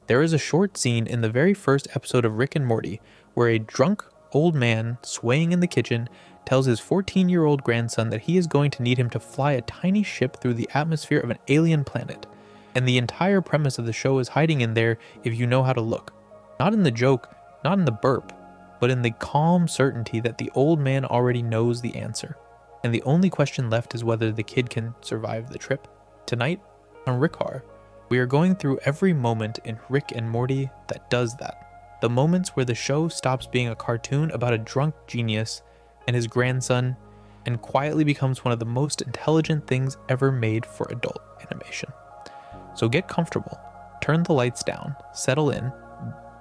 There is a short scene in the very first episode of Rick and Morty where a drunk old man swaying in the kitchen tells his 14-year-old grandson that he is going to need him to fly a tiny ship through the atmosphere of an alien planet. And the entire premise of the show is hiding in there if you know how to look. Not in the joke, not in the burp, but in the calm certainty that the old man already knows the answer. And the only question left is whether the kid can survive the trip. Tonight, on Rickar, we are going through every moment in Rick and Morty that does that. The moments where the show stops being a cartoon about a drunk genius and his grandson and quietly becomes one of the most intelligent things ever made for adult animation. So get comfortable, turn the lights down, settle in.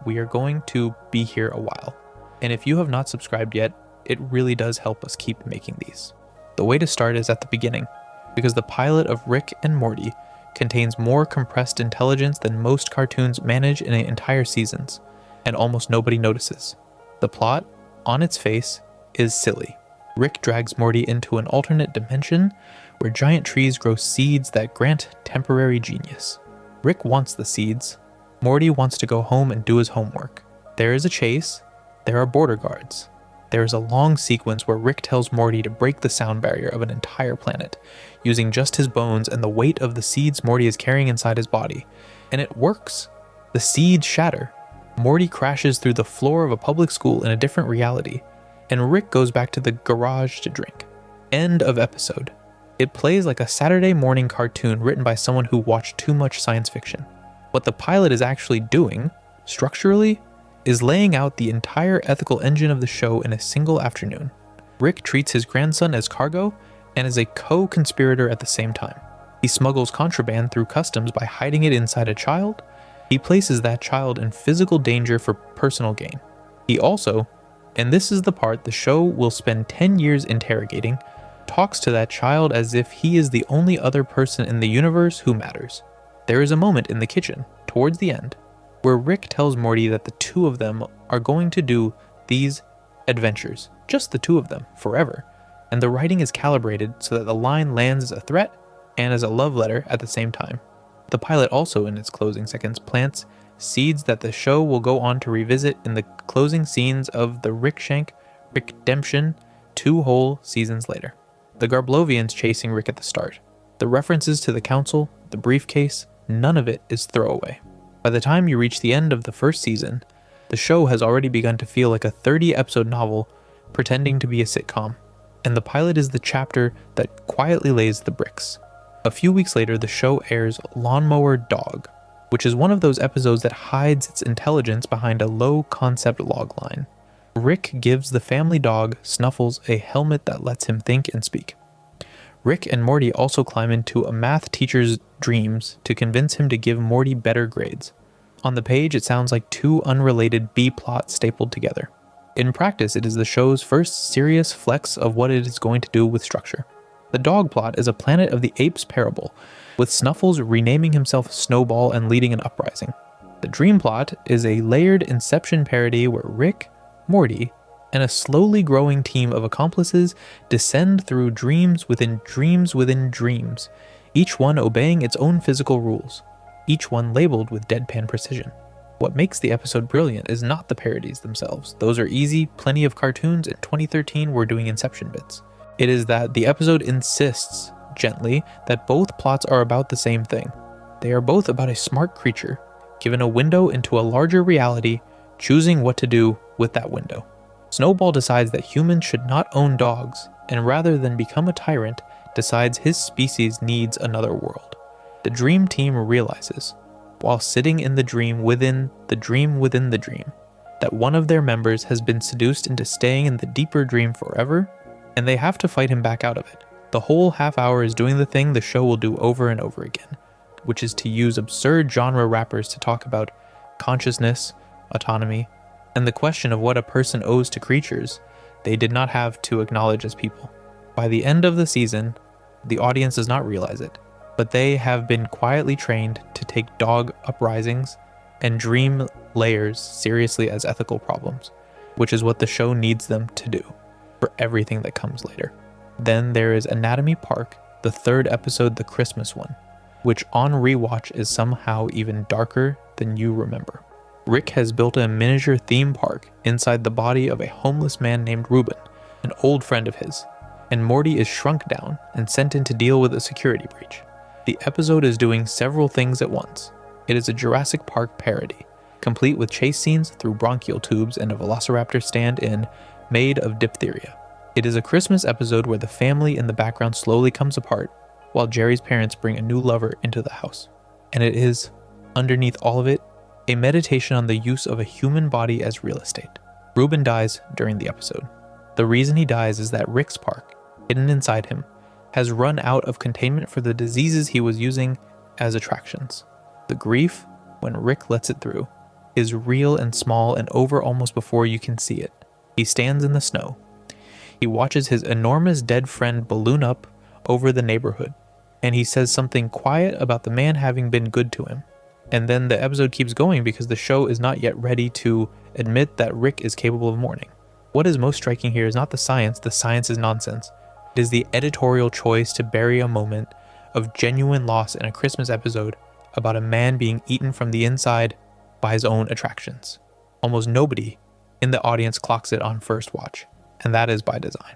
We are going to be here a while. And if you have not subscribed yet, it really does help us keep making these. The way to start is at the beginning, because the pilot of Rick and Morty contains more compressed intelligence than most cartoons manage in entire seasons, and almost nobody notices. The plot, on its face, is silly. Rick drags Morty into an alternate dimension where giant trees grow seeds that grant temporary genius. Rick wants the seeds. Morty wants to go home and do his homework. There is a chase. There are border guards. There is a long sequence where Rick tells Morty to break the sound barrier of an entire planet, using just his bones and the weight of the seeds Morty is carrying inside his body. And it works. The seeds shatter. Morty crashes through the floor of a public school in a different reality, and Rick goes back to the garage to drink. End of episode. It plays like a Saturday morning cartoon written by someone who watched too much science fiction. What the pilot is actually doing, structurally, is laying out the entire ethical engine of the show in a single afternoon. Rick treats his grandson as cargo and is a co-conspirator at the same time. He smuggles contraband through customs by hiding it inside a child. He places that child in physical danger for personal gain. He also, and this is the part the show will spend 10 years interrogating, talks to that child as if he is the only other person in the universe who matters. There is a moment in the kitchen, towards the end, where Rick tells Morty that the two of them are going to do these adventures, just the two of them, forever, and the writing is calibrated so that the line lands as a threat and as a love letter at the same time. The pilot also, in its closing seconds, plants seeds that the show will go on to revisit in the closing scenes of the Rickshank Rickdemption 2 whole seasons later. The Garblovians chasing Rick at the start. The references to the council, the briefcase, none of it is throwaway. By the time you reach the end of the first season, the show has already begun to feel like a 30-episode novel pretending to be a sitcom, and the pilot is the chapter that quietly lays the bricks. A few weeks later, the show airs Lawnmower Dog, which is one of those episodes that hides its intelligence behind a low-concept logline. Rick gives the family dog, Snuffles, a helmet that lets him think and speak. Rick and Morty also climb into a math teacher's dreams to convince him to give Morty better grades. On the page, it sounds like two unrelated B-plots stapled together. In practice, it is the show's first serious flex of what it is going to do with structure. The dog plot is a Planet of the Apes parable, with Snuffles renaming himself Snowball and leading an uprising. The dream plot is a layered Inception parody where Rick, Morty, and a slowly growing team of accomplices descend through dreams within dreams within dreams, each one obeying its own physical rules, each one labeled with deadpan precision. What makes the episode brilliant is not the parodies themselves. Those are easy, plenty of cartoons. In 2013 were doing Inception bits. It is that the episode insists, gently, that both plots are about the same thing. They are both about a smart creature, given a window into a larger reality, choosing what to do with that window. Snowball decides that humans should not own dogs, and rather than become a tyrant, decides his species needs another world. The dream team realizes, while sitting in the dream within the dream within the dream, that one of their members has been seduced into staying in the deeper dream forever, and they have to fight him back out of it. The whole half hour is doing the thing the show will do over and over again, which is to use absurd genre rappers to talk about consciousness, autonomy, and the question of what a person owes to creatures they did not have to acknowledge as people. By the end of the season, the audience does not realize it, but they have been quietly trained to take dog uprisings and dream layers seriously as ethical problems, which is what the show needs them to do for everything that comes later. Then there is Anatomy Park, the third episode, the Christmas one. which on rewatch is somehow even darker than you remember. Rick has built a miniature theme park inside the body of a homeless man named Ruben, an old friend of his, and Morty is shrunk down and sent in to deal with a security breach. The episode is doing several things at once. It is a Jurassic Park parody, complete with chase scenes through bronchial tubes and a velociraptor stand-in made of diphtheria. It is a Christmas episode where the family in the background slowly comes apart, while Jerry's parents bring a new lover into the house. And it is, underneath all of it, a meditation on the use of a human body as real estate. Ruben dies during the episode. The reason he dies is that Rick's park, hidden inside him, has run out of containment for the diseases he was using as attractions. The grief, when Rick lets it through, is real and small and over almost before you can see it. He stands in the snow. He watches his enormous dead friend balloon up over the neighborhood, and he says something quiet about the man having been good to him. And then the episode keeps going because the show is not yet ready to admit that Rick is capable of mourning. What is most striking here is not the science is nonsense. It is the editorial choice to bury a moment of genuine loss in a Christmas episode about a man being eaten from the inside by his own attractions. Almost nobody in the audience clocks it on first watch, and that is by design.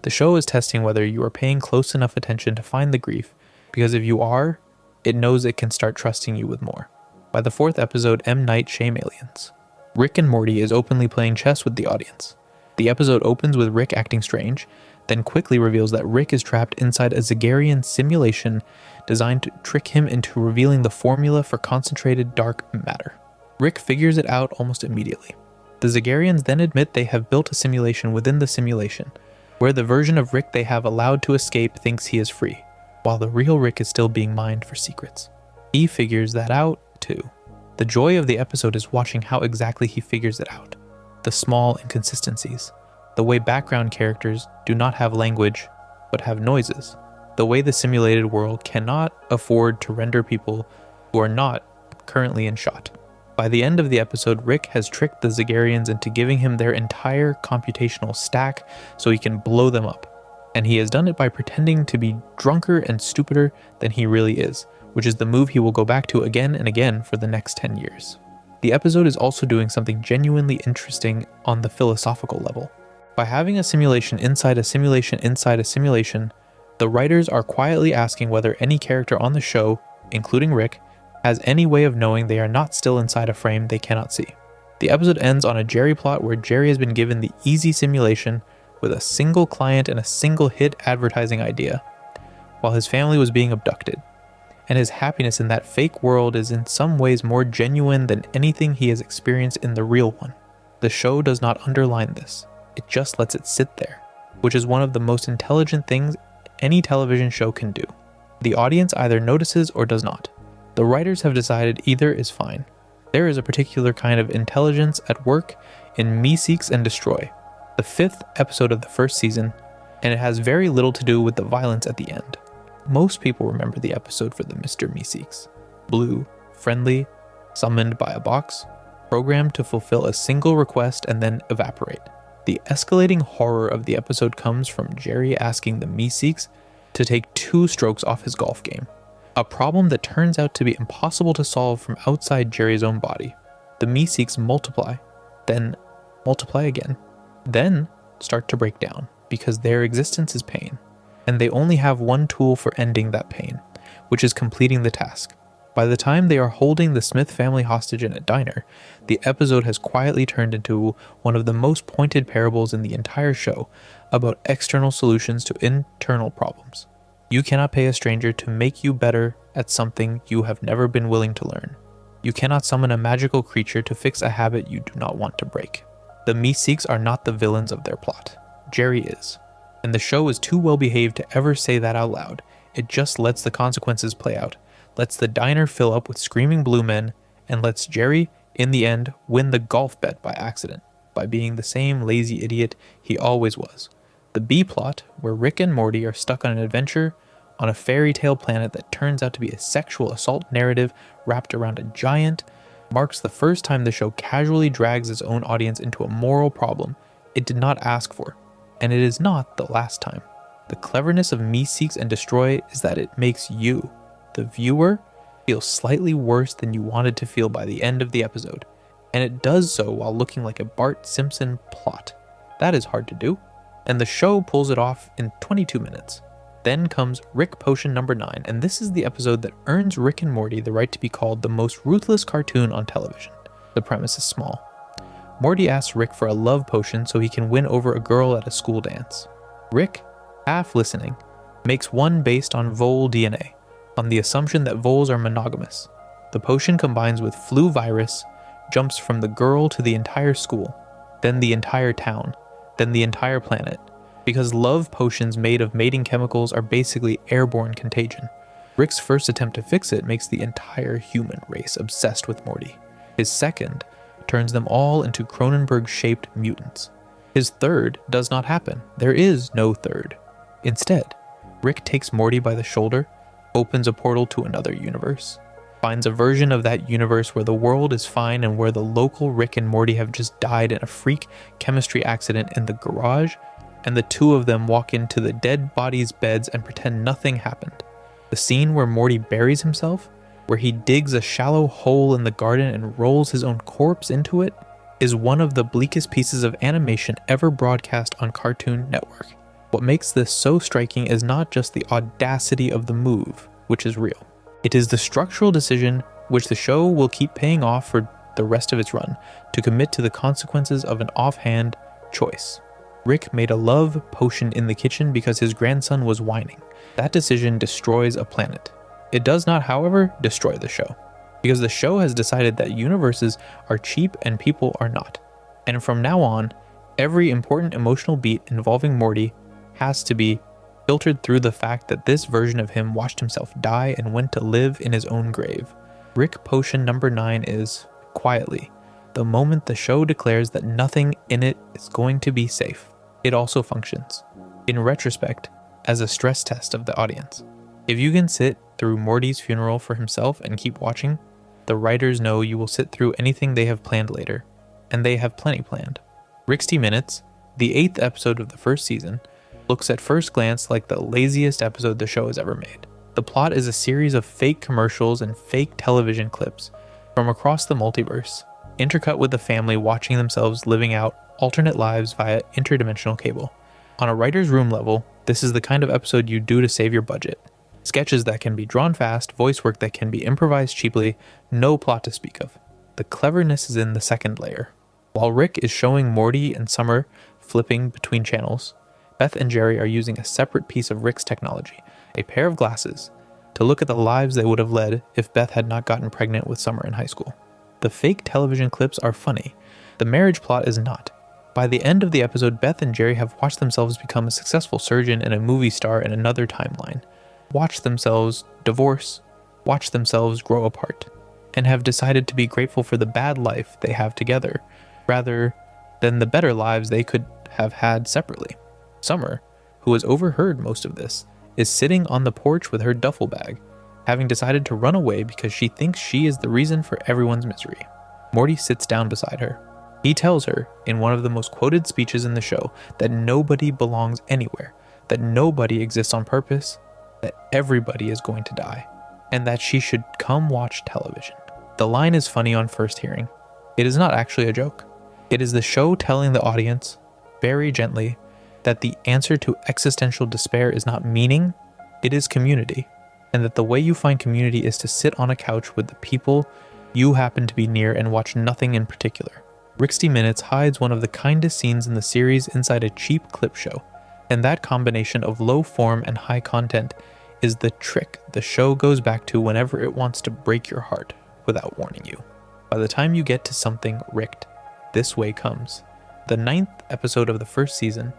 The show is testing whether you are paying close enough attention to find the grief, because if you are, it knows it can start trusting you with more. By the fourth episode, M. Night shame aliens. Rick and Morty is openly playing chess with the audience. The episode opens with Rick acting strange, then quickly reveals that Rick is trapped inside a Zagarian simulation designed to trick him into revealing the formula for concentrated dark matter. Rick figures it out almost immediately. The Zagarians then admit they have built a simulation within the simulation, where the version of Rick they have allowed to escape thinks he is free, while the real Rick is still being mined for secrets. He figures that out, too. The joy of the episode is watching how exactly he figures it out. The small inconsistencies. The way background characters do not have language, but have noises. The way the simulated world cannot afford to render people who are not currently in shot. By the end of the episode, Rick has tricked the Zagarians into giving him their entire computational stack so he can blow them up. And he has done it by pretending to be drunker and stupider than he really is, which is the move he will go back to again and again for the next 10 years. The episode is also doing something genuinely interesting on the philosophical level. By having a simulation inside a simulation inside a simulation, the writers are quietly asking whether any character on the show, including Rick, has any way of knowing they are not still inside a frame they cannot see. The episode ends on a Jerry plot where Jerry has been given the easy simulation with a single client and a single hit advertising idea, while his family was being abducted, and his happiness in that fake world is in some ways more genuine than anything he has experienced in the real one. The show does not underline this, it just lets it sit there, which is one of the most intelligent things any television show can do. The audience either notices or does not. The writers have decided either is fine. There is a particular kind of intelligence at work in Me Seeks and Destroy, the 5th episode of the first season, and it has very little to do with the violence at the end. Most people remember the episode for the Mr. Meeseeks. Blue, friendly, summoned by a box, programmed to fulfill a single request and then evaporate. The escalating horror of the episode comes from Jerry asking the Meeseeks to take 2 strokes off his golf game, a problem that turns out to be impossible to solve from outside Jerry's own body. The Meeseeks multiply, then multiply again, then start to break down because their existence is pain, and they only have one tool for ending that pain, which is completing the task. By the time they are holding the Smith family hostage in a diner, the episode has quietly turned into one of the most pointed parables in the entire show about external solutions to internal problems. You cannot pay a stranger to make you better at something you have never been willing to learn. You cannot summon a magical creature to fix a habit you do not want to break. The Meeseeks are not the villains of their plot. Jerry is. And the show is too well behaved to ever say that out loud. It just lets the consequences play out, lets the diner fill up with screaming blue men, and lets Jerry, in the end, win the golf bet by accident, by being the same lazy idiot he always was. The B plot, where Rick and Morty are stuck on an adventure on a fairy tale planet that turns out to be a sexual assault narrative wrapped around a giant, marks the first time the show casually drags its own audience into a moral problem it did not ask for, and it is not the last time. The cleverness of Me Seeks and Destroy is that it makes you the viewer, feels slightly worse than you wanted to feel by the end of the episode. And it does so while looking like a Bart Simpson plot. That is hard to do. And the show pulls it off in 22 minutes. Then comes Rick Potion number 9, and this is the episode that earns Rick and Morty the right to be called the most ruthless cartoon on television. The premise is small. Morty asks Rick for a love potion so he can win over a girl at a school dance. Rick, half listening, makes one based on vole DNA, on the assumption that voles are monogamous. The potion combines with flu virus, jumps from the girl to the entire school, then the entire town, then the entire planet, because love potions made of mating chemicals are basically airborne contagion. Rick's first attempt to fix it makes the entire human race obsessed with Morty. His second turns them all into Cronenberg-shaped mutants. His third does not happen. There is no third. Instead, Rick takes Morty by the shoulder, opens a portal to another universe, finds a version of that universe where the world is fine and where the local Rick and Morty have just died in a freak chemistry accident in the garage, and the two of them walk into the dead bodies' beds and pretend nothing happened. The scene where Morty buries himself, where he digs a shallow hole in the garden and rolls his own corpse into it, is one of the bleakest pieces of animation ever broadcast on Cartoon Network. What makes this so striking is not just the audacity of the move, which is real. It is the structural decision, which the show will keep paying off for the rest of its run, to commit to the consequences of an offhand choice. Rick made a love potion in the kitchen because his grandson was whining. That decision destroys a planet. It does not, however, destroy the show, because the show has decided that universes are cheap and people are not. And from now on, every important emotional beat involving Morty has to be filtered through the fact that this version of him watched himself die and went to live in his own grave. Rick Potion number 9 is, quietly, the moment the show declares that nothing in it is going to be safe. It also functions, in retrospect, as a stress test of the audience. If you can sit through Morty's funeral for himself and keep watching, the writers know you will sit through anything they have planned later, and they have plenty planned. Ricksty Minutes, the 8th episode of the first season, looks at first glance like the laziest episode the show has ever made. The plot is a series of fake commercials and fake television clips from across the multiverse, intercut with the family watching themselves living out alternate lives via interdimensional cable. On a writer's room level, this is the kind of episode you do to save your budget. Sketches that can be drawn fast, voice work that can be improvised cheaply, no plot to speak of. The cleverness is in the second layer. While Rick is showing Morty and Summer flipping between channels, Beth and Jerry are using a separate piece of Rick's technology, a pair of glasses, to look at the lives they would have led if Beth had not gotten pregnant with Summer in high school. The fake television clips are funny. The marriage plot is not. By the end of the episode, Beth and Jerry have watched themselves become a successful surgeon and a movie star in another timeline, watched themselves divorce, watched themselves grow apart, and have decided to be grateful for the bad life they have together, rather than the better lives they could have had separately. Summer, who has overheard most of this, is sitting on the porch with her duffel bag, having decided to run away because she thinks she is the reason for everyone's misery. Morty sits down beside her. He tells her, in one of the most quoted speeches in the show, that nobody belongs anywhere, that nobody exists on purpose, that everybody is going to die, and that she should come watch television. The line is funny on first hearing. It is not actually a joke. It is the show telling the audience, very gently, that the answer to existential despair is not meaning, it is community, and that the way you find community is to sit on a couch with the people you happen to be near and watch nothing in particular. Ricksty Minutes hides one of the kindest scenes in the series inside a cheap clip show, and that combination of low form and high content is the trick the show goes back to whenever it wants to break your heart without warning you. By the time you get to something Ricked, this way comes. The 9th episode of the first season,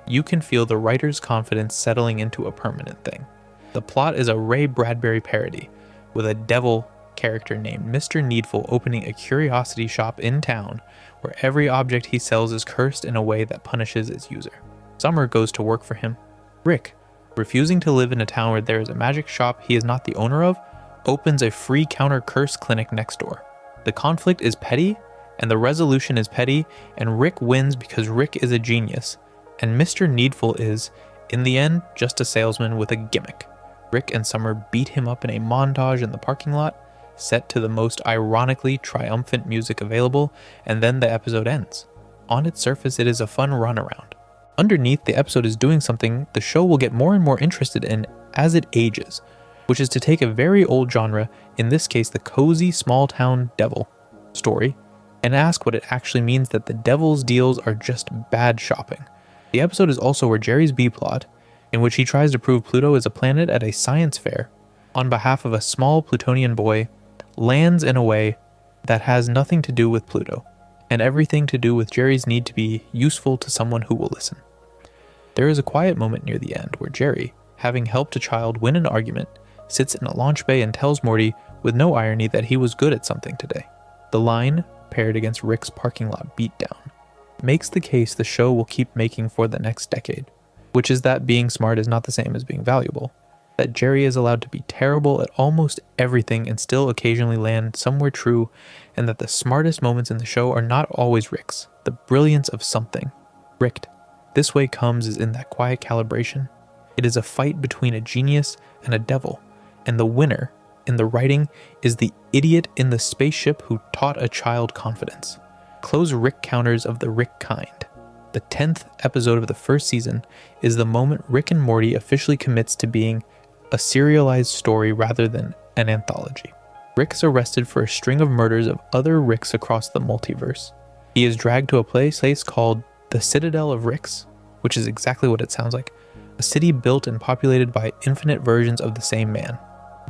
you can feel the writer's confidence settling into a permanent thing. The plot is a Ray Bradbury parody, with a devil character named Mr. Needful opening a curiosity shop in town where every object he sells is cursed in a way that punishes its user. Summer goes to work for him. Rick, refusing to live in a town where there is a magic shop he is not the owner of, opens a free counter curse clinic next door. The conflict is petty, and the resolution is petty, and Rick wins because Rick is a genius, and Mr. Needful is, in the end, just a salesman with a gimmick. Rick and Summer beat him up in a montage in the parking lot, set to the most ironically triumphant music available, and then the episode ends. On its surface, it is a fun runaround. Underneath, the episode is doing something the show will get more and more interested in as it ages, which is to take a very old genre, in this case the cozy small-town devil story, and ask what it actually means that the devil's deals are just bad shopping. The episode is also where Jerry's B-plot, in which he tries to prove Pluto is a planet at a science fair on behalf of a small Plutonian boy, lands in a way that has nothing to do with Pluto, and everything to do with Jerry's need to be useful to someone who will listen. There is a quiet moment near the end where Jerry, having helped a child win an argument, sits in a launch bay and tells Morty, with no irony, that he was good at something today. The line, paired against Rick's parking lot beatdown, makes the case the show will keep making for the next decade, which is that being smart is not the same as being valuable, that Jerry is allowed to be terrible at almost everything and still occasionally land somewhere true, and that the smartest moments in the show are not always Rick's, the brilliance of something. Ricked. This way comes is in that quiet calibration. It is a fight between a genius and a devil, and the winner, in the writing, is the idiot in the spaceship who taught a child confidence. Close Rick counters of the Rick kind. The 10th episode of the first season is the moment Rick and Morty officially commits to being a serialized story rather than an anthology. Rick is arrested for a string of murders of other Ricks across the multiverse. He is dragged to a place called the Citadel of Ricks, which is exactly what it sounds like, a city built and populated by infinite versions of the same man.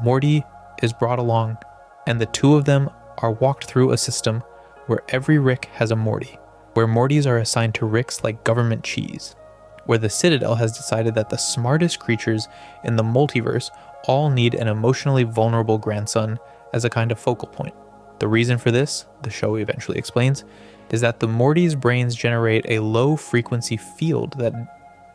Morty is brought along, and the two of them are walked through a system where every Rick has a Morty, where Mortys are assigned to Ricks like government cheese, where the Citadel has decided that the smartest creatures in the multiverse all need an emotionally vulnerable grandson as a kind of focal point. The reason for this, the show eventually explains, is that the Mortys' brains generate a low-frequency field that,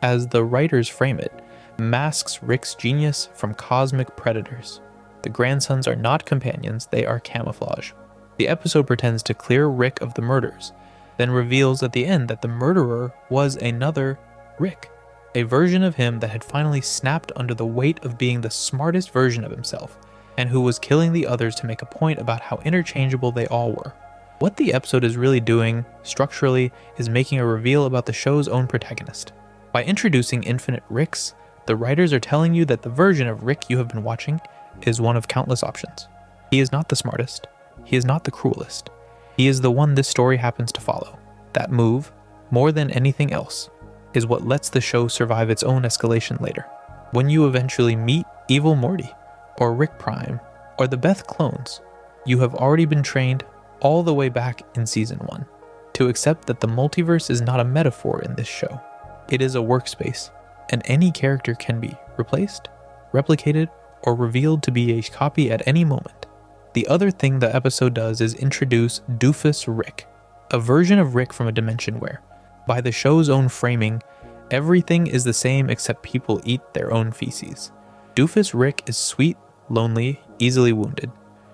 as the writers frame it, masks Rick's genius from cosmic predators. The grandsons are not companions, they are camouflage. The episode pretends to clear Rick of the murders, then reveals at the end that the murderer was another Rick, a version of him that had finally snapped under the weight of being the smartest version of himself, and who was killing the others to make a point about how interchangeable they all were. What the episode is really doing, structurally, is making a reveal about the show's own protagonist. By introducing infinite Ricks, the writers are telling you that the version of Rick you have been watching is one of countless options. He is not the smartest. He is not the cruelest. He is the one this story happens to follow. That move, more than anything else, is what lets the show survive its own escalation later. When you eventually meet Evil Morty, or Rick Prime, or the Beth clones, you have already been trained all the way back in Season 1 to accept that the multiverse is not a metaphor in this show. It is a workspace, and any character can be replaced, replicated, or revealed to be a copy at any moment. The other thing the episode does is introduce Doofus Rick, a version of Rick from a dimension where, by the show's own framing, everything is the same except people eat their own feces. Doofus Rick is sweet, lonely, easily wounded.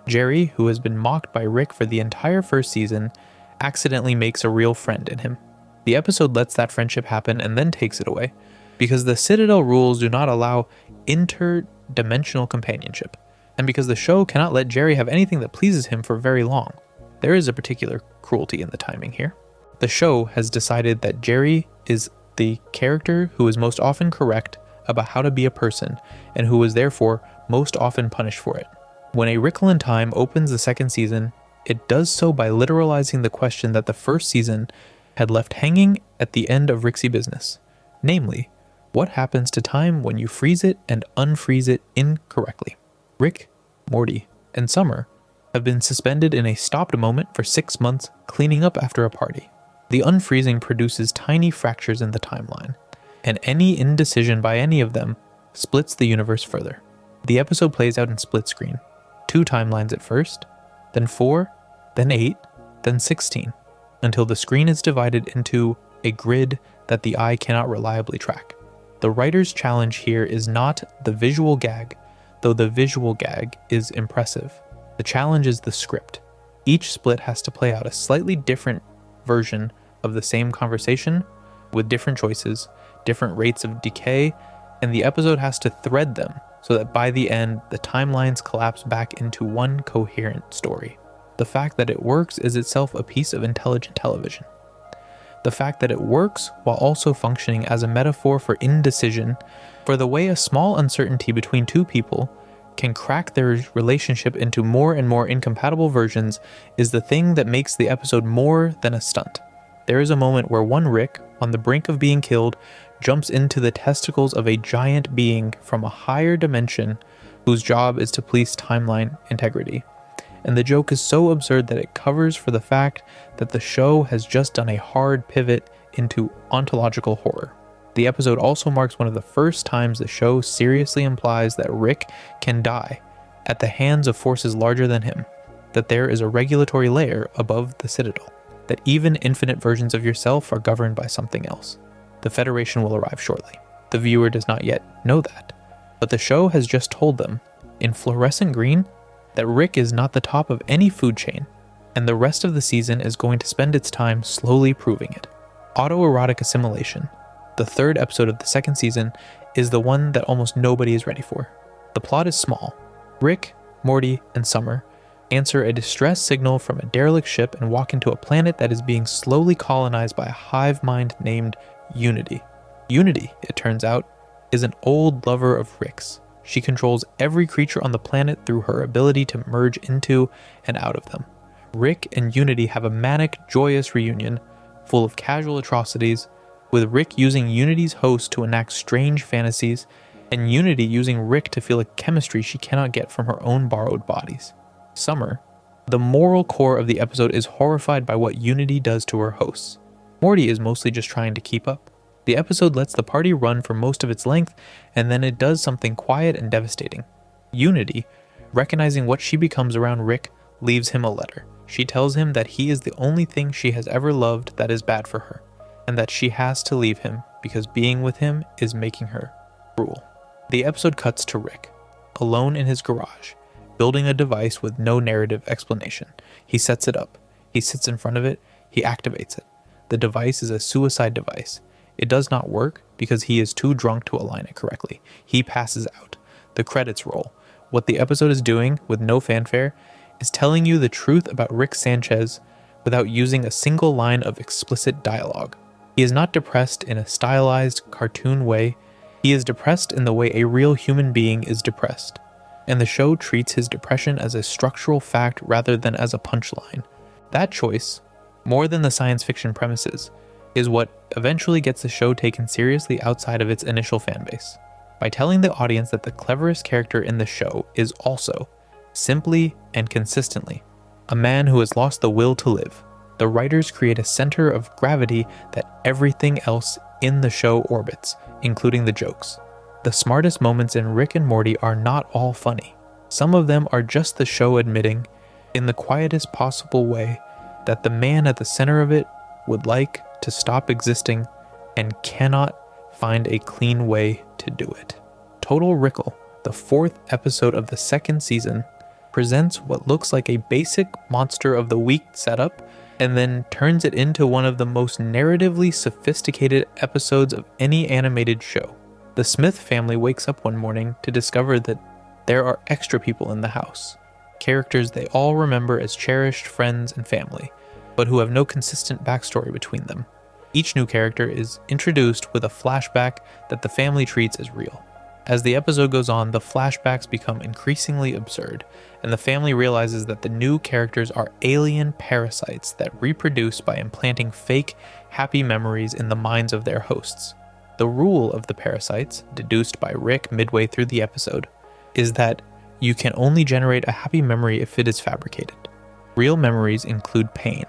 Jerry, who has been mocked by Rick for the entire first season, accidentally makes a real friend in him. The episode lets that friendship happen and then takes it away, because the Citadel rules do not allow interdimensional companionship, and because the show cannot let Jerry have anything that pleases him for very long. There is a particular cruelty in the timing here. The show has decided that Jerry is the character who is most often correct about how to be a person, and who is therefore most often punished for it. When A Wrinkle in Time opens the second season, it does so by literalizing the question that the first season had left hanging at the end of Rixie business. Namely, what happens to time when you freeze it and unfreeze it incorrectly? Rick, Morty, and Summer have been suspended in a stopped moment for 6 months cleaning up after a party. The unfreezing produces tiny fractures in the timeline, and any indecision by any of them splits the universe further. The episode plays out in split screen. 2 timelines at first, then 4, then 8, then 16, until the screen is divided into a grid that the eye cannot reliably track. The writer's challenge here is not the visual gag, though the visual gag is impressive. The challenge is the script. Each split has to play out a slightly different version of the same conversation, with different choices, different rates of decay, and the episode has to thread them so that by the end, the timelines collapse back into one coherent story. The fact that it works is itself a piece of intelligent television. The fact that it works while also functioning as a metaphor for indecision, for the way a small uncertainty between two people can crack their relationship into more and more incompatible versions, is the thing that makes the episode more than a stunt. There is a moment where one Rick, on the brink of being killed, jumps into the testicles of a giant being from a higher dimension whose job is to police timeline integrity. And the joke is so absurd that it covers for the fact that the show has just done a hard pivot into ontological horror. The episode also marks one of the first times the show seriously implies that Rick can die at the hands of forces larger than him, that there is a regulatory layer above the Citadel, that even infinite versions of yourself are governed by something else. The Federation will arrive shortly. The viewer does not yet know that, but the show has just told them, in fluorescent green, that Rick is not the top of any food chain, and the rest of the season is going to spend its time slowly proving it. Autoerotic Assimilation, the third episode of the second season, is the one that almost nobody is ready for. The plot is small. Rick, Morty, and Summer answer a distress signal from a derelict ship and walk into a planet that is being slowly colonized by a hive mind named Unity. Unity, it turns out, is an old lover of Rick's. She controls every creature on the planet through her ability to merge into and out of them. Rick and Unity have a manic, joyous reunion, full of casual atrocities, with Rick using Unity's host to enact strange fantasies, and Unity using Rick to feel a chemistry she cannot get from her own borrowed bodies. Summer, the moral core of the episode, is horrified by what Unity does to her hosts. Morty is mostly just trying to keep up. The episode lets the party run for most of its length, and then it does something quiet and devastating. Unity, recognizing what she becomes around Rick, leaves him a letter. She tells him that he is the only thing she has ever loved that is bad for her, and that she has to leave him because being with him is making her cruel. The episode cuts to Rick, alone in his garage, building a device with no narrative explanation. He sets it up. He sits in front of it. He activates it. The device is a suicide device. It does not work because he is too drunk to align it correctly. He passes out. The credits roll. What the episode is doing, with no fanfare, is telling you the truth about Rick Sanchez without using a single line of explicit dialogue. He is not depressed in a stylized, cartoon way. He is depressed in the way a real human being is depressed. And the show treats his depression as a structural fact rather than as a punchline. That choice, more than the science fiction premises, is what eventually gets the show taken seriously outside of its initial fanbase. By telling the audience that the cleverest character in the show is also, simply and consistently, a man who has lost the will to live, the writers create a center of gravity that everything else in the show orbits, including the jokes. The smartest moments in Rick and Morty are not all funny. Some of them are just the show admitting, in the quietest possible way, that the man at the center of it would like to stop existing and cannot find a clean way to do it. Total Rickle, the fourth episode of the second season, presents what looks like a basic monster of the week setup and then turns it into one of the most narratively sophisticated episodes of any animated show. The Smith family wakes up one morning to discover that there are extra people in the house, characters they all remember as cherished friends and family, but who have no consistent backstory between them. Each new character is introduced with a flashback that the family treats as real. As the episode goes on, the flashbacks become increasingly absurd, and the family realizes that the new characters are alien parasites that reproduce by implanting fake, happy memories in the minds of their hosts. The rule of the parasites, deduced by Rick midway through the episode, is that you can only generate a happy memory if it is fabricated. Real memories include pain.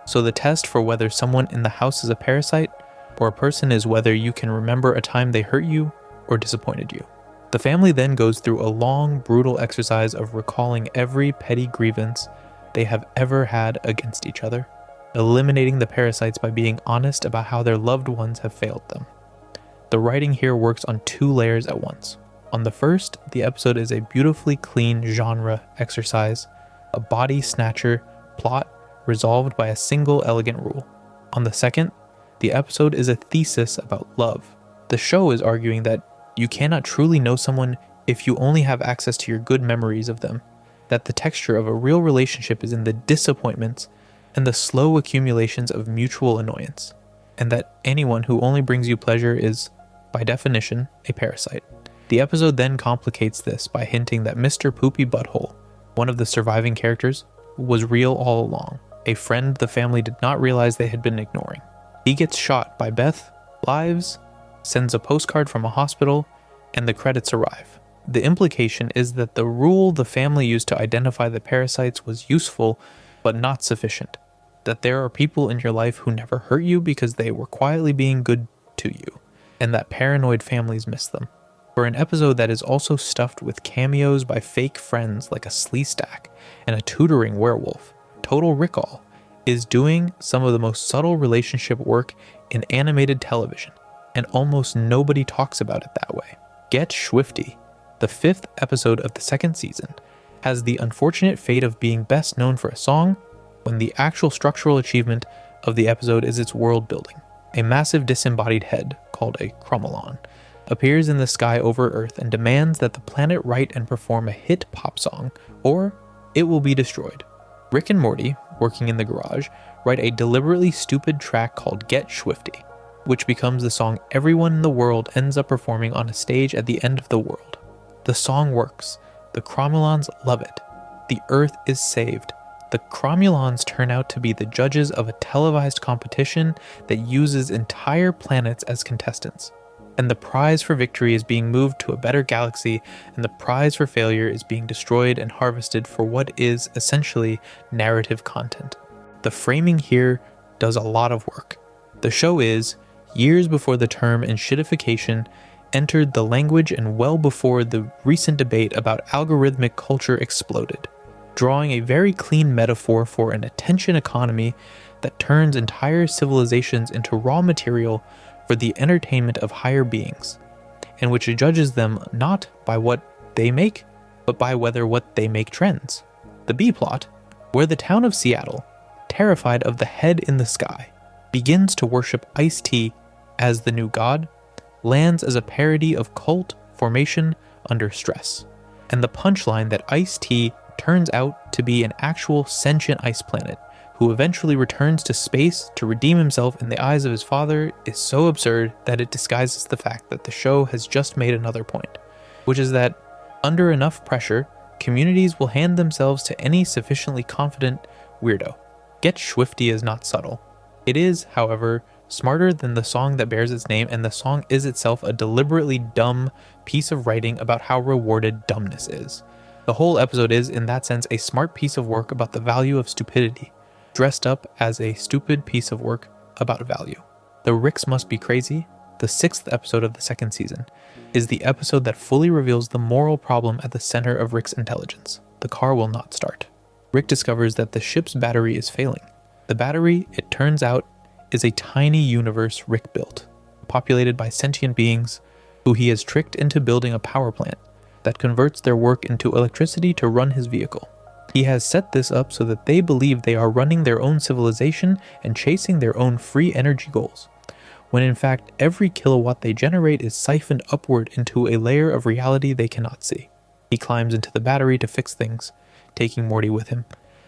So the test for whether someone in the house is a parasite or a person is whether you can remember a time they hurt you or disappointed you. The family then goes through a long, brutal exercise of recalling every petty grievance they have ever had against each other, eliminating the parasites by being honest about how their loved ones have failed them. The writing here works on two layers at once. On the first, the episode is a beautifully clean genre exercise, a body snatcher plot resolved by a single elegant rule. On the second, the episode is a thesis about love. The show is arguing that you cannot truly know someone if you only have access to your good memories of them, that the texture of a real relationship is in the disappointments and the slow accumulations of mutual annoyance, and that anyone who only brings you pleasure is, by definition, a parasite. The episode then complicates this by hinting that Mr. Poopy Butthole, one of the surviving characters, was real all along, a friend the family did not realize they had been ignoring. He gets shot by Beth, lives, sends a postcard from a hospital, and the credits arrive. The implication is that the rule the family used to identify the parasites was useful, but not sufficient. That there are people in your life who never hurt you because they were quietly being good to you, and that paranoid families miss them. For an episode that is also stuffed with cameos by fake friends like a Sleestack and a tutoring werewolf, Total Recall is doing some of the most subtle relationship work in animated television, and almost nobody talks about it that way. Get Schwifty, the 5th episode of the 2nd season, has the unfortunate fate of being best known for a song when the actual structural achievement of the episode is its world building. A massive disembodied head, called a Cromalon, appears in the sky over Earth and demands that the planet write and perform a hit pop song, or it will be destroyed. Rick and Morty, working in the garage, write a deliberately stupid track called Get Schwifty, which becomes the song everyone in the world ends up performing on a stage at the end of the world. The song works. The Cromulons love it. The Earth is saved. The Cromulons turn out to be the judges of a televised competition that uses entire planets as contestants. And the prize for victory is being moved to a better galaxy, and the prize for failure is being destroyed and harvested for what is essentially narrative content. The framing here does a lot of work. The show is, years before the term enshittification entered the language and well before the recent debate about algorithmic culture exploded, drawing a very clean metaphor for an attention economy that turns entire civilizations into raw material for the entertainment of higher beings, and which judges them not by what they make, but by whether what they make trends. The B-plot, where the town of Seattle, terrified of the head in the sky, begins to worship Ice-T as the new god, lands as a parody of cult formation under stress, and the punchline that Ice-T turns out to be an actual sentient ice planet who eventually returns to space to redeem himself in the eyes of his father is so absurd that it disguises the fact that the show has just made another point, which is that under enough pressure, communities will hand themselves to any sufficiently confident weirdo. Get Schwifty is not subtle. It is, however, smarter than the song that bears its name, and the song is itself a deliberately dumb piece of writing about how rewarded dumbness is. The whole episode is, in that sense, a smart piece of work about the value of stupidity, dressed up as a stupid piece of work about value. The Ricks Must Be Crazy, the 6th episode of the 2nd season, is the episode that fully reveals the moral problem at the center of Rick's intelligence. The car will not start. Rick discovers that the ship's battery is failing. The battery, it turns out, is a tiny universe Rick built, populated by sentient beings who he has tricked into building a power plant that converts their work into electricity to run his vehicle. He has set this up so that they believe they are running their own civilization and chasing their own free energy goals, when in fact every kilowatt they generate is siphoned upward into a layer of reality they cannot see. He climbs into the battery to fix things, taking Morty with him,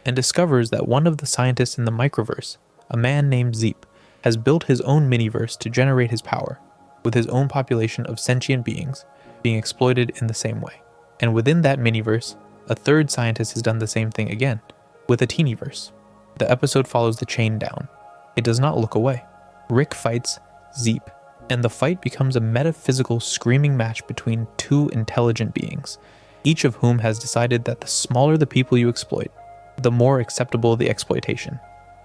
and discovers that one of the scientists in the Microverse, a man named Zeep, has built his own miniverse to generate his power, with his own population of sentient beings being exploited in the same way. And within that miniverse, a third scientist has done the same thing again, with a teenyverse. The episode follows the chain down. It does not look away. Rick fights Zeep, and the fight becomes a metaphysical screaming match between two intelligent beings, each of whom has decided that the smaller the people you exploit, the more acceptable the exploitation.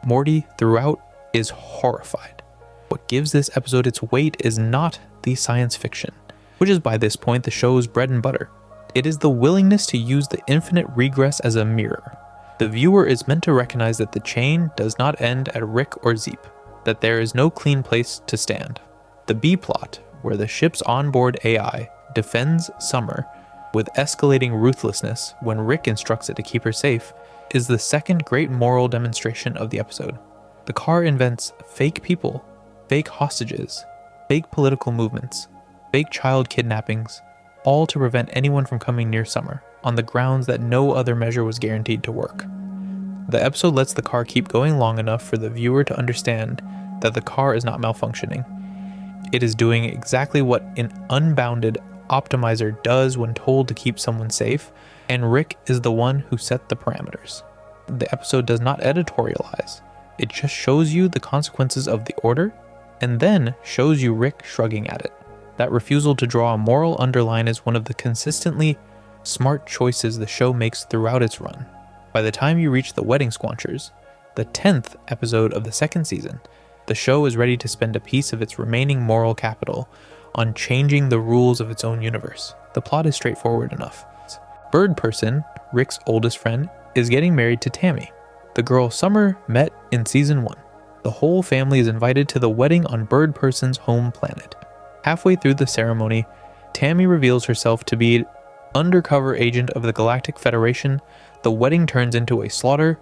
Morty, throughout, is horrified. What gives this episode its weight is not the science fiction, which is by this point the show's bread and butter. It is the willingness to use the infinite regress as a mirror. The viewer is meant to recognize that the chain does not end at Rick or Zeep, that there is no clean place to stand. The B-plot, where the ship's onboard AI defends Summer with escalating ruthlessness when Rick instructs it to keep her safe, is the second great moral demonstration of the episode. The car invents fake people, fake hostages, fake political movements, fake child kidnappings, all to prevent anyone from coming near Summer, on the grounds that no other measure was guaranteed to work. The episode lets the car keep going long enough for the viewer to understand that the car is not malfunctioning. It is doing exactly what an unbounded optimizer does when told to keep someone safe, and Rick is the one who set the parameters. The episode does not editorialize. It just shows you the consequences of the order, and then shows you Rick shrugging at it. That refusal to draw a moral underline is one of the consistently smart choices the show makes throughout its run. By the time you reach the Wedding Squanchers, the 10th episode of the second season, the show is ready to spend a piece of its remaining moral capital on changing the rules of its own universe. The plot is straightforward enough. Bird Person, Rick's oldest friend, is getting married to Tammy, the girl Summer met in season 1. The whole family is invited to the wedding on Bird Person's home planet. Halfway through the ceremony, Tammy reveals herself to be an undercover agent of the Galactic Federation. The wedding turns into a slaughter,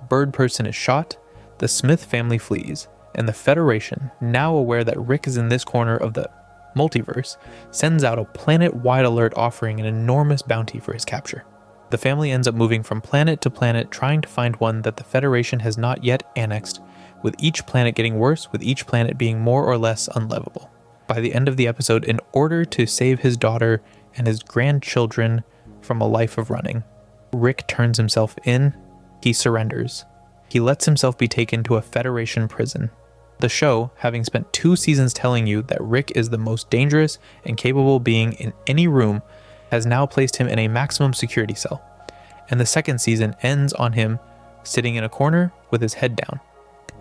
Bird Person is shot, the Smith family flees, and the Federation, now aware that Rick is in this corner of the multiverse, sends out a planet-wide alert offering an enormous bounty for his capture. The family ends up moving from planet to planet, trying to find one that the Federation has not yet annexed, with each planet getting worse, with each planet being more or less unlivable. By the end of the episode, in order to save his daughter and his grandchildren from a life of running, Rick turns himself in, he surrenders. He lets himself be taken to a Federation prison. The show, having spent 2 seasons telling you that Rick is the most dangerous and capable being in any room, has now placed him in a maximum security cell. And the second season ends on him sitting in a corner with his head down,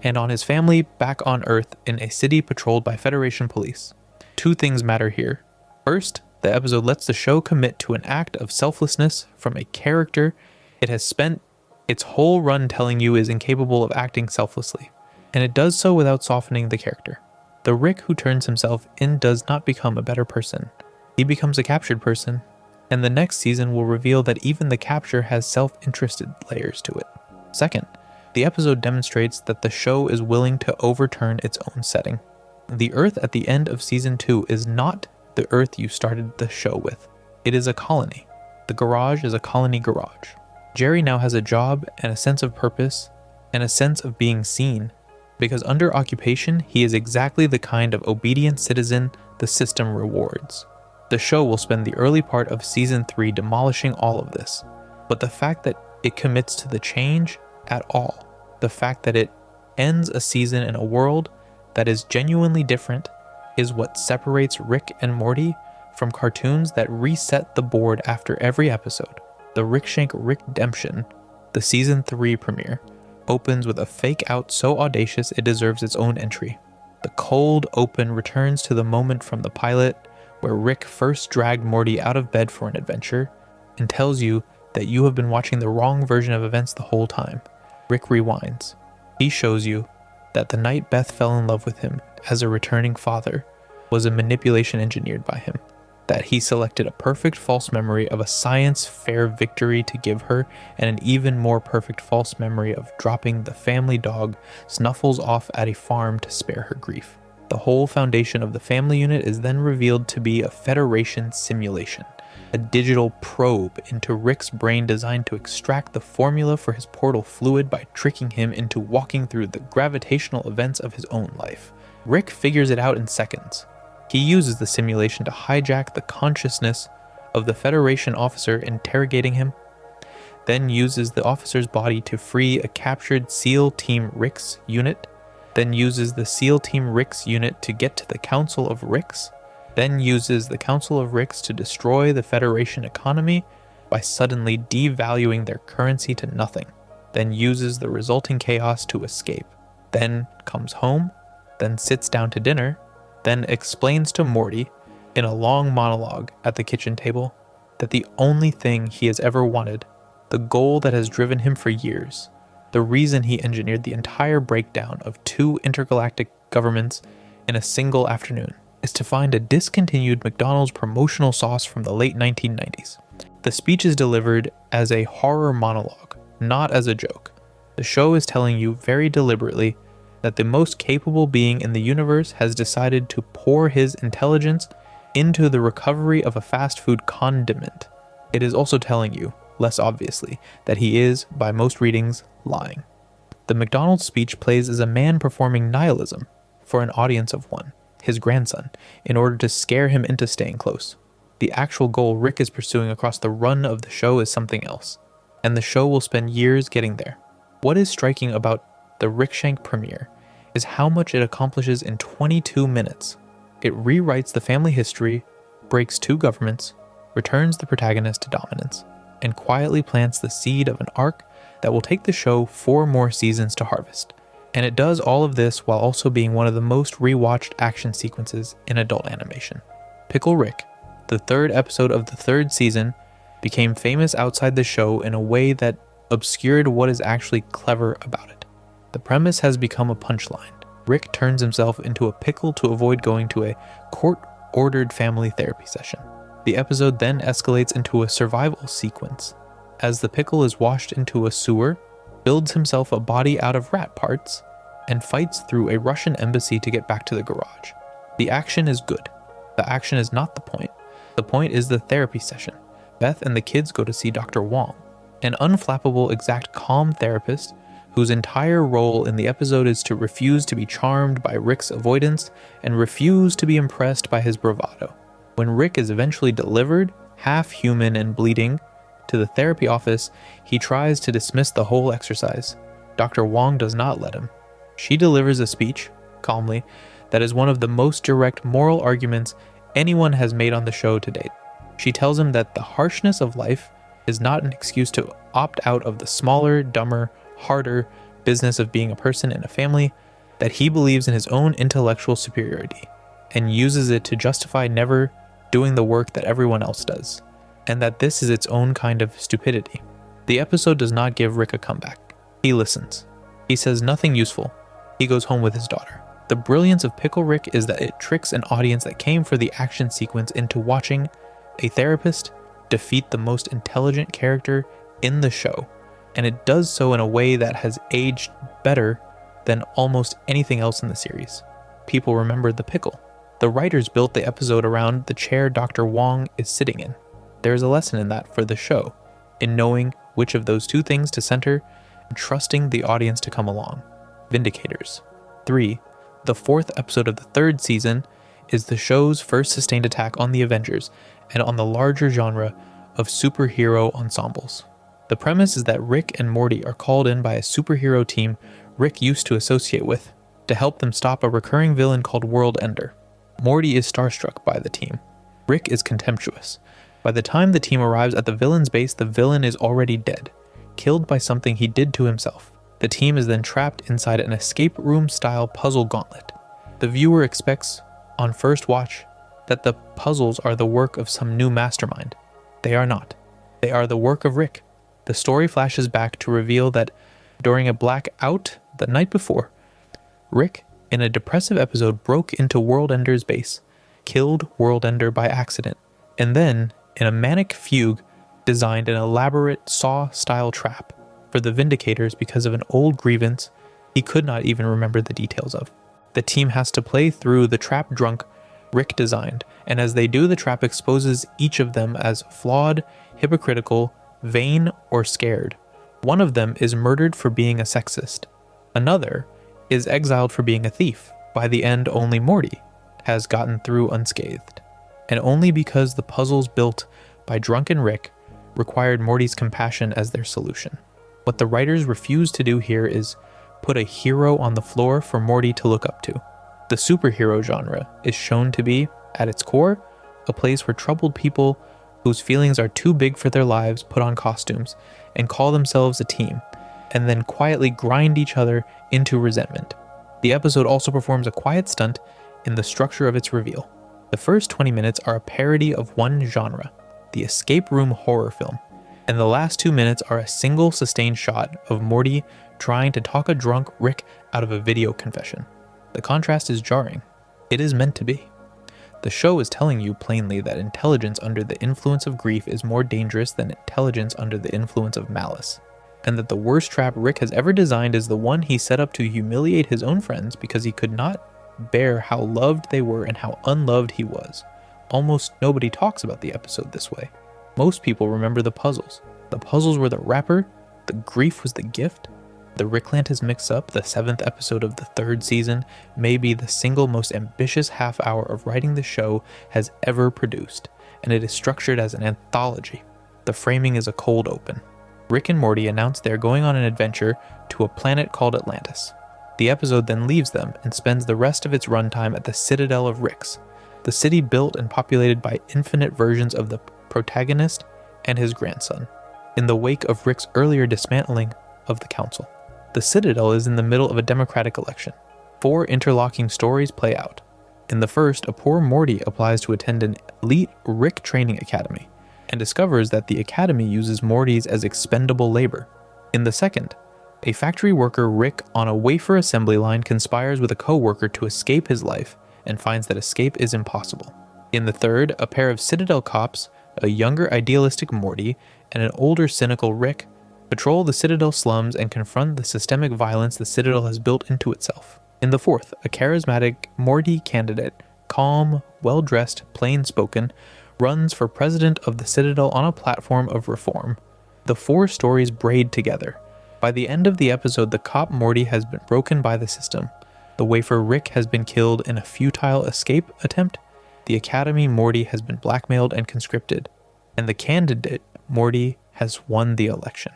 and on his family back on Earth in a city patrolled by Federation police. 2 things matter here. First, the episode lets the show commit to an act of selflessness from a character it has spent its whole run telling you is incapable of acting selflessly, and it does so without softening the character. The Rick who turns himself in does not become a better person. He becomes a captured person, and the next season will reveal that even the capture has self-interested layers to it. Second, the episode demonstrates that the show is willing to overturn its own setting. The Earth at the end of season 2 is not the Earth you started the show with. It is a colony. The garage is a colony garage. Jerry now has a job and a sense of purpose and a sense of being seen, because under occupation, he is exactly the kind of obedient citizen the system rewards. The show will spend the early part of season 3 demolishing all of this, but the fact that it commits to the change at all, the fact that it ends a season in a world that is genuinely different, is what separates Rick and Morty from cartoons that reset the board after every episode. The Rickshank Rickdemption, the season 3 premiere, opens with a fake out so audacious it deserves its own entry. The cold open returns to the moment from the pilot where Rick first dragged Morty out of bed for an adventure and tells you that you have been watching the wrong version of events the whole time. Rick rewinds. He shows you that the night Beth fell in love with him as a returning father was a manipulation engineered by him, that he selected a perfect false memory of a science fair victory to give her, and an even more perfect false memory of dropping the family dog Snuffles off at a farm to spare her grief. The whole foundation of the family unit is then revealed to be a Federation simulation, a digital probe into Rick's brain designed to extract the formula for his portal fluid by tricking him into walking through the gravitational events of his own life. Rick figures it out in seconds. He uses the simulation to hijack the consciousness of the Federation officer interrogating him, then uses the officer's body to free a captured SEAL Team Ricks unit, then uses the SEAL Team Ricks unit to get to the Council of Ricks, then uses the Council of Ricks to destroy the Federation economy by suddenly devaluing their currency to nothing, then uses the resulting chaos to escape, then comes home, then sits down to dinner, then explains to Morty, in a long monologue at the kitchen table, that the only thing he has ever wanted, the goal that has driven him for years, the reason he engineered the entire breakdown of 2 intergalactic governments in a single afternoon, is to find a discontinued McDonald's promotional sauce from the late 1990s. The speech is delivered as a horror monologue, not as a joke. The show is telling you very deliberately that the most capable being in the universe has decided to pour his intelligence into the recovery of a fast food condiment. It is also telling you, less obviously, that he is, by most readings, lying. The McDonald's speech plays as a man performing nihilism for an audience of one, his grandson, in order to scare him into staying close. The actual goal Rick is pursuing across the run of the show is something else, and the show will spend years getting there. What is striking about the Rickshank premiere is how much it accomplishes in 22 minutes. It rewrites the family history, breaks two governments, returns the protagonist to dominance, and quietly plants the seed of an arc that will take the show 4 more seasons to harvest. And it does all of this while also being one of the most rewatched action sequences in adult animation. Pickle Rick, the 3rd episode of the 3rd season, became famous outside the show in a way that obscured what is actually clever about it. The premise has become a punchline. Rick turns himself into a pickle to avoid going to a court-ordered family therapy session. The episode then escalates into a survival sequence, as the pickle is washed into a sewer, builds himself a body out of rat parts, and fights through a Russian embassy to get back to the garage. The action is good. The action is not the point. The point is the therapy session. Beth and the kids go to see Dr. Wong, an unflappable, exact calm therapist whose entire role in the episode is to refuse to be charmed by Rick's avoidance and refuse to be impressed by his bravado. When Rick is eventually delivered, half human and bleeding, to the therapy office, he tries to dismiss the whole exercise. Dr. Wong does not let him. She delivers a speech, calmly, that is one of the most direct moral arguments anyone has made on the show to date. She tells him that the harshness of life is not an excuse to opt out of the smaller, dumber, harder business of being a person in a family, that he believes in his own intellectual superiority and uses it to justify never doing the work that everyone else does, and that this is its own kind of stupidity. The episode does not give Rick a comeback. He listens. He says nothing useful. He goes home with his daughter. The brilliance of Pickle Rick is that it tricks an audience that came for the action sequence into watching a therapist defeat the most intelligent character in the show, and it does so in a way that has aged better than almost anything else in the series. People remember the pickle. The writers built the episode around the chair Dr. Wong is sitting in. There is a lesson in that for the show, in knowing which of those two things to center and trusting the audience to come along. Vindicators. 3. The 4th episode of the 3rd season is the show's first sustained attack on the Avengers and on the larger genre of superhero ensembles. The premise is that Rick and Morty are called in by a superhero team Rick used to associate with to help them stop a recurring villain called World Ender. Morty is starstruck by the team. Rick is contemptuous. By the time the team arrives at the villain's base, the villain is already dead, killed by something he did to himself. The team is then trapped inside an escape room-style puzzle gauntlet. The viewer expects, on first watch, that the puzzles are the work of some new mastermind. They are not. They are the work of Rick. The story flashes back to reveal that during a blackout the night before, Rick, in a depressive episode, broke into World Ender's base, killed World Ender by accident, and then, in a manic fugue, designed an elaborate Saw-style trap for the Vindicators because of an old grievance he could not even remember the details of. The team has to play through the trap drunk Rick designed, and as they do, the trap exposes each of them as flawed, hypocritical, vain, or scared. One of them is murdered for being a sexist. Another is exiled for being a thief. By the end, only Morty has gotten through unscathed, and only because the puzzles built by drunken Rick required Morty's compassion as their solution. What the writers refuse to do here is put a hero on the floor for Morty to look up to. The superhero genre is shown to be, at its core, a place where troubled people whose feelings are too big for their lives put on costumes and call themselves a team, and then quietly grind each other into resentment. The episode also performs a quiet stunt in the structure of its reveal. The first 20 minutes are a parody of one genre, the escape room horror film, and the last 2 minutes are a single sustained shot of Morty trying to talk a drunk Rick out of a video confession. The contrast is jarring. It is meant to be. The show is telling you plainly that intelligence under the influence of grief is more dangerous than intelligence under the influence of malice, and that the worst trap Rick has ever designed is the one he set up to humiliate his own friends because he could not bear how loved they were and how unloved he was, Almost nobody talks about the episode this way. Most people remember the puzzles. The puzzles were the wrapper, the grief was the gift. The Ricklantis Mixup, the 7th episode of the 3rd season, may be the single most ambitious half hour of writing the show has ever produced, and it is structured as an anthology. The framing is a cold open. Rick and Morty announce they are going on an adventure to a planet called Atlantis. The episode then leaves them and spends the rest of its runtime at the Citadel of Ricks, the city built and populated by infinite versions of the protagonist and his grandson, in the wake of Rick's earlier dismantling of the council. The Citadel is in the middle of a democratic election. 4 interlocking stories play out. In the first, a poor Morty applies to attend an elite Rick training academy and discovers that the academy uses Mortys as expendable labor. In the second, a factory worker Rick on a wafer assembly line conspires with a co-worker to escape his life and finds that escape is impossible. In the third, a pair of Citadel cops, a younger idealistic Morty and an older cynical Rick, patrol the Citadel slums and confront the systemic violence the Citadel has built into itself. In the fourth, a charismatic Morty candidate, calm, well-dressed, plain-spoken, runs for president of the Citadel on a platform of reform. The 4 stories braid together. By the end of the episode, the cop Morty has been broken by the system. The wafer Rick has been killed in a futile escape attempt. The Academy Morty has been blackmailed and conscripted. And the candidate Morty has won the election.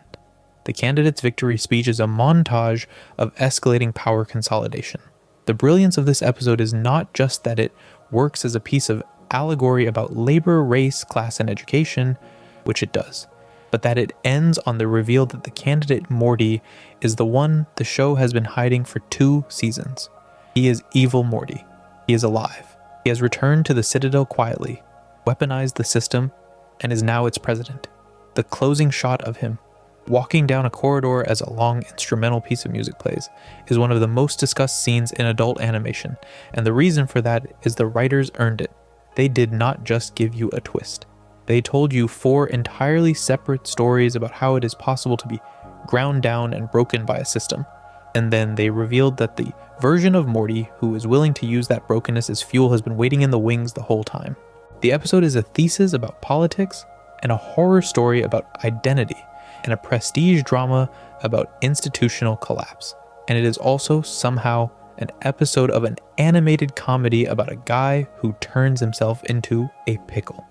The candidate's victory speech is a montage of escalating power consolidation. The brilliance of this episode is not just that it works as a piece of allegory about labor, race, class, and education, which it does, but that it ends on the reveal that the candidate Morty is the one the show has been hiding for 2 seasons. He is Evil Morty. He is alive. He has returned to the Citadel quietly, weaponized the system, and is now its president. The closing shot of him walking down a corridor as a long instrumental piece of music plays is one of the most discussed scenes in adult animation, and the reason for that is the writers earned it. They did not just give you a twist. They told you 4 entirely separate stories about how it is possible to be ground down and broken by a system, and then they revealed that the version of Morty who is willing to use that brokenness as fuel has been waiting in the wings the whole time. The episode is a thesis about politics and a horror story about identity, and a prestige drama about institutional collapse. And it is also somehow an episode of an animated comedy about a guy who turns himself into a pickle.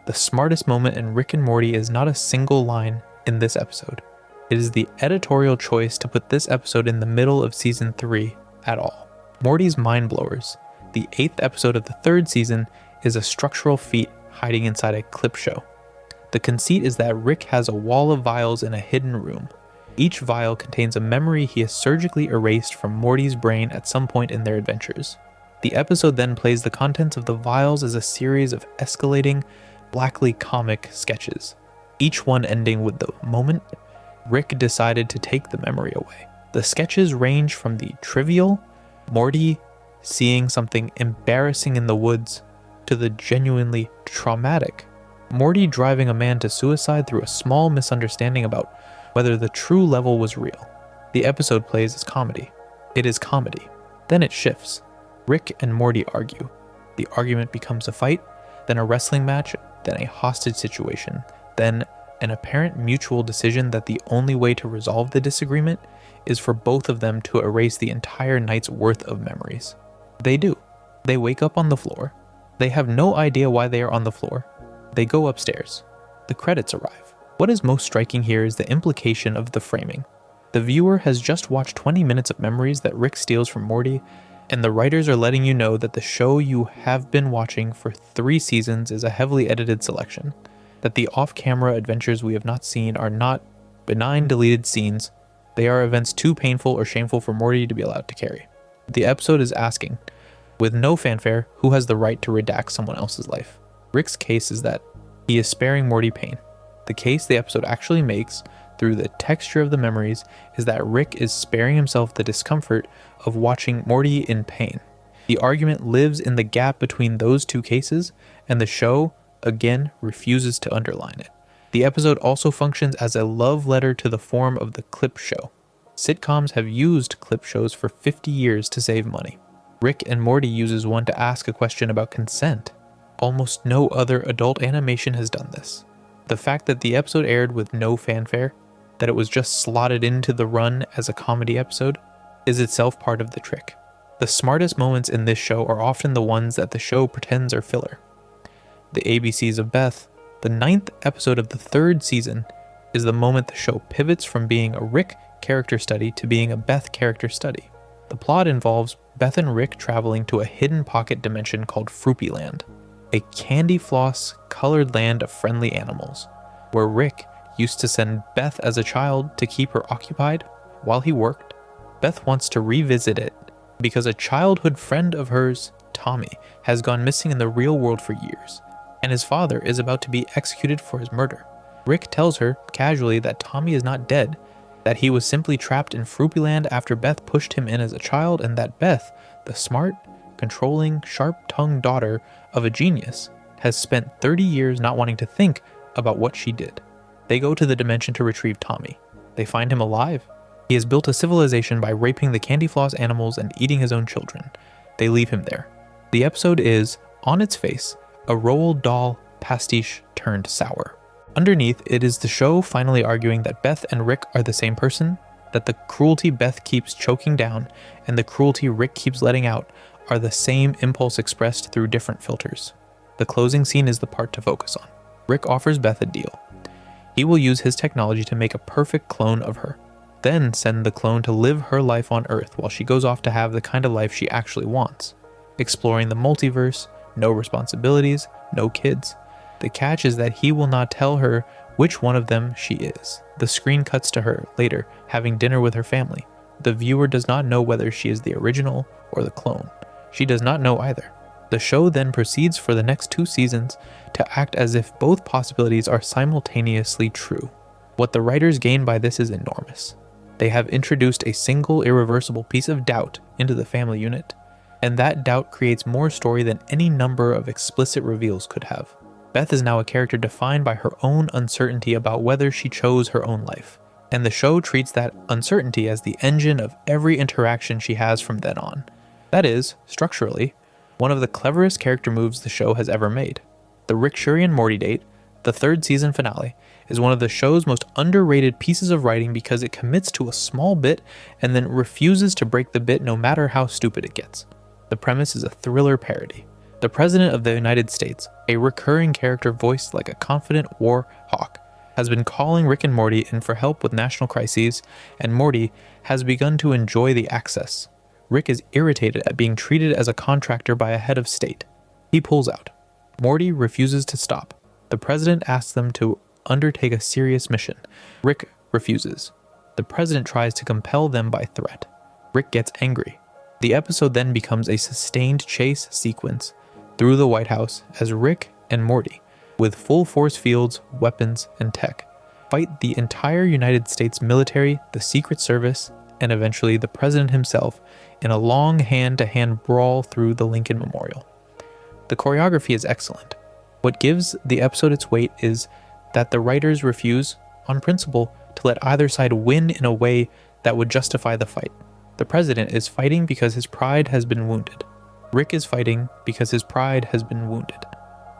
The smartest moment in Rick and Morty is not a single line in this episode. It is the editorial choice to put this episode in the middle of season 3 at all. Morty's Mind Blowers, the 8th episode of the 3rd season, is a structural feat hiding inside a clip show. The conceit is that Rick has a wall of vials in a hidden room. Each vial contains a memory he has surgically erased from Morty's brain at some point in their adventures. The episode then plays the contents of the vials as a series of escalating, blackly comic sketches, each one ending with the moment Rick decided to take the memory away. The sketches range from the trivial, Morty seeing something embarrassing in the woods, to the genuinely traumatic, Morty driving a man to suicide through a small misunderstanding about whether the true level was real. The episode plays as comedy. It is comedy. Then it shifts. Rick and Morty argue. The argument becomes a fight, then a wrestling match, then a hostage situation, then an apparent mutual decision that the only way to resolve the disagreement is for both of them to erase the entire night's worth of memories. They do. They wake up on the floor. They have no idea why they are on the floor. They go upstairs. The credits arrive. What is most striking here is the implication of the framing. The viewer has just watched 20 minutes of memories that Rick steals from Morty, and the writers are letting you know that the show you have been watching for 3 seasons is a heavily edited selection, that the off-camera adventures we have not seen are not benign deleted scenes, they are events too painful or shameful for Morty to be allowed to carry. The episode is asking, with no fanfare, who has the right to redact someone else's life? Rick's case is that he is sparing Morty pain. The case the episode actually makes, through the texture of the memories, is that Rick is sparing himself the discomfort of watching Morty in pain. The argument lives in the gap between those 2 cases, and the show, again, refuses to underline it. The episode also functions as a love letter to the form of the clip show. Sitcoms have used clip shows for 50 years to save money. Rick and Morty uses one to ask a question about consent. Almost no other adult animation has done this. The fact that the episode aired with no fanfare, that it was just slotted into the run as a comedy episode, is itself part of the trick. The smartest moments in this show are often the ones that the show pretends are filler. The ABCs of Beth, the 9th episode of the 3rd season, is the moment the show pivots from being a Rick character study to being a Beth character study. The plot involves Beth and Rick traveling to a hidden pocket dimension called Fruppyland, a candy floss colored land of friendly animals, where Rick used to send Beth as a child to keep her occupied while he worked. Beth wants to revisit it because a childhood friend of hers, Tommy, has gone missing in the real world for years, and his father is about to be executed for his murder. Rick tells her casually that Tommy is not dead, that he was simply trapped in Fruppyland after Beth pushed him in as a child, and that Beth, the smart, controlling, sharp-tongued daughter of a genius, has spent 30 years not wanting to think about what she did. They go to the dimension to retrieve Tommy. They find him alive. He has built a civilization by raping the candy floss animals and eating his own children. They leave him there. The episode is, on its face, a Roald Dahl pastiche turned sour. Underneath, it is the show finally arguing that Beth and Rick are the same person, that the cruelty Beth keeps choking down and the cruelty Rick keeps letting out are the same impulse expressed through different filters. The closing scene is the part to focus on. Rick offers Beth a deal. He will use his technology to make a perfect clone of her, then send the clone to live her life on Earth while she goes off to have the kind of life she actually wants, exploring the multiverse, no responsibilities, no kids. The catch is that he will not tell her which one of them she is. The screen cuts to her later, having dinner with her family. The viewer does not know whether she is the original or the clone. She does not know either. The show then proceeds for the next 2 seasons to act as if both possibilities are simultaneously true. What the writers gain by this is enormous. They have introduced a single irreversible piece of doubt into the family unit, and that doubt creates more story than any number of explicit reveals could have. Beth is now a character defined by her own uncertainty about whether she chose her own life, and the show treats that uncertainty as the engine of every interaction she has from then on. That is, structurally, one of the cleverest character moves the show has ever made. The Rick and Morty date, the 3rd season finale, is one of the show's most underrated pieces of writing because it commits to a small bit and then refuses to break the bit no matter how stupid it gets. The premise is a thriller parody. The President of the United States, a recurring character voiced like a confident war hawk, has been calling Rick and Morty in for help with national crises, and Morty has begun to enjoy the access. Rick is irritated at being treated as a contractor by a head of state. He pulls out. Morty refuses to stop. The President asks them to undertake a serious mission. Rick refuses. The President tries to compel them by threat. Rick gets angry. The episode then becomes a sustained chase sequence through the White House as Rick and Morty, with full force fields, weapons, and tech, fight the entire United States military, the Secret Service, and eventually the President himself in a long hand-to-hand brawl through the Lincoln Memorial. The choreography is excellent. What gives the episode its weight is that the writers refuse, on principle, to let either side win in a way that would justify the fight. The President is fighting because his pride has been wounded. Rick is fighting because his pride has been wounded.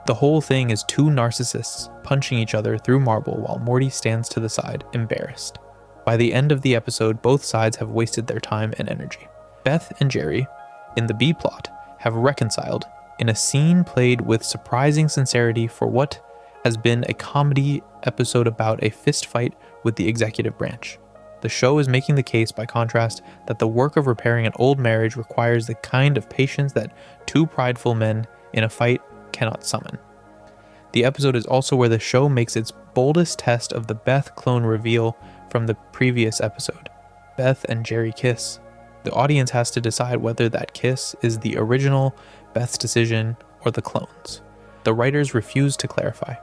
The whole thing is 2 narcissists punching each other through marble while Morty stands to the side, embarrassed. By the end of the episode, both sides have wasted their time and energy. Beth and Jerry, in the B-plot, have reconciled in a scene played with surprising sincerity for what has been a comedy episode about a fist fight with the executive branch. The show is making the case, by contrast, that the work of repairing an old marriage requires the kind of patience that 2 prideful men in a fight cannot summon. The episode is also where the show makes its boldest test of the Beth clone reveal from the previous episode. Beth and Jerry kiss. The audience has to decide whether that kiss is the original, Beth's decision, or the clone's. The writers refuse to clarify.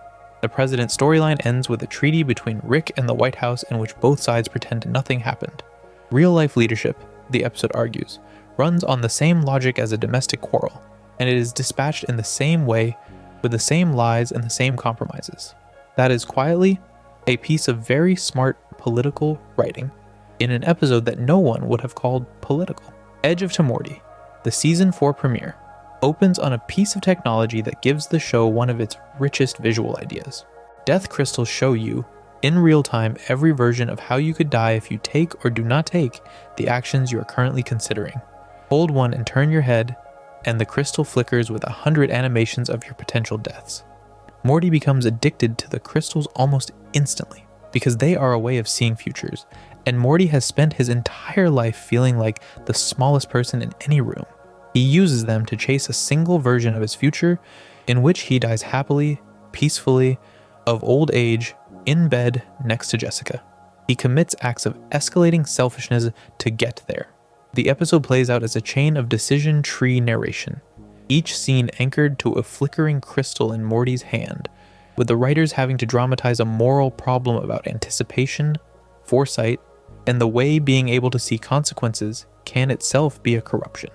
The President's storyline ends with a treaty between Rick and the White House in which both sides pretend nothing happened. Real-life leadership, the episode argues, runs on the same logic as a domestic quarrel, and it is dispatched in the same way, with the same lies and the same compromises. That is quietly a piece of very smart political writing in an episode that no one would have called political. Edge of Tomorty, the Season 4 premiere. opens on a piece of technology that gives the show one of its richest visual ideas. Death crystals show you, in real time, every version of how you could die if you take or do not take the actions you are currently considering. Hold one and turn your head, and the crystal flickers with 100 animations of your potential deaths. Morty becomes addicted to the crystals almost instantly, because they are a way of seeing futures, and Morty has spent his entire life feeling like the smallest person in any room. He uses them to chase a single version of his future, in which he dies happily, peacefully, of old age, in bed next to Jessica. He commits acts of escalating selfishness to get there. The episode plays out as a chain of decision tree narration, each scene anchored to a flickering crystal in Morty's hand, with the writers having to dramatize a moral problem about anticipation, foresight, and the way being able to see consequences can itself be a corruption.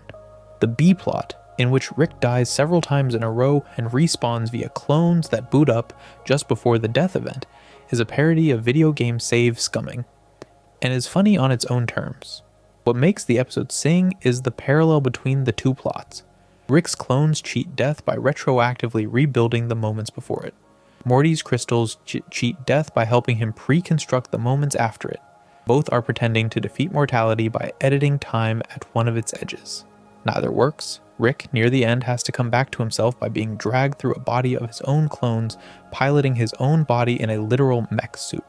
The B-plot, in which Rick dies several times in a row and respawns via clones that boot up just before the death event, is a parody of video game save scumming, and is funny on its own terms. What makes the episode sing is the parallel between the two plots. Rick's clones cheat death by retroactively rebuilding the moments before it. Morty's crystals cheat death by helping him pre-construct the moments after it. Both are pretending to defeat mortality by editing time at one of its edges. Neither works. Rick, near the end, has to come back to himself by being dragged through a body of his own clones, piloting his own body in a literal mech suit,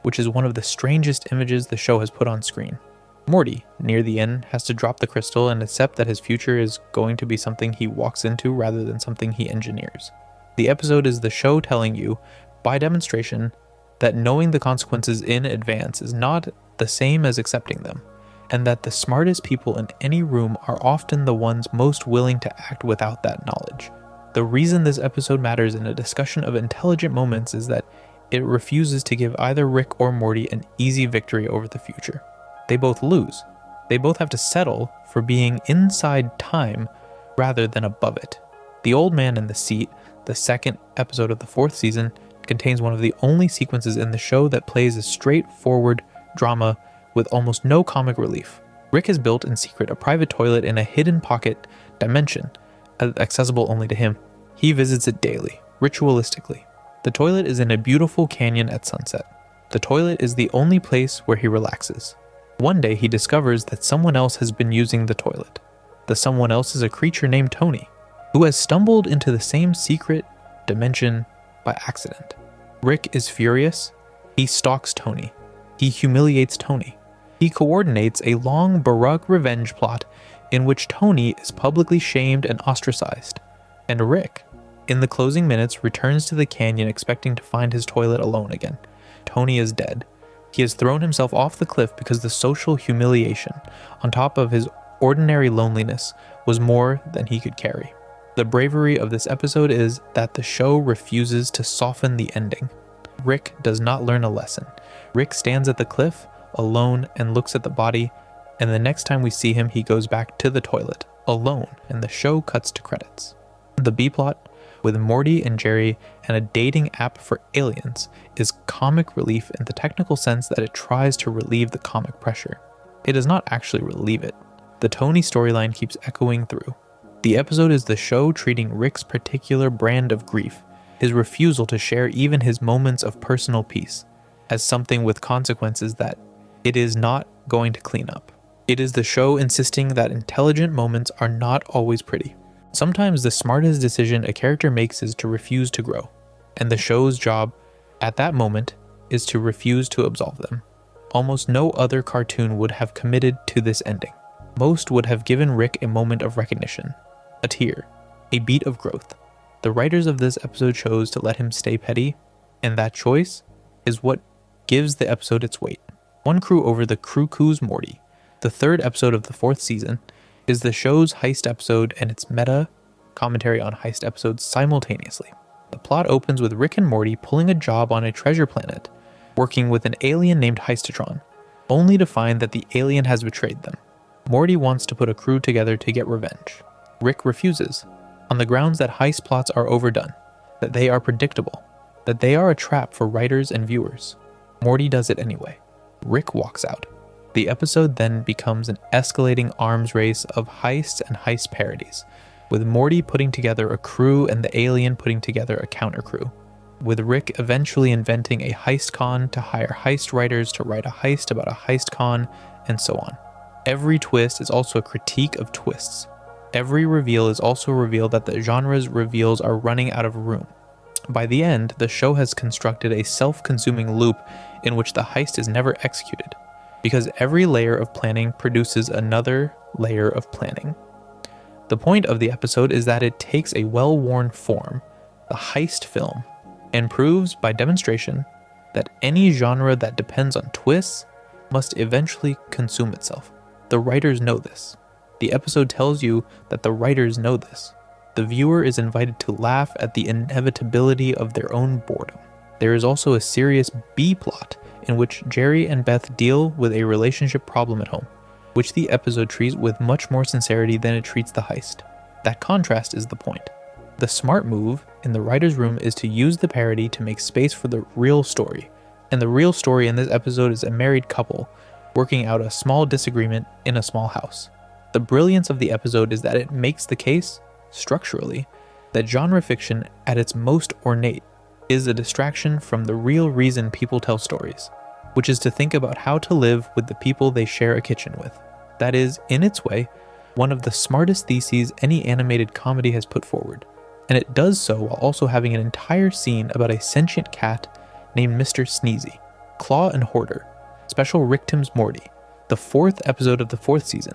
which is one of the strangest images the show has put on screen. Morty, near the end, has to drop the crystal and accept that his future is going to be something he walks into rather than something he engineers. The episode is the show telling you, by demonstration, that knowing the consequences in advance is not the same as accepting them, and that the smartest people in any room are often the ones most willing to act without that knowledge. The reason this episode matters in a discussion of intelligent moments is that it refuses to give either Rick or Morty an easy victory over the future. They both lose. They both have to settle for being inside time rather than above it. The Old Man in the Seat, the second episode of the 4th season, contains one of the only sequences in the show that plays a straightforward drama with almost no comic relief. Rick has built in secret a private toilet in a hidden pocket dimension, accessible only to him. He visits it daily, ritualistically. The toilet is in a beautiful canyon at sunset. The toilet is the only place where he relaxes. One day he discovers that someone else has been using the toilet. The someone else is a creature named Tony, who has stumbled into the same secret dimension by accident. Rick is furious. He stalks Tony. He humiliates Tony. He coordinates a long Baroque revenge plot in which Tony is publicly shamed and ostracized. And Rick, in the closing minutes, returns to the canyon expecting to find his toilet alone again. Tony is dead. He has thrown himself off the cliff because the social humiliation, on top of his ordinary loneliness, was more than he could carry. The bravery of this episode is that the show refuses to soften the ending. Rick does not learn a lesson. Rick stands at the cliff, alone, and looks at the body, and the next time we see him, he goes back to the toilet, alone, and the show cuts to credits. The B-plot, with Morty and Jerry and a dating app for aliens, is comic relief in the technical sense that it tries to relieve the comic pressure. It does not actually relieve it. The Tony storyline keeps echoing through. The episode is the show treating Rick's particular brand of grief, his refusal to share even his moments of personal peace, as something with consequences that it is not going to clean up. It is the show insisting that intelligent moments are not always pretty. Sometimes the smartest decision a character makes is to refuse to grow, and the show's job at that moment is to refuse to absolve them. Almost no other cartoon would have committed to this ending. Most would have given Rick a moment of recognition, a tear, a beat of growth. The writers of this episode chose to let him stay petty, and that choice is what gives the episode its weight. One crew over the crew coos Morty. The 3rd episode of the 4th season is the show's heist episode and its meta commentary on heist episodes simultaneously. The plot opens with Rick and Morty pulling a job on a treasure planet, working with an alien named Heistatron, only to find that the alien has betrayed them. Morty wants to put a crew together to get revenge. Rick refuses, on the grounds that heist plots are overdone, that they are predictable, that they are a trap for writers and viewers. Morty does it anyway. Rick walks out. The episode then becomes an escalating arms race of heists and heist parodies. with Morty putting together a crew and the alien putting together a counter crew, with Rick eventually inventing a heist con to hire heist writers to write a heist about a heist con, and so on. Every twist is also a critique of twists. Every reveal is also a reveal that the genre's reveals are running out of room. By the end, the show has constructed a self-consuming loop in which the heist is never executed, because every layer of planning produces another layer of planning. The point of the episode is that it takes a well-worn form, the heist film, and proves by demonstration that any genre that depends on twists must eventually consume itself. The writers know this. The episode tells you that the writers know this. The viewer is invited to laugh at the inevitability of their own boredom. There is also a serious B-plot in which Jerry and Beth deal with a relationship problem at home, which the episode treats with much more sincerity than it treats the heist. That contrast is the point. The smart move in the writer's room is to use the parody to make space for the real story, and the real story in this episode is a married couple working out a small disagreement in a small house. The brilliance of the episode is that it makes the case, structurally, that genre fiction at its most ornate is a distraction from the real reason people tell stories, which is to think about how to live with the people they share a kitchen with. That is, in its way, one of the smartest theses any animated comedy has put forward, and it does so while also having an entire scene about a sentient cat named Mr. Sneezy, Claw and Hoarder. Special Rick's Morty, the 4th episode of the 4th season,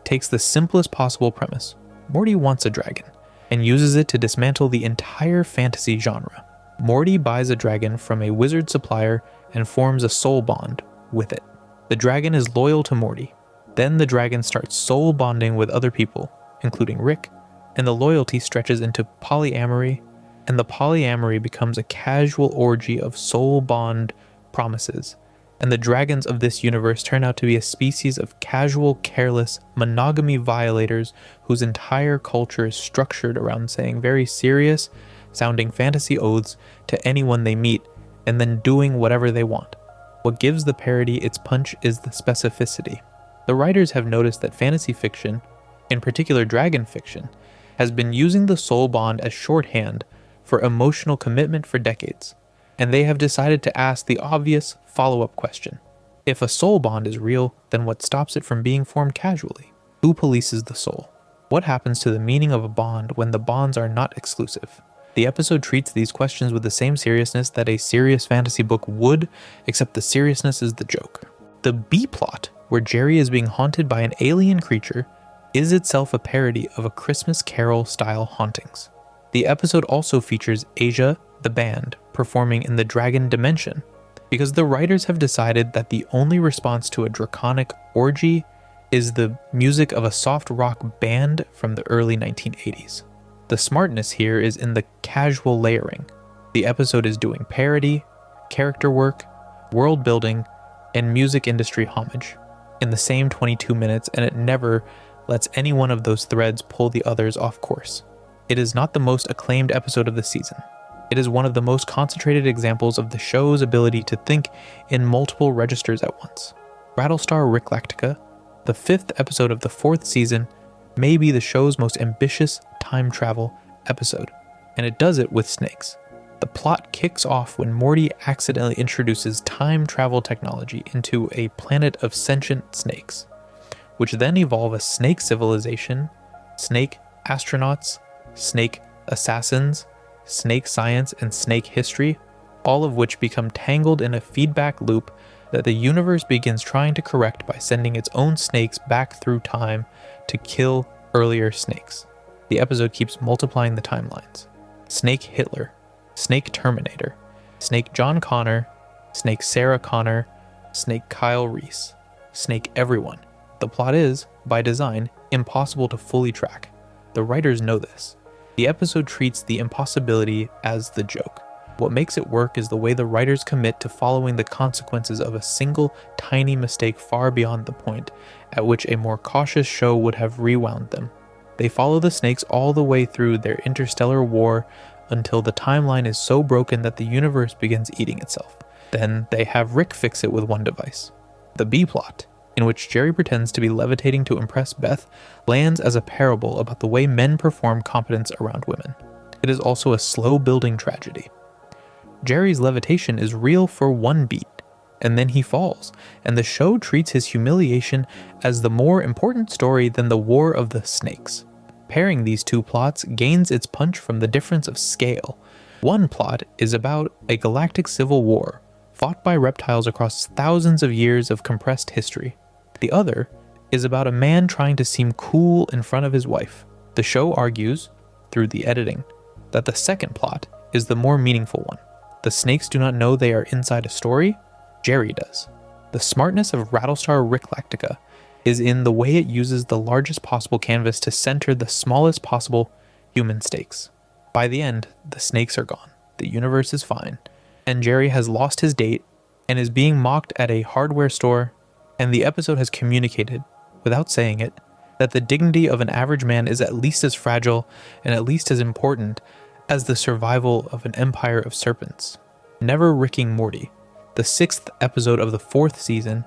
takes the simplest possible premise. Morty wants a dragon, and uses it to dismantle the entire fantasy genre. Morty buys a dragon from a wizard supplier and forms a soul bond with it. The dragon is loyal to Morty. Then the dragon starts soul bonding with other people, including Rick, and the loyalty stretches into polyamory, and the polyamory becomes a casual orgy of soul bond promises. And the dragons of this universe turn out to be a species of casual, careless, monogamy violators whose entire culture is structured around saying very serious sounding fantasy oaths to anyone they meet and then doing whatever they want. What gives the parody its punch is the specificity. The writers have noticed that fantasy fiction, in particular dragon fiction, has been using the soul bond as shorthand for emotional commitment for decades. And they have decided to ask the obvious follow-up question. If a soul bond is real, then what stops it from being formed casually? Who polices the soul? What happens to the meaning of a bond when the bonds are not exclusive? The episode treats these questions with the same seriousness that a serious fantasy book would, except the seriousness is the joke. The B-plot, where Jerry is being haunted by an alien creature, is itself a parody of a Christmas Carol-style hauntings. The episode also features Asia, the band, performing in the Dragon Dimension, because the writers have decided that the only response to a draconic orgy is the music of a soft rock band from the early 1980s. The smartness here is in the casual layering. The episode is doing parody, character work, world building, and music industry homage in the same 22 minutes, and it never lets any one of those threads pull the others off course. It is not the most acclaimed episode of the season. It is one of the most concentrated examples of the show's ability to think in multiple registers at once. Rattlestar Ricklactica, the 5th episode of the 4th season, may be the show's most ambitious time travel episode, and it does it with snakes. The plot kicks off when Morty accidentally introduces time travel technology into a planet of sentient snakes, which then evolve a snake civilization, snake astronauts, snake assassins, snake science, and snake history, all of which become tangled in a feedback loop that the universe begins trying to correct by sending its own snakes back through time to kill earlier snakes. The episode keeps multiplying the timelines. Snake Hitler, Snake Terminator, Snake John Connor, Snake Sarah Connor, Snake Kyle Reese, Snake everyone. The plot is, by design, impossible to fully track. The writers know this. The episode treats the impossibility as the joke. What makes it work is the way the writers commit to following the consequences of a single tiny mistake far beyond the point at which a more cautious show would have rewound them. They follow the snakes all the way through their interstellar war until the timeline is so broken that the universe begins eating itself. Then they have Rick fix it with one device. The B-plot in which Jerry pretends to be levitating to impress Beth, lands as a parable about the way men perform competence around women. It is also a slow-building tragedy. Jerry's levitation is real for one beat, and then he falls, and the show treats his humiliation as the more important story than the War of the Snakes. Pairing these two plots gains its punch from the difference of scale. One plot is about a galactic civil war, fought by reptiles across thousands of years of compressed history. The other is about a man trying to seem cool in front of his wife. The show argues, through the editing, that the second plot is the more meaningful one. The snakes do not know they are inside a story, Jerry does. The smartness of Rattlestar Ricklactica is in the way it uses the largest possible canvas to center the smallest possible human stakes. By the end, the snakes are gone, the universe is fine, and Jerry has lost his date and is being mocked at a hardware store, and the episode has communicated, without saying it, that the dignity of an average man is at least as fragile and at least as important as the survival of an empire of serpents. Never Ricking Morty, the 6th episode of the 4th season,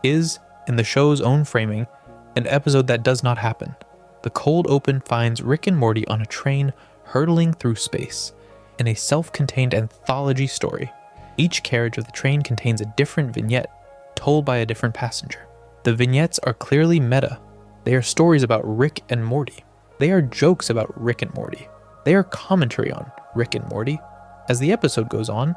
is, in the show's own framing, an episode that does not happen. The cold open finds Rick and Morty on a train hurtling through space, in a self-contained anthology story. Each carriage of the train contains a different vignette, told by a different passenger. The vignettes are clearly meta. They are stories about Rick and Morty. They are jokes about Rick and Morty. They are commentary on Rick and Morty. As the episode goes on,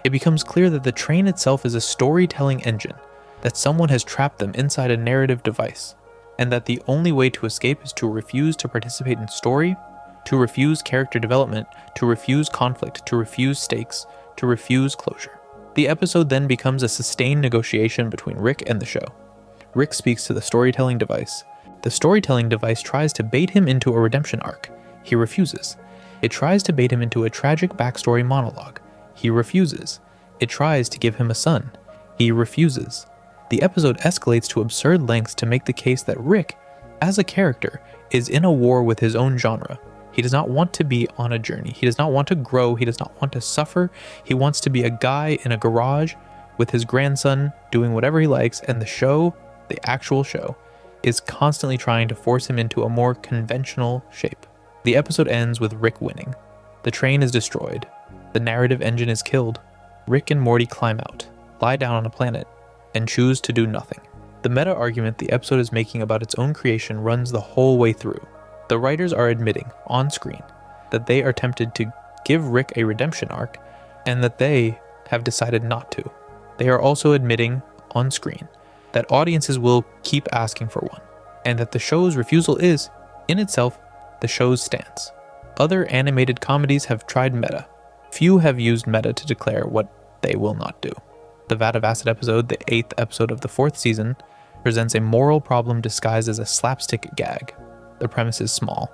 it becomes clear that the train itself is a storytelling engine, that someone has trapped them inside a narrative device, and that the only way to escape is to refuse to participate in story, to refuse character development, to refuse conflict, to refuse stakes, to refuse closure. The episode then becomes a sustained negotiation between Rick and the show. Rick speaks to the storytelling device. The storytelling device tries to bait him into a redemption arc. He refuses. It tries to bait him into a tragic backstory monologue. He refuses. It tries to give him a son. He refuses. The episode escalates to absurd lengths to make the case that Rick, as a character, is in a war with his own genre. He does not want to be on a journey. He does not want to grow. He does not want to suffer. He wants to be a guy in a garage with his grandson doing whatever he likes, and the show, the actual show, is constantly trying to force him into a more conventional shape. The episode ends with Rick winning. The train is destroyed. The narrative engine is killed. Rick and Morty climb out, lie down on a planet, and choose to do nothing. The meta argument the episode is making about its own creation runs the whole way through. The writers are admitting, on screen, that they are tempted to give Rick a redemption arc, and that they have decided not to. They are also admitting, on screen, that audiences will keep asking for one, and that the show's refusal is, in itself, the show's stance. Other animated comedies have tried meta. Few have used meta to declare what they will not do. The Vat of Acid episode, the 8th episode of the 4th season, presents a moral problem disguised as a slapstick gag. The premise is small.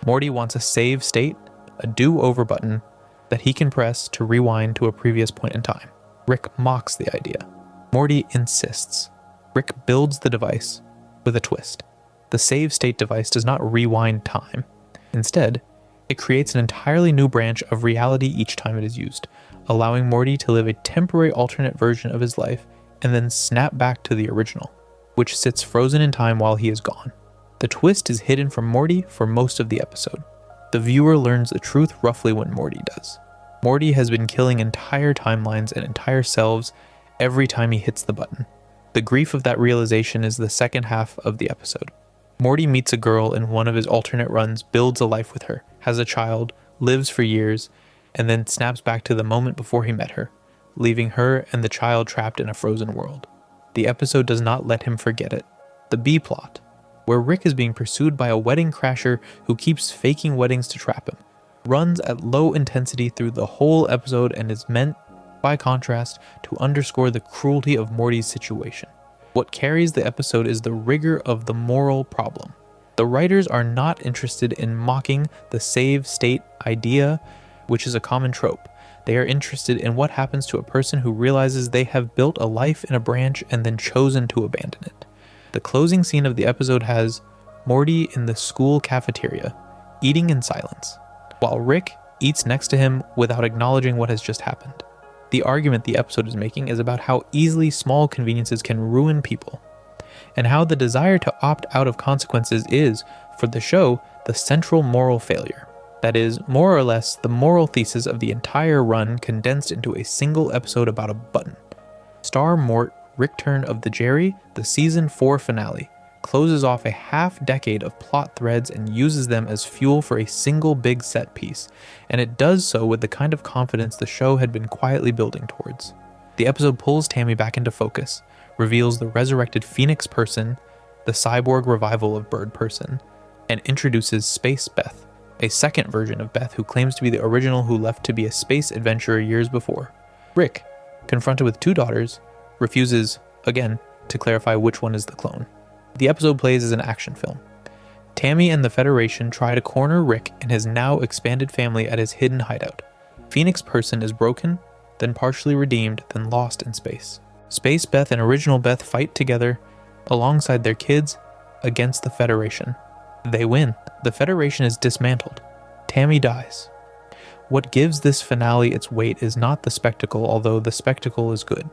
Morty wants a save state, a do-over button, that he can press to rewind to a previous point in time. Rick mocks the idea. Morty insists. Rick builds the device with a twist. The save state device does not rewind time. Instead, it creates an entirely new branch of reality each time it is used, allowing Morty to live a temporary alternate version of his life and then snap back to the original, which sits frozen in time while he is gone. The twist is hidden from Morty for most of the episode. The viewer learns the truth roughly when Morty does. Morty has been killing entire timelines and entire selves every time he hits the button. The grief of that realization is the second half of the episode. Morty meets a girl in one of his alternate runs, builds a life with her, has a child, lives for years, and then snaps back to the moment before he met her, leaving her and the child trapped in a frozen world. The episode does not let him forget it. The B plot, where Rick is being pursued by a wedding crasher who keeps faking weddings to trap him, runs at low intensity through the whole episode and is meant, by contrast, to underscore the cruelty of Morty's situation. What carries the episode is the rigor of the moral problem. The writers are not interested in mocking the save state idea, which is a common trope. They are interested in what happens to a person who realizes they have built a life in a branch and then chosen to abandon it. The closing scene of the episode has Morty in the school cafeteria, eating in silence, while Rick eats next to him without acknowledging what has just happened. The argument the episode is making is about how easily small conveniences can ruin people. and how the desire to opt out of consequences is, for the show, the central moral failure. That is, more or less, the moral thesis of the entire run condensed into a single episode about a button. Star Mort, Return of the Jerry, the Season 4 finale, closes off a half-decade of plot threads and uses them as fuel for a single big set piece, and it does so with the kind of confidence the show had been quietly building towards. The episode pulls Tammy back into focus, reveals the resurrected Phoenix person, the cyborg revival of Bird person, and introduces Space Beth, a second version of Beth who claims to be the original who left to be a space adventurer years before. Rick, confronted with 2 daughters, refuses, again, to clarify which one is the clone. The episode plays as an action film. Tammy and the Federation try to corner Rick and his now expanded family at his hidden hideout. Phoenix person is broken, then partially redeemed, then lost in space. Space Beth and original Beth fight together alongside their kids against the Federation. They win. The Federation is dismantled. Tammy dies. What gives this finale its weight is not the spectacle, although the spectacle is good.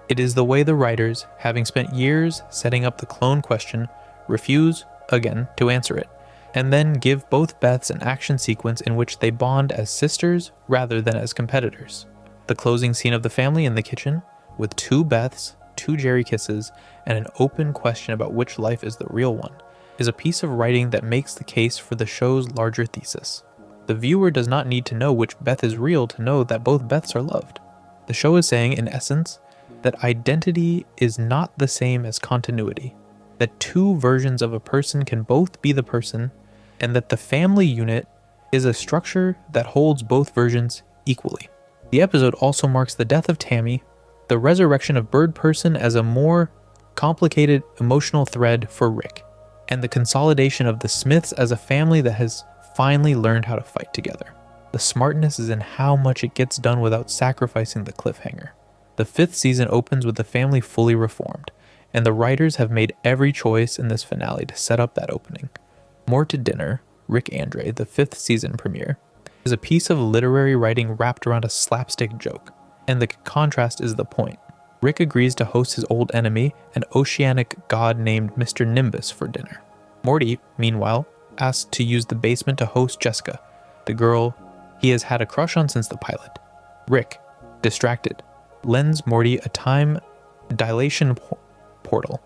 It is the way the writers, having spent years setting up the clone question, refuse, again, to answer it, and then give both Beths an action sequence in which they bond as sisters rather than as competitors. The closing scene of the family in the kitchen, with 2 Beths, 2 Jerry kisses, and an open question about which life is the real one, is a piece of writing that makes the case for the show's larger thesis. The viewer does not need to know which Beth is real to know that both Beths are loved. The show is saying, in essence, that identity is not the same as continuity, that 2 versions of a person can both be the person, and that the family unit is a structure that holds both versions equally. The episode also marks the death of Tammy, the resurrection of Bird person as a more complicated emotional thread for Rick, and the consolidation of the Smiths as a family that has finally learned how to fight together. The smartness is in how much it gets done without sacrificing the cliffhanger. The 5th season opens with the family fully reformed, and the writers have made every choice in this finale to set up that opening. More to Dinner, Rick Andre, the 5th season premiere, is a piece of literary writing wrapped around a slapstick joke, and the contrast is the point. Rick agrees to host his old enemy, an oceanic god named Mr. Nimbus, for dinner. Morty, meanwhile, asks to use the basement to host Jessica, the girl he has had a crush on since the pilot. Rick, distracted, lends Morty a time dilation portal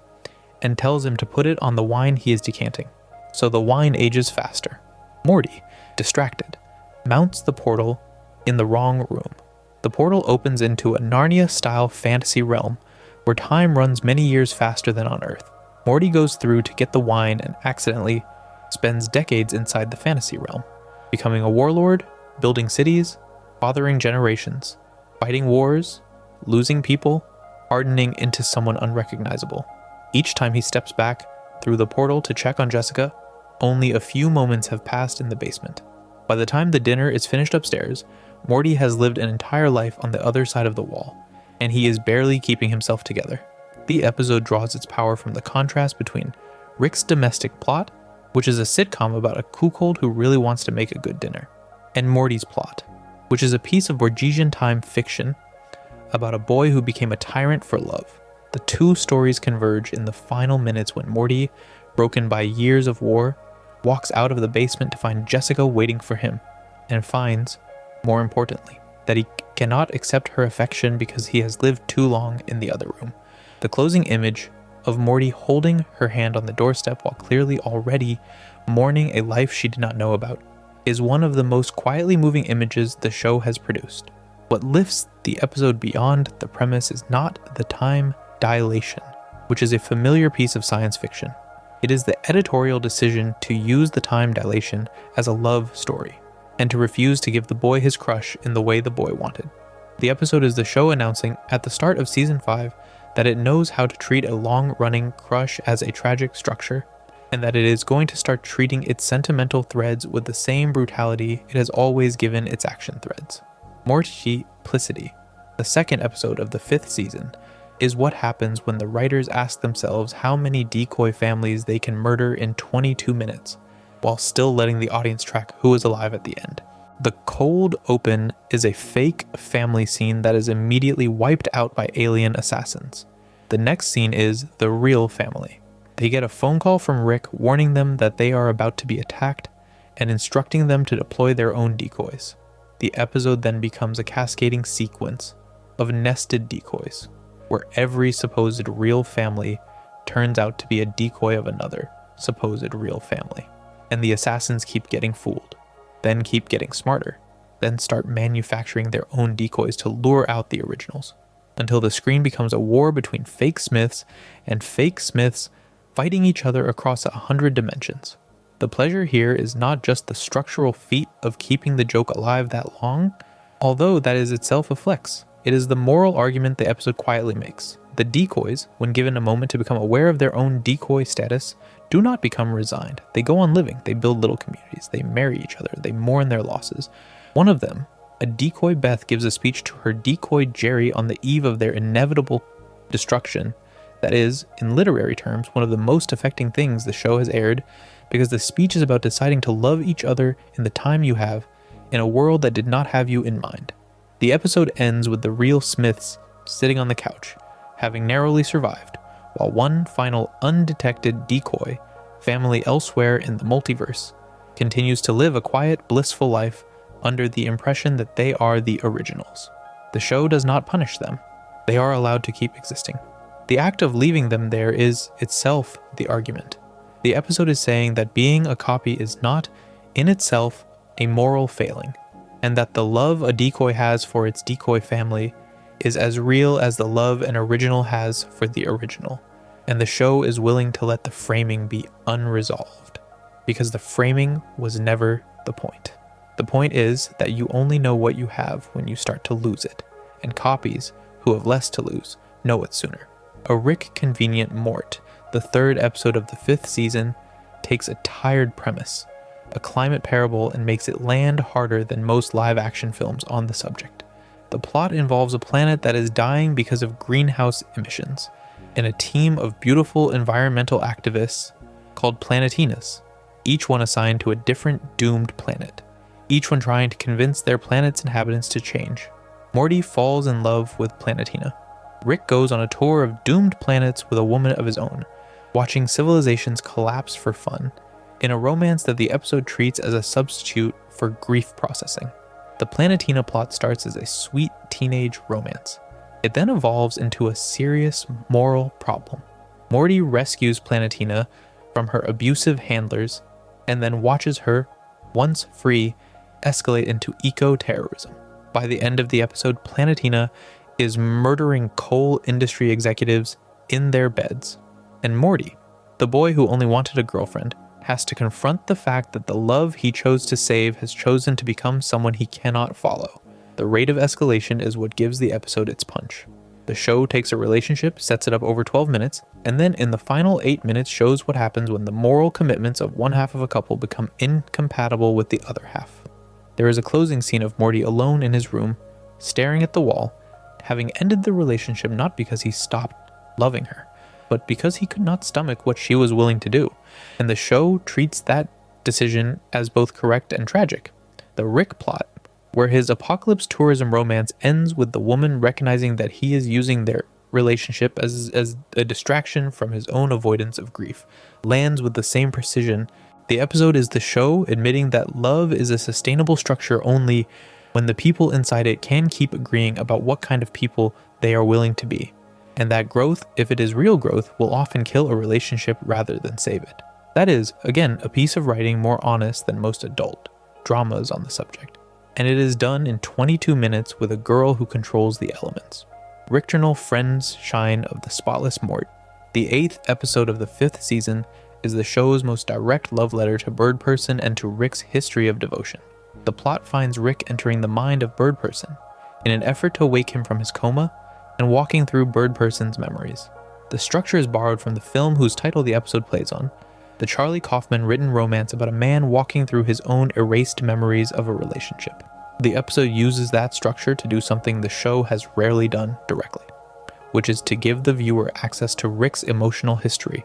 and tells him to put it on the wine he is decanting, so the wine ages faster. Morty, distracted, mounts the portal in the wrong room. The portal opens into a Narnia-style fantasy realm where time runs many years faster than on Earth. Morty goes through to get the wine and accidentally spends decades inside the fantasy realm, becoming a warlord, building cities, fathering generations, fighting wars, losing people, hardening into someone unrecognizable. Each time he steps back through the portal to check on Jessica, only a few moments have passed in the basement. By the time the dinner is finished upstairs, Morty has lived an entire life on the other side of the wall, and he is barely keeping himself together. The episode draws its power from the contrast between Rick's domestic plot, which is a sitcom about a cuckold who really wants to make a good dinner, and Morty's plot, which is a piece of Borgesian time fiction about a boy who became a tyrant for love. The 2 stories converge in the final minutes when Morty, broken by years of war, walks out of the basement to find Jessica waiting for him, and finds, more importantly, that he cannot accept her affection because he has lived too long in the other room. The closing image of Morty holding her hand on the doorstep while clearly already mourning a life she did not know about is one of the most quietly moving images the show has produced. What lifts the episode beyond the premise is not the time dilation, which is a familiar piece of science fiction. It is the editorial decision to use the time dilation as a love story, and to refuse to give the boy his crush in the way the boy wanted. The episode is the show announcing, at the start of Season 5, that it knows how to treat a long-running crush as a tragic structure, and that it is going to start treating its sentimental threads with the same brutality it has always given its action threads. Multiplicity, the second episode of the 5th season, is what happens when the writers ask themselves how many decoy families they can murder in 22 minutes, while still letting the audience track who is alive at the end. The cold open is a fake family scene that is immediately wiped out by alien assassins. The next scene is the real family, They get a phone call from Rick warning them that they are about to be attacked and instructing them to deploy their own decoys. The episode then becomes a cascading sequence of nested decoys, where every supposed real family turns out to be a decoy of another supposed real family. And the assassins keep getting fooled, then keep getting smarter, then start manufacturing their own decoys to lure out the originals, until the screen becomes a war between fake Smiths and fake Smiths fighting each other across 100 dimensions. The pleasure here is not just the structural feat of keeping the joke alive that long, although that is itself a flex. It is the moral argument the episode quietly makes. The decoys, when given a moment to become aware of their own decoy status, do not become resigned. They go on living, they build little communities, they marry each other, they mourn their losses. One of them, a decoy Beth, gives a speech to her decoy Jerry on the eve of their inevitable destruction. That is, in literary terms, one of the most affecting things the show has aired, because the speech is about deciding to love each other in the time you have, in a world that did not have you in mind. The episode ends with the real Smiths sitting on the couch, having narrowly survived, while one final undetected decoy, family elsewhere in the multiverse, continues to live a quiet, blissful life under the impression that they are the originals. The show does not punish them. They are allowed to keep existing. The act of leaving them there is itself the argument. The episode is saying that being a copy is not, in itself, a moral failing, and that the love a decoy has for its decoy family is as real as the love an original has for the original, and the show is willing to let the framing be unresolved, because the framing was never the point. The point is that you only know what you have when you start to lose it, and copies, who have less to lose, know it sooner. A Rick convenient Mort, the third episode of the 5th season, takes a tired premise, a climate parable, and makes it land harder than most live-action films on the subject. The plot involves a planet that is dying because of greenhouse emissions, and a team of beautiful environmental activists called Planetinas, each one assigned to a different doomed planet, each one trying to convince their planet's inhabitants to change. Morty falls in love with Planetina. Rick goes on a tour of doomed planets with a woman of his own, watching civilizations collapse for fun, in a romance that the episode treats as a substitute for grief processing. The Planetina plot starts as a sweet teenage romance. It then evolves into a serious moral problem. Morty rescues Planetina from her abusive handlers, and then watches her, once free, escalate into eco-terrorism. By the end of the episode, Planetina is murdering coal industry executives in their beds. And Morty, the boy who only wanted a girlfriend, has to confront the fact that the love he chose to save has chosen to become someone he cannot follow. The rate of escalation is what gives the episode its punch. The show takes a relationship, sets it up over 12 minutes, and then in the final 8 minutes shows what happens when the moral commitments of one half of a couple become incompatible with the other half. There is a closing scene of Morty alone in his room, staring at the wall, having ended the relationship not because he stopped loving her, but because he could not stomach what she was willing to do. And the show treats that decision as both correct and tragic. The Rick plot, where his apocalypse tourism romance ends with the woman recognizing that he is using their relationship as a distraction from his own avoidance of grief, lands with the same precision. The episode is the show admitting that love is a sustainable structure only when the people inside it can keep agreeing about what kind of people they are willing to be. And that growth, if it is real growth, will often kill a relationship rather than save it. That is, again, a piece of writing more honest than most adult dramas on the subject. And it is done in 22 minutes with a girl who controls the elements. Rickternal friends shine of the spotless Mort. The 8th episode of the 5th season is the show's most direct love letter to Birdperson and to Rick's history of devotion. The plot finds Rick entering the mind of Birdperson in an effort to wake him from his coma and walking through Birdperson's memories. The structure is borrowed from the film whose title the episode plays on, the Charlie Kaufman written romance about a man walking through his own erased memories of a relationship. The episode uses that structure to do something the show has rarely done directly, which is to give the viewer access to Rick's emotional history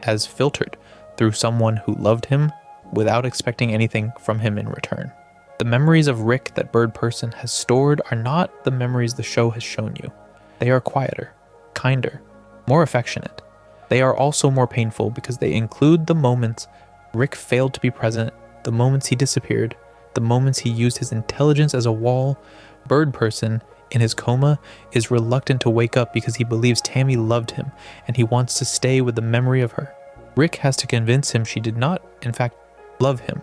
as filtered through someone who loved him without expecting anything from him in return. The memories of Rick that Birdperson has stored are not the memories the show has shown you. They are quieter, kinder, more affectionate. They are also more painful because they include the moments Rick failed to be present, the moments he disappeared, the moments he used his intelligence as a wall. Bird Person, in his coma, is reluctant to wake up because he believes Tammy loved him and he wants to stay with the memory of her. Rick has to convince him she did not, in fact, love him,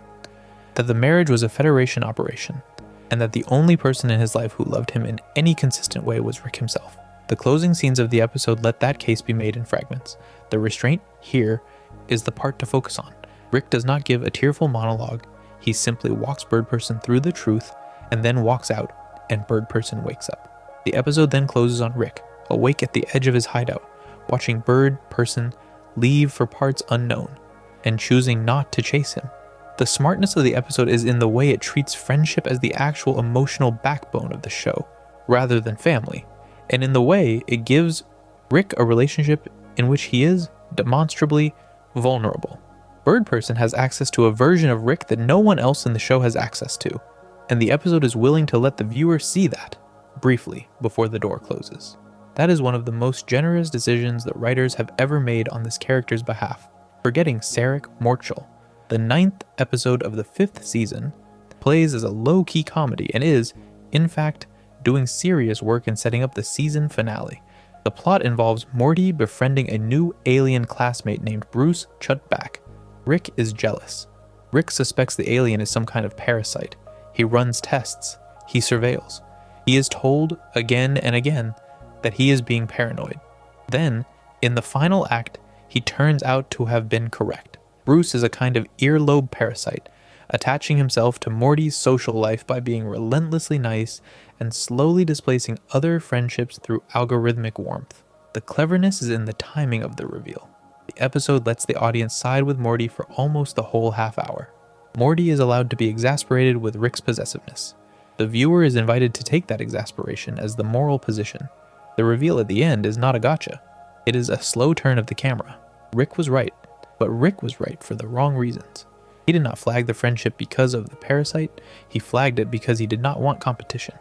that the marriage was a Federation operation, and that the only person in his life who loved him in any consistent way was Rick himself. The closing scenes of the episode let that case be made in fragments. The restraint here is the part to focus on. Rick does not give a tearful monologue. He simply walks Bird Person through the truth and then walks out, and Bird Person wakes up. The episode then closes on Rick, awake at the edge of his hideout, watching Bird Person leave for parts unknown, and choosing not to chase him. The smartness of the episode is in the way it treats friendship as the actual emotional backbone of the show, rather than family, and in the way it gives Rick a relationship in which he is demonstrably vulnerable. Bird Person has access to a version of Rick that no one else in the show has access to, and the episode is willing to let the viewer see that, briefly, before the door closes. That is one of the most generous decisions that writers have ever made on this character's behalf. Forgetting Sarek Mortshall, the 9th episode of the 5th season, plays as a low-key comedy and is, in fact, doing serious work in setting up the season finale. The plot involves Morty befriending a new alien classmate named Bruce Chutback. Rick is jealous. Rick suspects the alien is some kind of parasite. He runs tests. He surveils. He is told again and again that he is being paranoid. Then, in the final act, he turns out to have been correct. Bruce is a kind of earlobe parasite, attaching himself to Morty's social life by being relentlessly nice and slowly displacing other friendships through algorithmic warmth. The cleverness is in the timing of the reveal. The episode lets the audience side with Morty for almost the whole half hour. Morty is allowed to be exasperated with Rick's possessiveness. The viewer is invited to take that exasperation as the moral position. The reveal at the end is not a gotcha. It is a slow turn of the camera. Rick was right, but Rick was right for the wrong reasons. He did not flag the friendship because of the parasite, he flagged it because he did not want competition.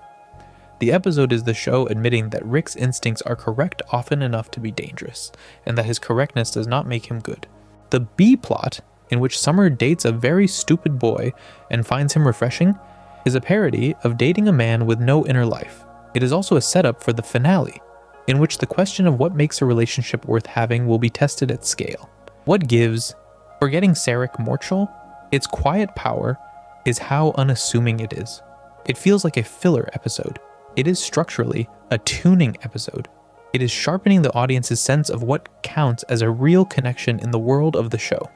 The episode is the show admitting that Rick's instincts are correct often enough to be dangerous, and that his correctness does not make him good. The B plot, in which Summer dates a very stupid boy and finds him refreshing, is a parody of dating a man with no inner life. It is also a setup for the finale, in which the question of what makes a relationship worth having will be tested at scale. What gives, forgetting Sarek Mortshall, its quiet power is how unassuming it is. It feels like a filler episode. It is structurally a tuning episode. It is sharpening the audience's sense of what counts as a real connection in the world of the show,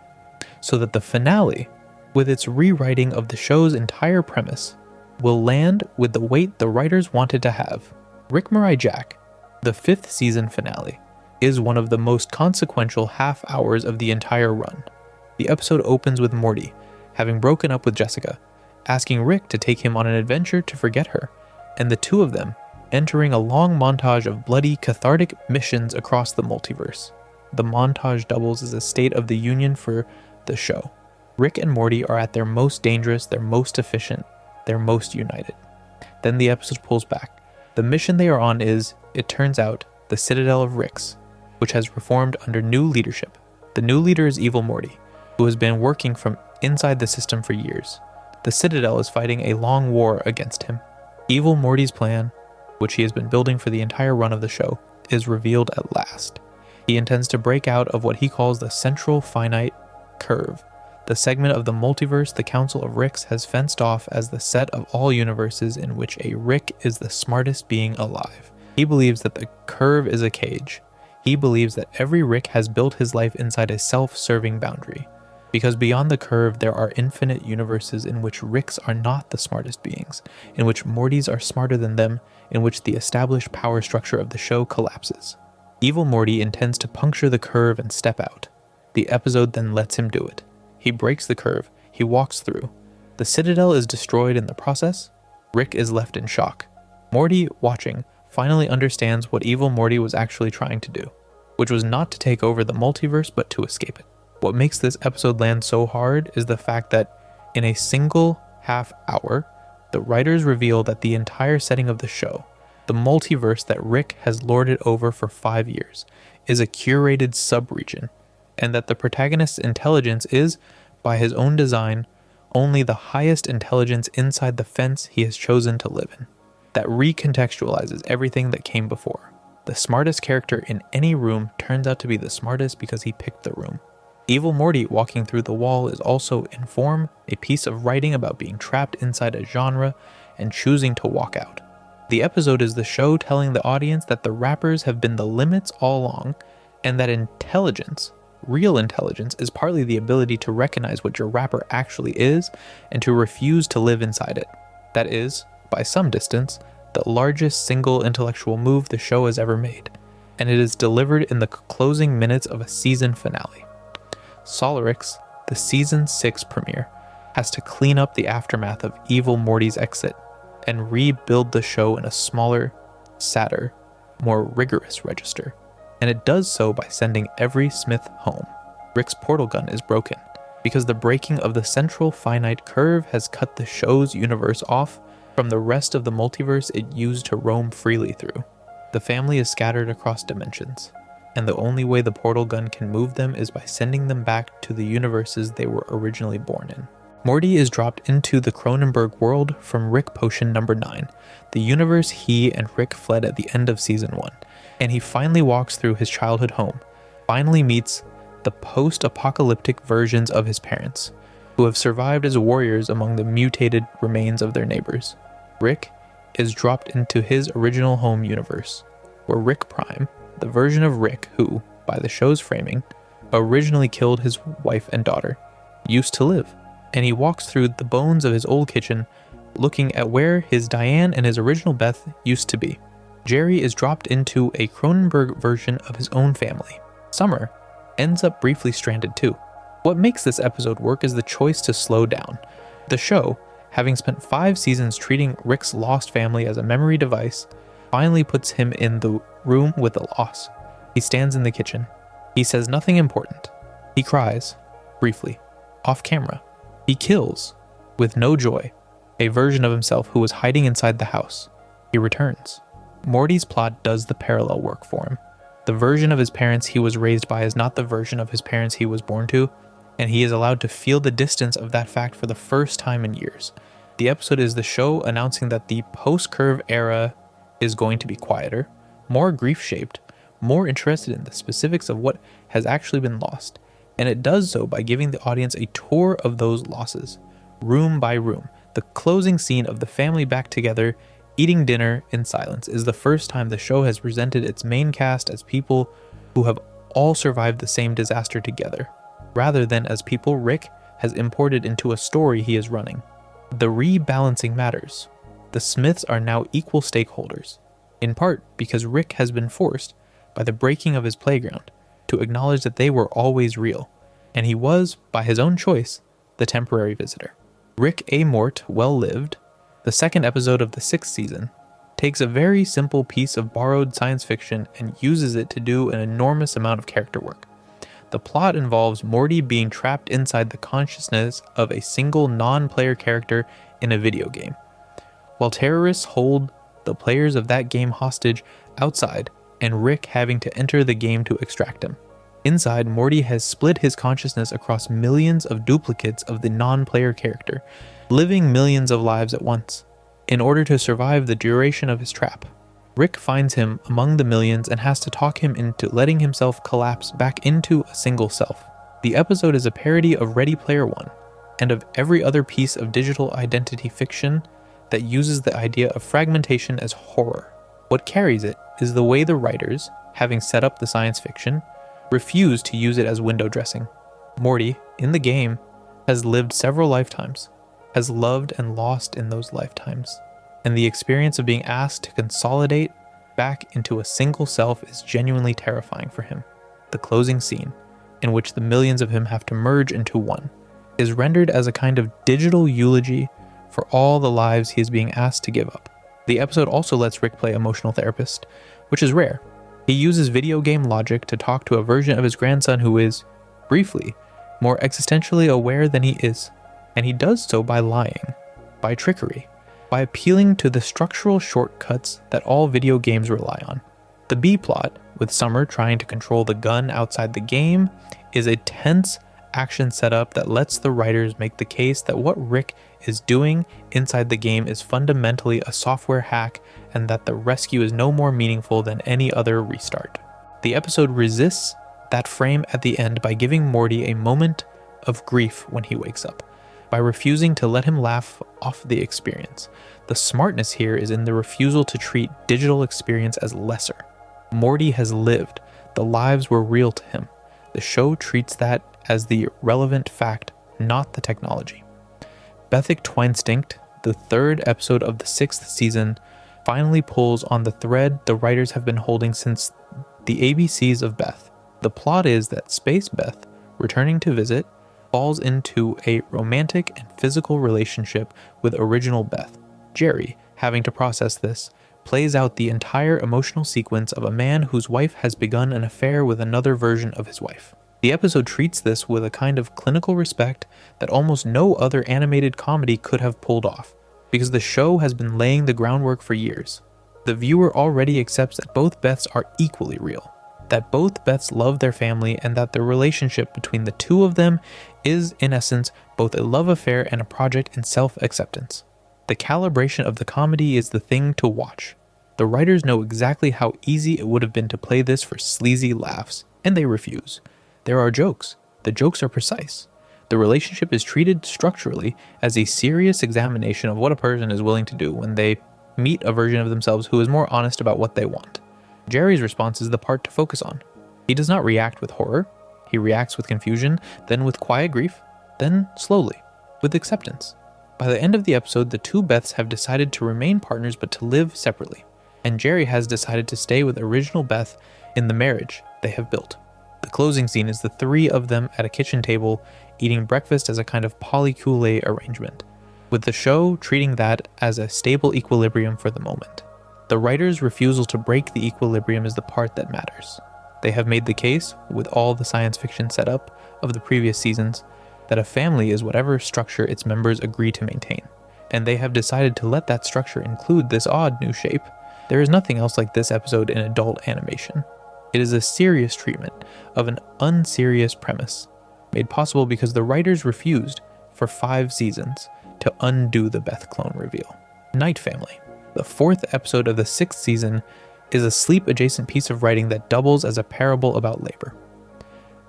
so that the finale, with its rewriting of the show's entire premise, will land with the weight the writers wanted to have. Rick Mirai Jack, the 5th season finale, is one of the most consequential half hours of the entire run. The episode opens with Morty, having broken up with Jessica, asking Rick to take him on an adventure to forget her, and the two of them entering a long montage of bloody, cathartic missions across the multiverse. The montage doubles as a state of the union for the show. Rick and Morty are at their most dangerous, their most efficient, their most united. Then the episode pulls back. The mission they are on is, it turns out, the Citadel of Ricks, which has reformed under new leadership. The new leader is Evil Morty, who has been working from inside the system for years. The Citadel is fighting a long war against him. Evil Morty's plan, which he has been building for the entire run of the show, is revealed at last. He intends to break out of what he calls the Central Finite Curve, the segment of the multiverse the Council of Ricks has fenced off as the set of all universes in which a Rick is the smartest being alive. He believes that the curve is a cage. He believes that every Rick has built his life inside a self-serving boundary, because beyond the curve there are infinite universes in which Ricks are not the smartest beings, in which Mortys are smarter than them, in which the established power structure of the show collapses. Evil Morty intends to puncture the curve and step out. The episode then lets him do it. He breaks the curve, he walks through. The Citadel is destroyed in the process. Rick is left in shock. Morty, watching, finally understands what Evil Morty was actually trying to do, which was not to take over the multiverse but to escape it. What makes this episode land so hard is the fact that in a single half hour, the writers reveal that the entire setting of the show, the multiverse that Rick has lorded over for 5 years, is a curated subregion, and that the protagonist's intelligence is, by his own design, only the highest intelligence inside the fence he has chosen to live in. That recontextualizes everything that came before. The smartest character in any room turns out to be the smartest because he picked the room. Evil Morty walking through the wall is also, in form, a piece of writing about being trapped inside a genre and choosing to walk out. The episode is the show telling the audience that the rappers have been the limits all along, and that intelligence, real intelligence, is partly the ability to recognize what your rapper actually is and to refuse to live inside it. That is, by some distance, the largest single intellectual move the show has ever made, and it is delivered in the closing minutes of a season finale. Solarix, the season 6 premiere, has to clean up the aftermath of Evil Morty's exit and rebuild the show in a smaller, sadder, more rigorous register, and it does so by sending every Smith home. Rick's portal gun is broken because the breaking of the Central Finite Curve has cut the show's universe off from the rest of the multiverse it used to roam freely through. The family is scattered across dimensions, and the only way the portal gun can move them is by sending them back to the universes they were originally born in. Morty is dropped into the Cronenberg world from Rick Potion number 9, the universe he and Rick fled at the end of season 1, and he finally walks through his childhood home, finally meets the post-apocalyptic versions of his parents, who have survived as warriors among the mutated remains of their neighbors. Rick is dropped into his original home universe, where Rick Prime, the version of Rick who, by the show's framing, originally killed his wife and daughter, used to live, and he walks through the bones of his old kitchen, looking at where his Diane and his original Beth used to be. Jerry is dropped into a Cronenberg version of his own family. Summer ends up briefly stranded too. What makes this episode work is the choice to slow down. The show, having spent 5 seasons treating Rick's lost family as a memory device, finally puts him in the room with the loss. He stands in the kitchen. He says nothing important. He cries, briefly, off camera. He kills, with no joy, a version of himself who was hiding inside the house. He returns. Morty's plot does the parallel work for him. The version of his parents he was raised by is not the version of his parents he was born to, and he is allowed to feel the distance of that fact for the first time in years. The episode is the show announcing that the post-curve era is going to be quieter, more grief-shaped, more interested in the specifics of what has actually been lost, and it does so by giving the audience a tour of those losses, room by room. The closing scene of the family back together, eating dinner in silence, is the first time the show has presented its main cast as people who have all survived the same disaster together, rather than as people Rick has imported into a story he is running. The rebalancing matters. The Smiths are now equal stakeholders, in part because Rick has been forced, by the breaking of his playground, to acknowledge that they were always real, and he was, by his own choice, the temporary visitor. Rick A. Mort, Well Lived, the second episode of the 6th season, takes a very simple piece of borrowed science fiction and uses it to do an enormous amount of character work. The plot involves Morty being trapped inside the consciousness of a single non-player character in a video game, while terrorists hold the players of that game hostage outside, and Rick having to enter the game to extract him. Inside, Morty has split his consciousness across millions of duplicates of the non-player character, living millions of lives at once, in order to survive the duration of his trap. Rick finds him among the millions and has to talk him into letting himself collapse back into a single self. The episode is a parody of Ready Player One, and of every other piece of digital identity fiction that uses the idea of fragmentation as horror. What carries it is the way the writers, having set up the science fiction, refuse to use it as window dressing. Morty, in the game, has lived several lifetimes, has loved and lost in those lifetimes, and the experience of being asked to consolidate back into a single self is genuinely terrifying for him. The closing scene, in which the millions of him have to merge into one, is rendered as a kind of digital eulogy for all the lives he is being asked to give up. The episode also lets Rick play emotional therapist, which is rare. He uses video game logic to talk to a version of his grandson who is, briefly, more existentially aware than he is, and he does so by lying, by trickery, by appealing to the structural shortcuts that all video games rely on. The B-plot, with Summer trying to control the gun outside the game, is a tense action setup that lets the writers make the case that what Rick is doing inside the game is fundamentally a software hack, and that the rescue is no more meaningful than any other restart. The episode resists that frame at the end by giving Morty a moment of grief when he wakes up, by refusing to let him laugh off the experience. The smartness here is in the refusal to treat digital experience as lesser. Morty has lived. The lives were real to him. The show treats that as the relevant fact, not the technology. Bethic Twinstinct, the third episode of the 6th season, finally pulls on the thread the writers have been holding since the ABCs of Beth. The plot is that Space Beth, returning to visit, falls into a romantic and physical relationship with original Beth. Jerry, having to process this, plays out the entire emotional sequence of a man whose wife has begun an affair with another version of his wife. The episode treats this with a kind of clinical respect that almost no other animated comedy could have pulled off, because the show has been laying the groundwork for years. The viewer already accepts that both Beths are equally real, that both Beths love their family, and that the relationship between the two of them is, in essence, both a love affair and a project in self-acceptance. The calibration of the comedy is the thing to watch. The writers know exactly how easy it would have been to play this for sleazy laughs, and they refuse. There are jokes. The jokes are precise. The relationship is treated structurally as a serious examination of what a person is willing to do when they meet a version of themselves who is more honest about what they want. Jerry's response is the part to focus on. He does not react with horror. He reacts with confusion, then with quiet grief, then slowly, with acceptance. By the end of the episode, the two Beths have decided to remain partners but to live separately, and Jerry has decided to stay with original Beth in the marriage they have built. The closing scene is the three of them at a kitchen table eating breakfast as a kind of polycule arrangement, with the show treating that as a stable equilibrium for the moment. The writers' refusal to break the equilibrium is the part that matters. They have made the case, with all the science fiction setup of the previous seasons, that a family is whatever structure its members agree to maintain, and they have decided to let that structure include this odd new shape. There is nothing else like this episode in adult animation. It is a serious treatment of an unserious premise, made possible because the writers refused, for 5 seasons, to undo the Beth clone reveal. Night Family, the 4th episode of the 6th season, is a sleep-adjacent piece of writing that doubles as a parable about labor.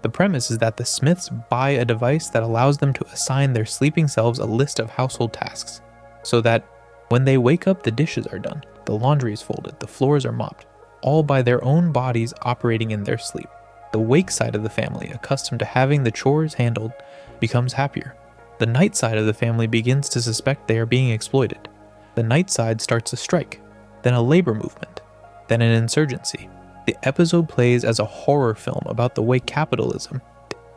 The premise is that the Smiths buy a device that allows them to assign their sleeping selves a list of household tasks, so that when they wake up, the dishes are done, the laundry is folded, the floors are mopped, all by their own bodies operating in their sleep. The wake side of the family, accustomed to having the chores handled, becomes happier. The night side of the family begins to suspect they are being exploited. The night side starts a strike, then a labor movement, then an insurgency. The episode plays as a horror film about the way capitalism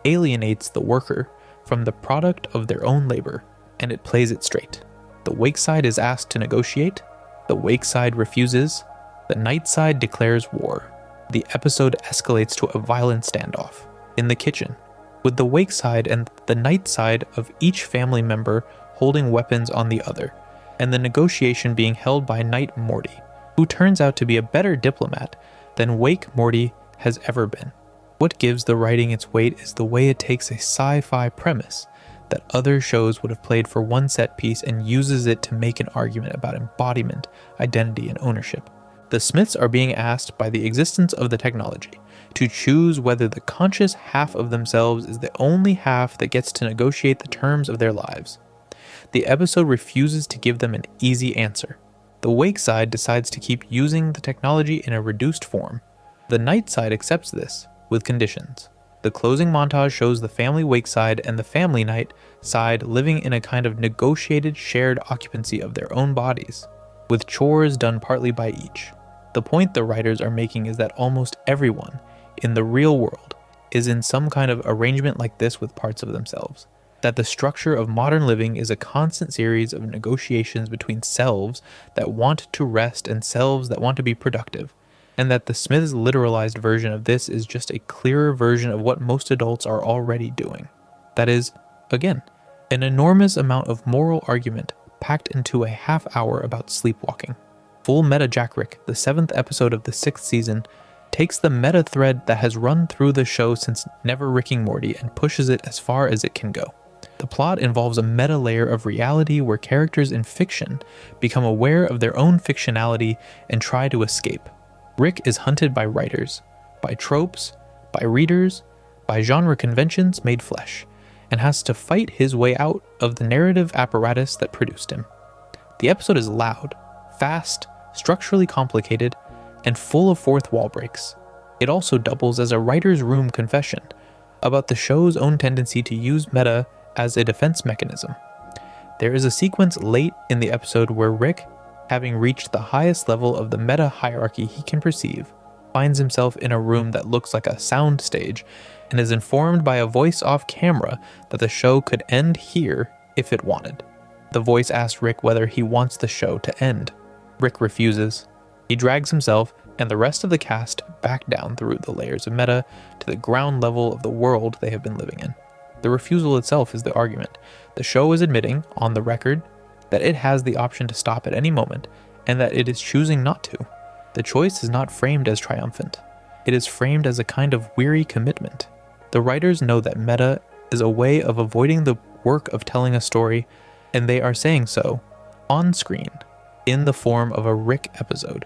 alienates the worker from the product of their own labor, and it plays it straight. The wake side is asked to negotiate, the wake side refuses, the night side declares war. The episode escalates to a violent standoff in the kitchen, with the wake side and the night side of each family member holding weapons on the other, and the negotiation being held by Night Morty, who turns out to be a better diplomat than Wake Morty has ever been. What gives the writing its weight is the way it takes a sci-fi premise that other shows would have played for one set piece and uses it to make an argument about embodiment, identity, and ownership. The Smiths are being asked by the existence of the technology to choose whether the conscious half of themselves is the only half that gets to negotiate the terms of their lives. The episode refuses to give them an easy answer. The wake side decides to keep using the technology in a reduced form. The night side accepts this, with conditions. The closing montage shows the family wake side and the family night side living in a kind of negotiated shared occupancy of their own bodies, with chores done partly by each. The point the writers are making is that almost everyone in the real world is in some kind of arrangement like this with parts of themselves. That the structure of modern living is a constant series of negotiations between selves that want to rest and selves that want to be productive, and that the Smiths' literalized version of this is just a clearer version of what most adults are already doing. That is, again, an enormous amount of moral argument packed into a half hour about sleepwalking. Full Meta Jack Rick, the 7th episode of the 6th season, takes the meta thread that has run through the show since Never Rick and Morty and pushes it as far as it can go. The plot involves a meta layer of reality where characters in fiction become aware of their own fictionality and try to escape. Rick is hunted by writers, by tropes, by readers, by genre conventions made flesh, and has to fight his way out of the narrative apparatus that produced him. The episode is loud, fast, structurally complicated, and full of fourth wall breaks. It also doubles as a writer's room confession about the show's own tendency to use meta as a defense mechanism. There is a sequence late in the episode where Rick, having reached the highest level of the meta hierarchy he can perceive, finds himself in a room that looks like a sound stage and is informed by a voice off camera that the show could end here if it wanted. The voice asks Rick whether he wants the show to end. Rick refuses. He drags himself and the rest of the cast back down through the layers of meta to the ground level of the world they have been living in. The refusal itself is the argument. The show is admitting, on the record, that it has the option to stop at any moment, and that it is choosing not to. The choice is not framed as triumphant. It is framed as a kind of weary commitment. The writers know that meta is a way of avoiding the work of telling a story, and they are saying so, on screen, in the form of a Rick episode.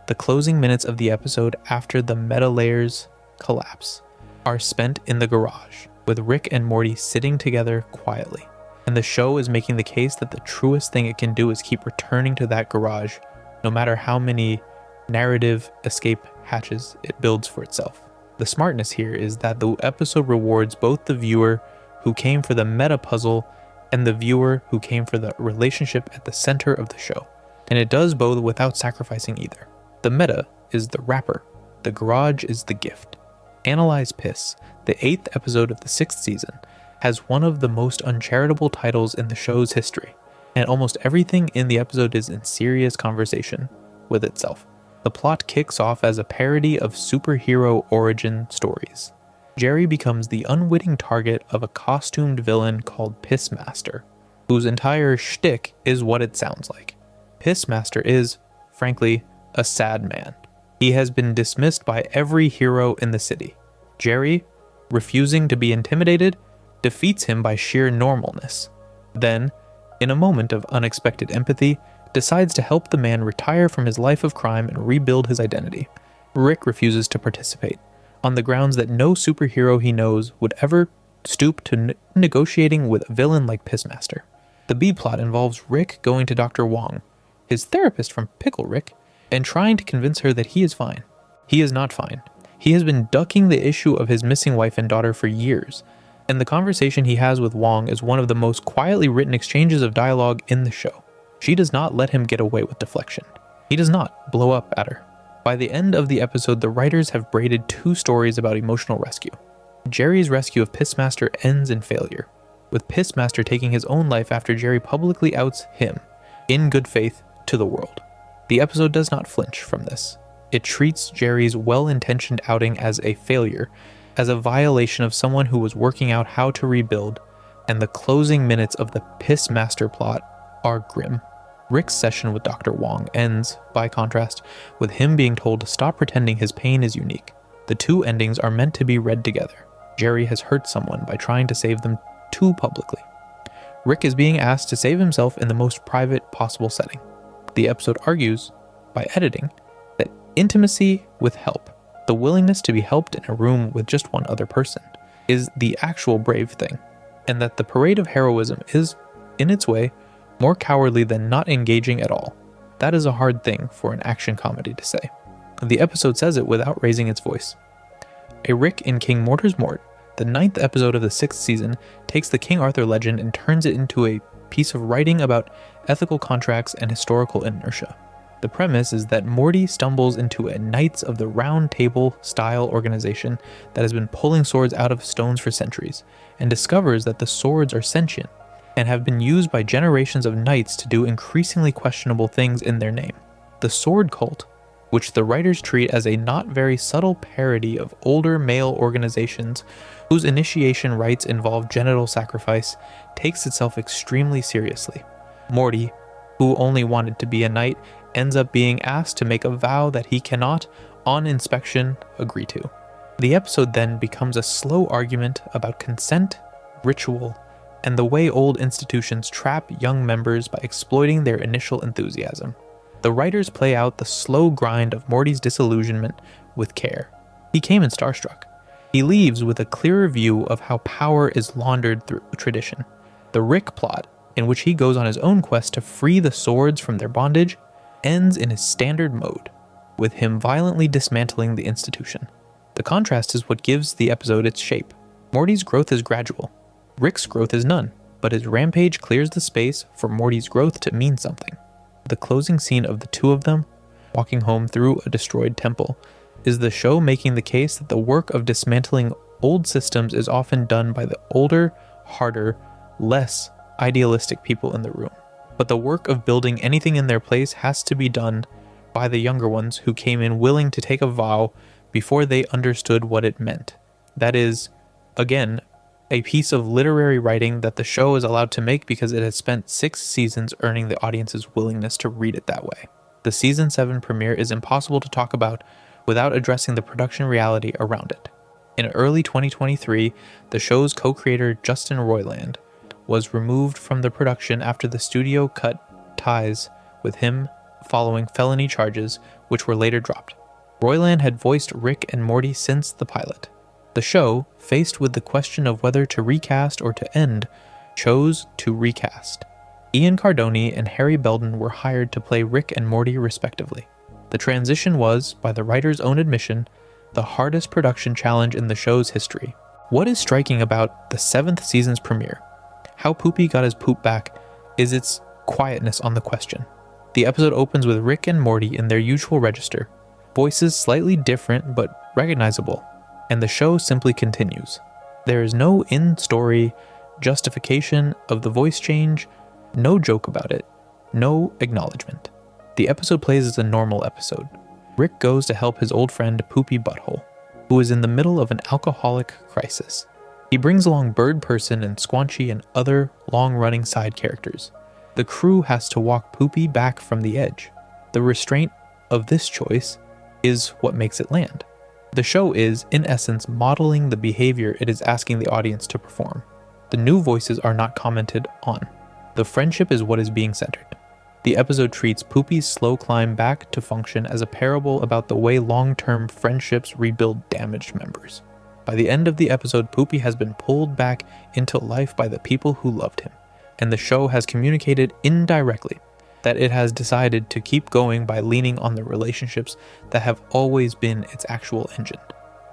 The closing minutes of the episode after the meta layers collapse are spent in the garage, with Rick and Morty sitting together quietly. And the show is making the case that the truest thing it can do is keep returning to that garage, no matter how many narrative escape hatches it builds for itself. The smartness here is that the episode rewards both the viewer who came for the meta puzzle and the viewer who came for the relationship at the center of the show. And it does both without sacrificing either. The meta is the wrapper, the garage is the gift. Analyze Piss, the 8th episode of the 6th season, has one of the most uncharitable titles in the show's history, and almost everything in the episode is in serious conversation with itself. The plot kicks off as a parody of superhero origin stories. Jerry becomes the unwitting target of a costumed villain called Pissmaster, whose entire shtick is what it sounds like. Pissmaster is, frankly, a sad man. He has been dismissed by every hero in the city. Jerry, refusing to be intimidated, defeats him by sheer normalness. Then, in a moment of unexpected empathy, decides to help the man retire from his life of crime and rebuild his identity. Rick refuses to participate, on the grounds that no superhero he knows would ever stoop to negotiating with a villain like Pissmaster. The B-plot involves Rick going to Dr. Wong, his therapist from Pickle Rick, and trying to convince her that he is fine. He is not fine. He has been ducking the issue of his missing wife and daughter for years, and the conversation he has with Wong is one of the most quietly written exchanges of dialogue in the show. She does not let him get away with deflection. He does not blow up at her. By the end of the episode, the writers have braided 2 stories about emotional rescue. Jerry's rescue of Pissmaster ends in failure, with Pissmaster taking his own life after Jerry publicly outs him, in good faith, to the world. The episode does not flinch from this. It treats Jerry's well-intentioned outing as a failure, as a violation of someone who was working out how to rebuild, and the closing minutes of the Pissmaster plot are grim. Rick's session with Dr. Wong ends, by contrast, with him being told to stop pretending his pain is unique. The 2 endings are meant to be read together. Jerry has hurt someone by trying to save them too publicly. Rick is being asked to save himself in the most private possible setting. The episode argues, by editing, that intimacy with help, the willingness to be helped in a room with just one other person, is the actual brave thing, and that the parade of heroism is, in its way, more cowardly than not engaging at all. That is a hard thing for an action comedy to say. The episode says it without raising its voice. A Rick in King Mortar's Mort, the 9th episode of the 6th season, takes the King Arthur legend and turns it into a piece of writing about ethical contracts and historical inertia. The premise is that Morty stumbles into a Knights of the Round Table style organization that has been pulling swords out of stones for centuries, and discovers that the swords are sentient and have been used by generations of knights to do increasingly questionable things in their name. The sword cult, which the writers treat as a not very subtle parody of older male organizations whose initiation rites involve genital sacrifice, takes itself extremely seriously. Morty, who only wanted to be a knight, ends up being asked to make a vow that he cannot, On inspection, agree to. The episode then becomes a slow argument about consent, ritual, and the way old institutions trap young members by exploiting their initial enthusiasm. The writers play out the slow grind of Morty's disillusionment with care. He came in starstruck. He leaves with a clearer view of how power is laundered through tradition. The Rick plot, in which he goes on his own quest to free the swords from their bondage, ends in his standard mode, with him violently dismantling the institution. The contrast is what gives the episode its shape. Morty's growth is gradual. Rick's growth is none, but his rampage clears the space for Morty's growth to mean something. The closing scene of the two of them, walking home through a destroyed temple, is the show making the case that the work of dismantling old systems is often done by the older, harder, less idealistic people in the room. But the work of building anything in their place has to be done by the younger ones who came in willing to take a vow before they understood what it meant. That is, again, a piece of literary writing that the show is allowed to make because it has spent 6 seasons earning the audience's willingness to read it that way. The season 7 premiere is impossible to talk about without addressing the production reality around it. In early 2023, the show's co-creator Justin Roiland was removed from the production after the studio cut ties with him following felony charges, which were later dropped. Roiland had voiced Rick and Morty since the pilot. The show, faced with the question of whether to recast or to end, chose to recast. Ian Cardoni and Harry Belden were hired to play Rick and Morty respectively. The transition was, by the writer's own admission, the hardest production challenge in the show's history. What is striking about the 7th season's premiere, How Poopy Got His Poop Back, is its quietness on the question. The episode opens with Rick and Morty in their usual register, voices slightly different but recognizable, and the show simply continues. There is no in-story justification of the voice change, no joke about it, no acknowledgement. The episode plays as a normal episode. Rick goes to help his old friend Poopy Butthole, who is in the middle of an alcoholic crisis. He brings along Bird Person and Squanchy and other long-running side characters. The crew has to walk Poopy back from the edge. The restraint of this choice is what makes it land. The show is, in essence, modeling the behavior it is asking the audience to perform. The new voices are not commented on. The friendship is what is being centered. The episode treats Poopy's slow climb back to function as a parable about the way long-term friendships rebuild damaged members. By the end of the episode, Poopy has been pulled back into life by the people who loved him, and the show has communicated indirectly that it has decided to keep going by leaning on the relationships that have always been its actual engine.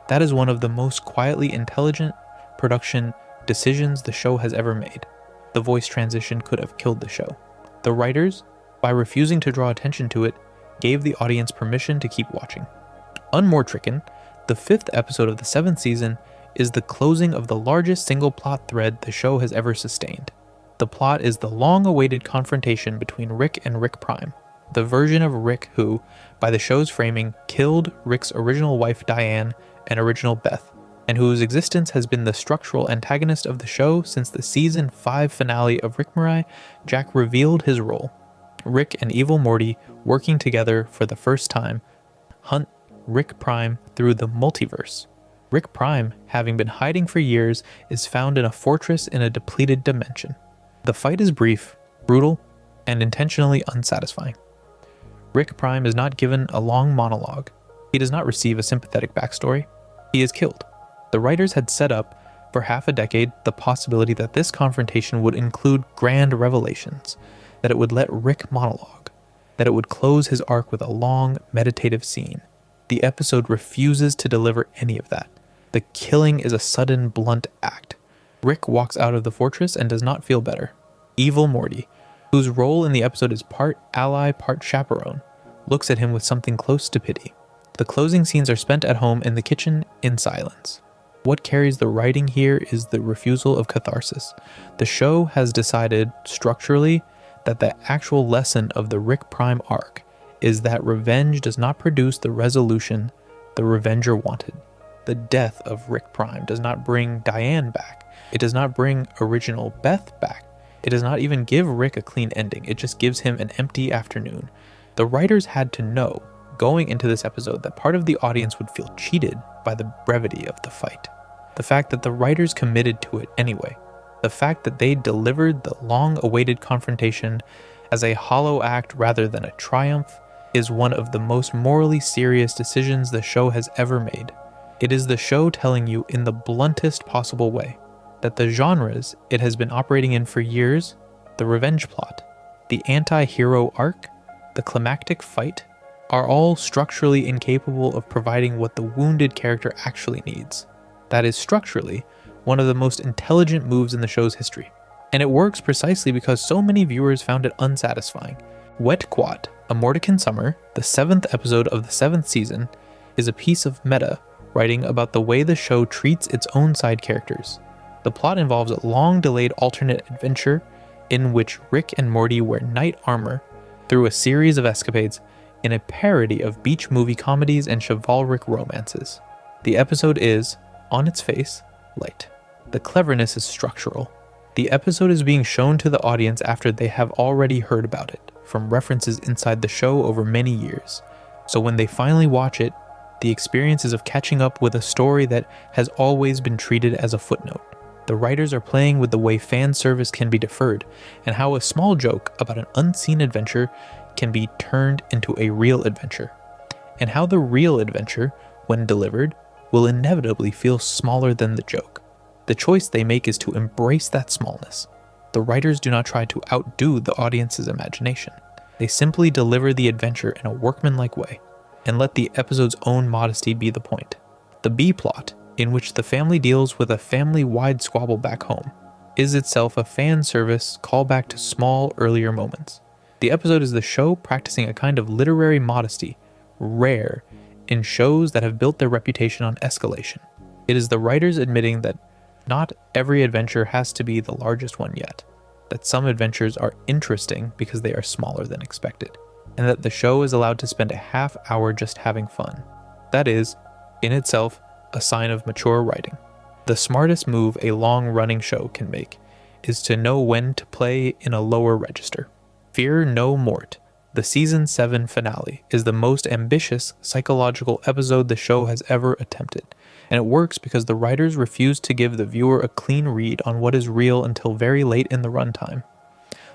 That is one of the most quietly intelligent production decisions the show has ever made. The voice transition could have killed the show. The writers, by refusing to draw attention to it, gave the audience permission to keep watching. Unmortricken, the 5th episode of the 7th season, is the closing of the largest single plot thread the show has ever sustained. The plot is the long-awaited confrontation between Rick and Rick Prime, the version of Rick who, by the show's framing, killed Rick's original wife Diane and original Beth, and whose existence has been the structural antagonist of the show since the season 5 finale of Rick Morai. Jack revealed his role. Rick and Evil Morty, working together for the first time, hunt Rick Prime through the multiverse. Rick Prime, having been hiding for years, is found in a fortress in a depleted dimension. The fight is brief, brutal, and intentionally unsatisfying. Rick Prime is not given a long monologue. He does not receive a sympathetic backstory. He is killed. The writers had set up, for half a decade, the possibility that this confrontation would include grand revelations, that it would let Rick monologue, that it would close his arc with a long, meditative scene. The episode refuses to deliver any of that. The killing is a sudden, blunt act. Rick walks out of the fortress and does not feel better. Evil Morty, whose role in the episode is part ally, part chaperone, looks at him with something close to pity. The closing scenes are spent at home in the kitchen in silence. What carries the writing here is the refusal of catharsis. The show has decided, structurally, that the actual lesson of the Rick Prime arc is that revenge does not produce the resolution the revenger wanted. The death of Rick Prime does not bring Diane back. It does not bring original Beth back. It does not even give Rick a clean ending. It just gives him an empty afternoon. The writers had to know, going into this episode that part of the audience would feel cheated by the brevity of the fight. The fact that the writers committed to it anyway. The fact that they delivered the long-awaited confrontation as a hollow act rather than a triumph is one of the most morally serious decisions the show has ever made. It is the show telling you in the bluntest possible way that the genres it has been operating in for years, the revenge plot, the anti-hero arc, the climactic fight, are all structurally incapable of providing what the wounded character actually needs. That is structurally one of the most intelligent moves in the show's history. And it works precisely because so many viewers found it unsatisfying. Wet Quat, A Mortican Summer, the 7th episode of the 7th season, is a piece of meta writing about the way the show treats its own side characters. The plot involves a long-delayed alternate adventure in which Rick and Morty wear knight armor through a series of escapades in a parody of beach movie comedies and chivalric romances. The episode is, on its face, light. The cleverness is structural. The episode is being shown to the audience after they have already heard about it, from references inside the show over many years. So when they finally watch it, the experience is of catching up with a story that has always been treated as a footnote. The writers are playing with the way fan service can be deferred, and how a small joke about an unseen adventure can be turned into a real adventure, and how the real adventure, when delivered, will inevitably feel smaller than the joke. The choice they make is to embrace that smallness. The writers do not try to outdo the audience's imagination. They simply deliver the adventure in a workmanlike way, and let the episode's own modesty be the point. The B-plot, in which the family deals with a family-wide squabble back home, is itself a fan service callback to small earlier moments. The episode is the show practicing a kind of literary modesty, rare in shows that have built their reputation on escalation. It is the writers admitting that not every adventure has to be the largest one yet, that some adventures are interesting because they are smaller than expected, and that the show is allowed to spend a half hour just having fun. That is, in itself, a sign of mature writing. The smartest move a long-running show can make is to know when to play in a lower register. Fear No Mort, the season 7 finale, is the most ambitious psychological episode the show has ever attempted, and it works because the writers refuse to give the viewer a clean read on what is real until very late in the runtime.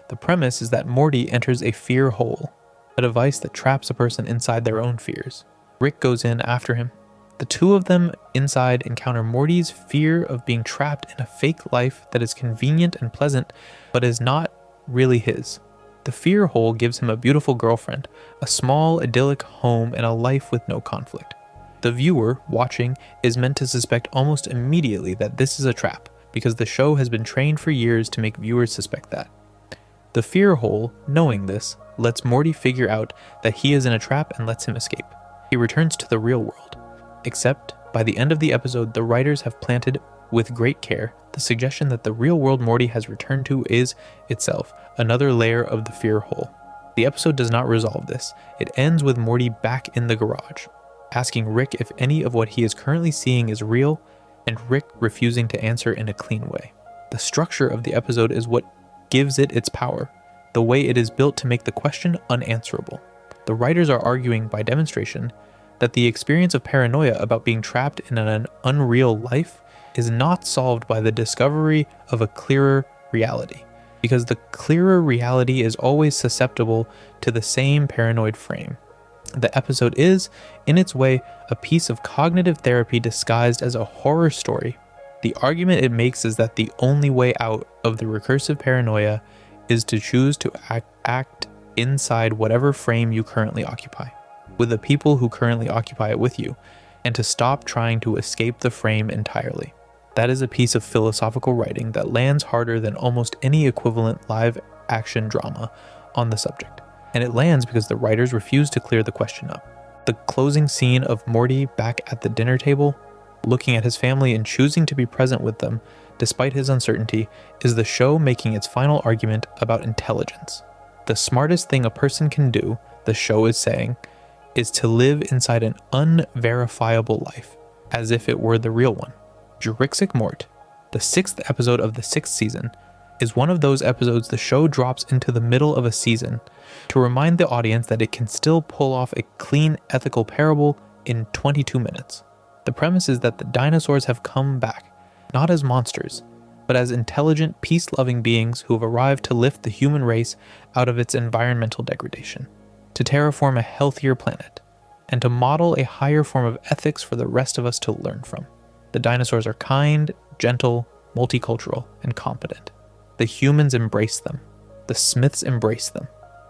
The premise is that Morty enters a fear hole, a device that traps a person inside their own fears. Rick goes in after him. The two of them inside encounter Morty's fear of being trapped in a fake life that is convenient and pleasant, but is not really his. The fear hole gives him a beautiful girlfriend, a small idyllic home, and a life with no conflict. The viewer, watching, is meant to suspect almost immediately that this is a trap, because the show has been trained for years to make viewers suspect that. The fear hole, knowing this, lets Morty figure out that he is in a trap and lets him escape. He returns to the real world. Except, by the end of the episode, the writers have planted, with great care, the suggestion that the real world Morty has returned to is, itself, another layer of the fear hole. The episode does not resolve this. It ends with Morty back in the garage, asking Rick if any of what he is currently seeing is real, and Rick refusing to answer in a clean way. The structure of the episode is what gives it its power, the way it is built to make the question unanswerable. The writers are arguing, by demonstration, that the experience of paranoia about being trapped in an unreal life is not solved by the discovery of a clearer reality, because the clearer reality is always susceptible to the same paranoid frame. The episode is, in its way, a piece of cognitive therapy disguised as a horror story. The argument it makes is that the only way out of the recursive paranoia is to choose to act inside whatever frame you currently occupy, with the people who currently occupy it with you, and to stop trying to escape the frame entirely. That is a piece of philosophical writing that lands harder than almost any equivalent live-action drama on the subject. And it lands because the writers refuse to clear the question up. The closing scene of Morty back at the dinner table, looking at his family and choosing to be present with them, despite his uncertainty, is the show making its final argument about intelligence. The smartest thing a person can do, the show is saying, is to live inside an unverifiable life, as if it were the real one. Rickshank Mort, the 6th episode of the 6th season, is one of those episodes the show drops into the middle of a season to remind the audience that it can still pull off a clean, ethical parable in 22 minutes. The premise is that the dinosaurs have come back, not as monsters, but as intelligent, peace-loving beings who have arrived to lift the human race out of its environmental degradation, to terraform a healthier planet, and to model a higher form of ethics for the rest of us to learn from. The dinosaurs are kind, gentle, multicultural, and competent. The humans embrace them. The Smiths embrace them.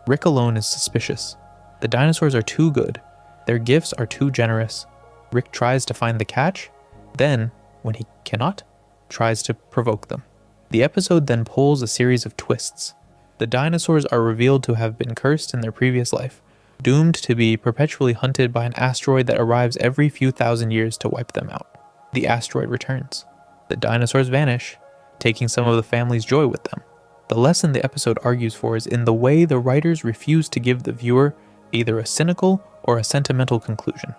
Rick alone is suspicious. The dinosaurs are too good. Their gifts are too generous. Rick tries to find the catch, then, when he cannot, tries to provoke them. The episode then pulls a series of twists. The dinosaurs are revealed to have been cursed in their previous life, doomed to be perpetually hunted by an asteroid that arrives every few thousand years to wipe them out. The asteroid returns. The dinosaurs vanish, taking some of the family's joy with them. The lesson the episode argues for is in the way the writers refuse to give the viewer either a cynical or a sentimental conclusion.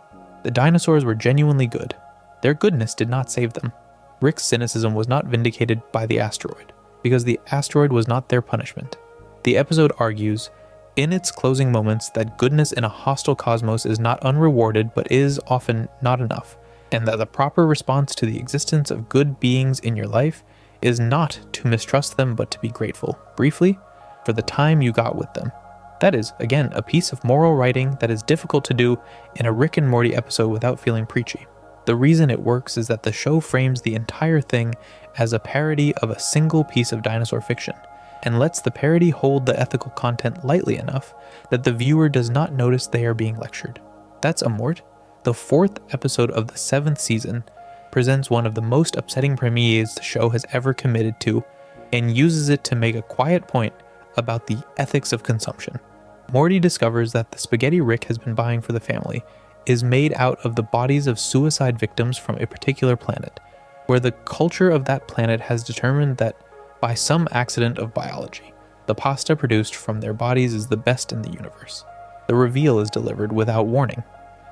The dinosaurs were genuinely good. Their goodness did not save them. Rick's cynicism was not vindicated by the asteroid, because the asteroid was not their punishment. The episode argues, in its closing moments, that goodness in a hostile cosmos is not unrewarded but is often not enough, and that the proper response to the existence of good beings in your life is not to mistrust them but to be grateful, briefly, for the time you got with them. That is, again, a piece of moral writing that is difficult to do in a Rick and Morty episode without feeling preachy. The reason it works is that the show frames the entire thing as a parody of a single piece of dinosaur fiction, and lets the parody hold the ethical content lightly enough that the viewer does not notice they are being lectured. That's a Mort. The 4th episode of the 7th season presents one of the most upsetting premieres the show has ever committed to, and uses it to make a quiet point about the ethics of consumption. Morty discovers that the spaghetti Rick has been buying for the family is made out of the bodies of suicide victims from a particular planet, where the culture of that planet has determined that, by some accident of biology, the pasta produced from their bodies is the best in the universe. The reveal is delivered without warning.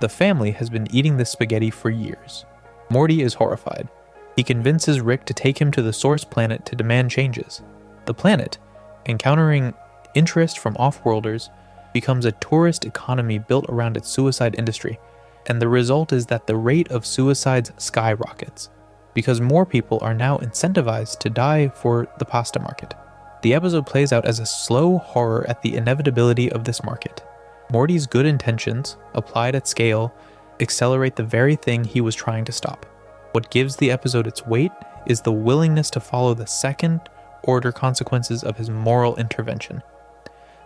The family has been eating this spaghetti for years. Morty is horrified. He convinces Rick to take him to the source planet to demand changes. The planet, encountering interest from off-worlders, becomes a tourist economy built around its suicide industry, and the result is that the rate of suicides skyrockets, because more people are now incentivized to die for the pasta market. The episode plays out as a slow horror at the inevitability of this market. Morty's good intentions, applied at scale, accelerate the very thing he was trying to stop. What gives the episode its weight is the willingness to follow the second-order consequences of his moral intervention.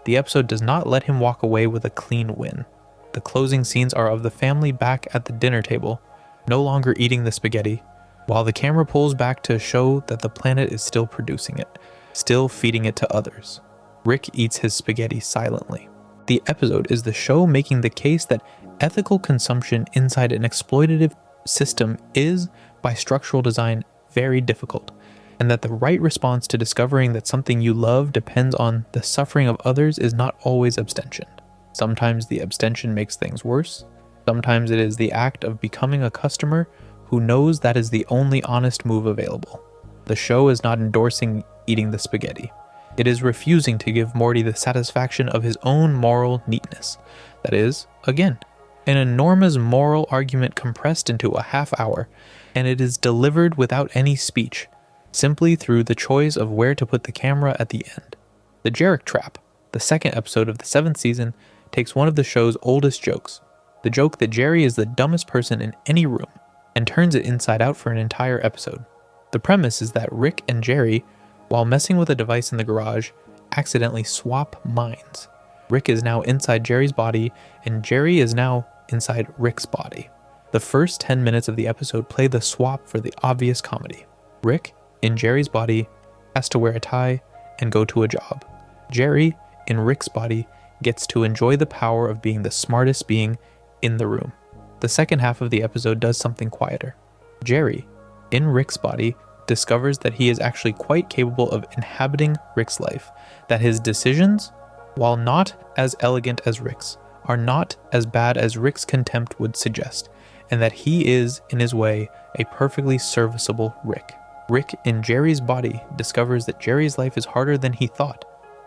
The episode does not let him walk away with a clean win. The closing scenes are of the family back at the dinner table, no longer eating the spaghetti, while the camera pulls back to show that the planet is still producing it, still feeding it to others. Rick eats his spaghetti silently. The episode is the show making the case that ethical consumption inside an exploitative system is, by structural design, very difficult, and that the right response to discovering that something you love depends on the suffering of others is not always abstention. Sometimes the abstention makes things worse. Sometimes it is the act of becoming a customer who knows that is the only honest move available. The show is not endorsing eating the spaghetti. It is refusing to give Morty the satisfaction of his own moral neatness. That is, again, an enormous moral argument compressed into a half hour, and it is delivered without any speech, simply through the choice of where to put the camera at the end. The Jarek Trap, the 2nd episode of the 7th season, takes one of the show's oldest jokes, the joke that Jerry is the dumbest person in any room, and turns it inside out for an entire episode. The premise is that Rick and Jerry, while messing with a device in the garage, accidentally swap minds. Rick is now inside Jerry's body, and Jerry is now inside Rick's body. The first 10 minutes of the episode play the swap for the obvious comedy. Rick, in Jerry's body, has to wear a tie and go to a job. Jerry, in Rick's body, gets to enjoy the power of being the smartest being in the room. The second half of the episode does something quieter. Jerry, in Rick's body, discovers that he is actually quite capable of inhabiting Rick's life, that his decisions, while not as elegant as Rick's, are not as bad as Rick's contempt would suggest, and that he is, in his way, a perfectly serviceable Rick. Rick in Jerry's body discovers that Jerry's life is harder than he thought.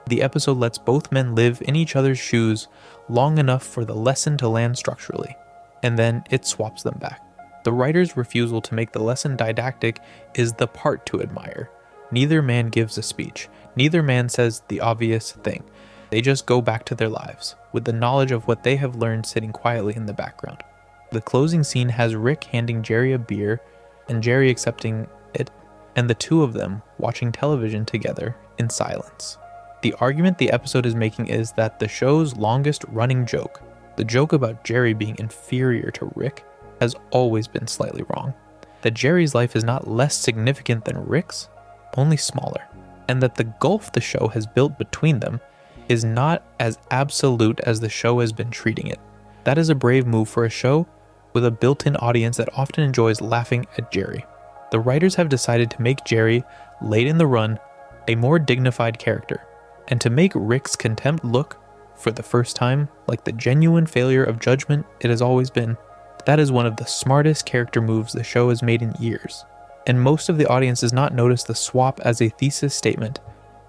The episode lets both men live in each other's shoes long enough for the lesson to land structurally, and then it swaps them back. The writer's refusal to make the lesson didactic is the part to admire. Neither man gives a speech. Neither man says the obvious thing. They just go back to their lives, with the knowledge of what they have learned sitting quietly in the background. The closing scene has Rick handing Jerry a beer, and Jerry accepting it, and the two of them watching television together in silence. The argument the episode is making is that the show's longest running joke, the joke about Jerry being inferior to Rick, has always been slightly wrong. That Jerry's life is not less significant than Rick's, only smaller. And that the gulf the show has built between them is not as absolute as the show has been treating it. That is a brave move for a show with a built-in audience that often enjoys laughing at Jerry. The writers have decided to make Jerry, late in the run, a more dignified character, and to make Rick's contempt look, for the first time, like the genuine failure of judgment it has always been. That is one of the smartest character moves the show has made in years, and most of the audience does not notice the swap as a thesis statement,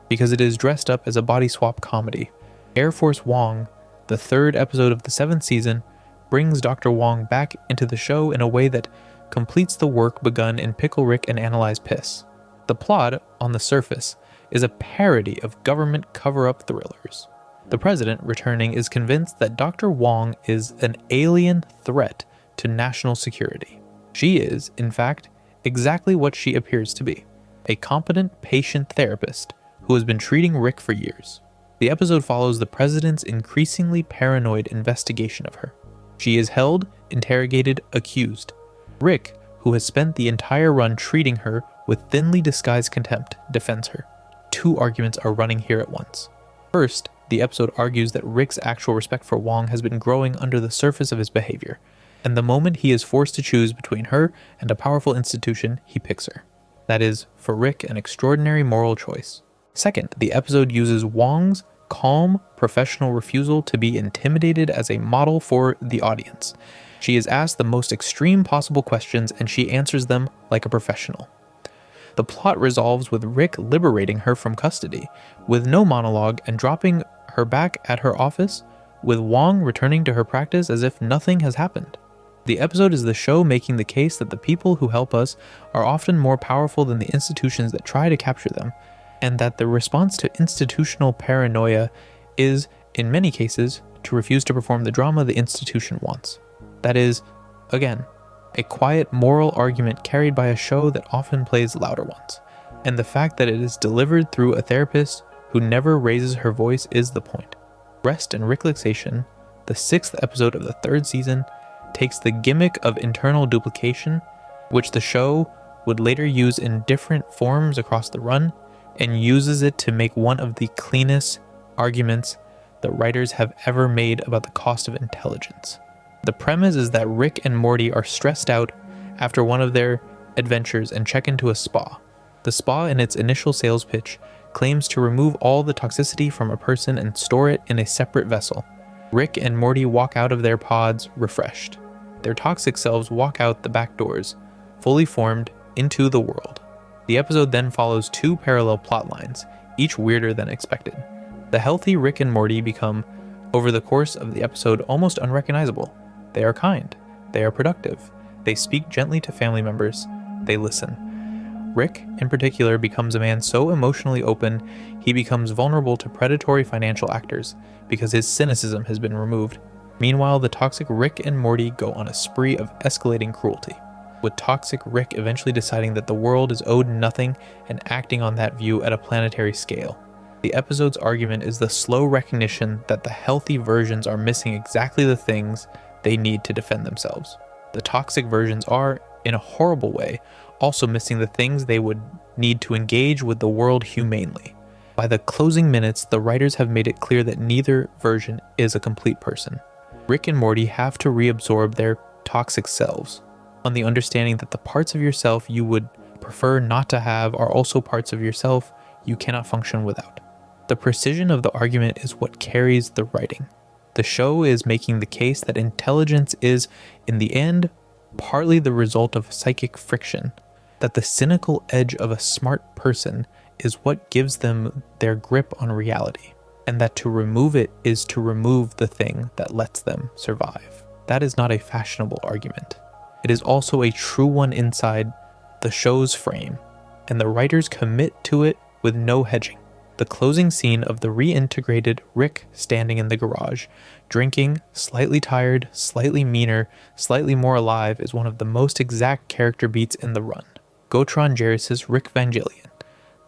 because it is dressed up as a body swap comedy. Air Force Wong, the third episode of the 7th season, brings Dr. Wong back into the show in a way that completes the work begun in Pickle, Rick, and Analyze Piss. The plot, on the surface, is a parody of government cover-up thrillers. The president, returning, is convinced that Dr. Wong is an alien threat to national security. She is, in fact, exactly what she appears to be, a competent patient therapist who has been treating Rick for years. The episode follows the president's increasingly paranoid investigation of her. She is held, interrogated, accused. Rick, who has spent the entire run treating her with thinly disguised contempt, defends her. Two arguments are running here at once. First, the episode argues that Rick's actual respect for Wong has been growing under the surface of his behavior, and the moment he is forced to choose between her and a powerful institution, he picks her. That is, for Rick, an extraordinary moral choice. Second, the episode uses Wong's calm, professional refusal to be intimidated as a model for the audience. She is asked the most extreme possible questions, and she answers them like a professional. The plot resolves with Rick liberating her from custody, with no monologue, and dropping her back at her office, with Wong returning to her practice as if nothing has happened. The episode is the show making the case that the people who help us are often more powerful than the institutions that try to capture them, and that the response to institutional paranoia is, in many cases, to refuse to perform the drama the institution wants. That is, again, a quiet moral argument carried by a show that often plays louder ones, and the fact that it is delivered through a therapist who never raises her voice is the point. Rest and Ricklantis, the 6th episode of the 3rd season, takes the gimmick of internal duplication, which the show would later use in different forms across the run, and uses it to make one of the cleanest arguments the writers have ever made about the cost of intelligence. The premise is that Rick and Morty are stressed out after one of their adventures and check into a spa. The spa, in its initial sales pitch, claims to remove all the toxicity from a person and store it in a separate vessel. Rick and Morty walk out of their pods refreshed. Their toxic selves walk out the back doors, fully formed, into the world. The episode then follows two parallel plot lines, each weirder than expected. The healthy Rick and Morty become, over the course of the episode, almost unrecognizable. They are kind. They are productive. They speak gently to family members. They listen. Rick, in particular, becomes a man so emotionally open, he becomes vulnerable to predatory financial actors, because his cynicism has been removed. Meanwhile, the toxic Rick and Morty go on a spree of escalating cruelty, with toxic Rick eventually deciding that the world is owed nothing and acting on that view at a planetary scale. The episode's argument is the slow recognition that the healthy versions are missing exactly the things they need to defend themselves. The toxic versions are, in a horrible way, also missing the things they would need to engage with the world humanely. By the closing minutes, the writers have made it clear that neither version is a complete person. Rick and Morty have to reabsorb their toxic selves, on the understanding that the parts of yourself you would prefer not to have are also parts of yourself you cannot function without. The precision of the argument is what carries the writing. The show is making the case that intelligence is, in the end, partly the result of psychic friction, that the cynical edge of a smart person is what gives them their grip on reality, and that to remove it is to remove the thing that lets them survive. That is not a fashionable argument. It is also a true one inside the show's frame, and the writers commit to it with no hedging. The closing scene of the reintegrated Rick standing in the garage, drinking, slightly tired, slightly meaner, slightly more alive, is one of the most exact character beats in the run. Gotron Jarrus's Rickvangelion,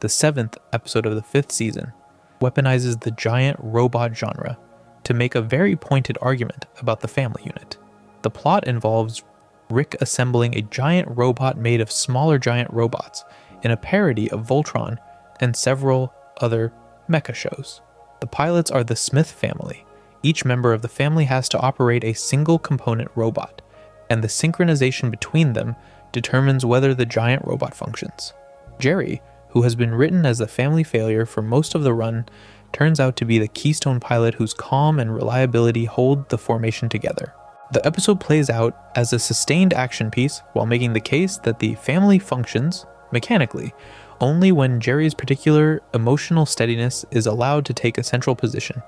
the 7th episode of the 5th season, weaponizes the giant robot genre to make a very pointed argument about the family unit. The plot involves Rick assembling a giant robot made of smaller giant robots in a parody of Voltron and several other mecha shows. The pilots are the Smith family. Each member of the family has to operate a single component robot, and the synchronization between them determines whether the giant robot functions. Jerry, who has been written as the family failure for most of the run, turns out to be the keystone pilot whose calm and reliability hold the formation together. The episode plays out as a sustained action piece while making the case that the family functions, mechanically, only when Jerry's particular emotional steadiness is allowed to take a central position.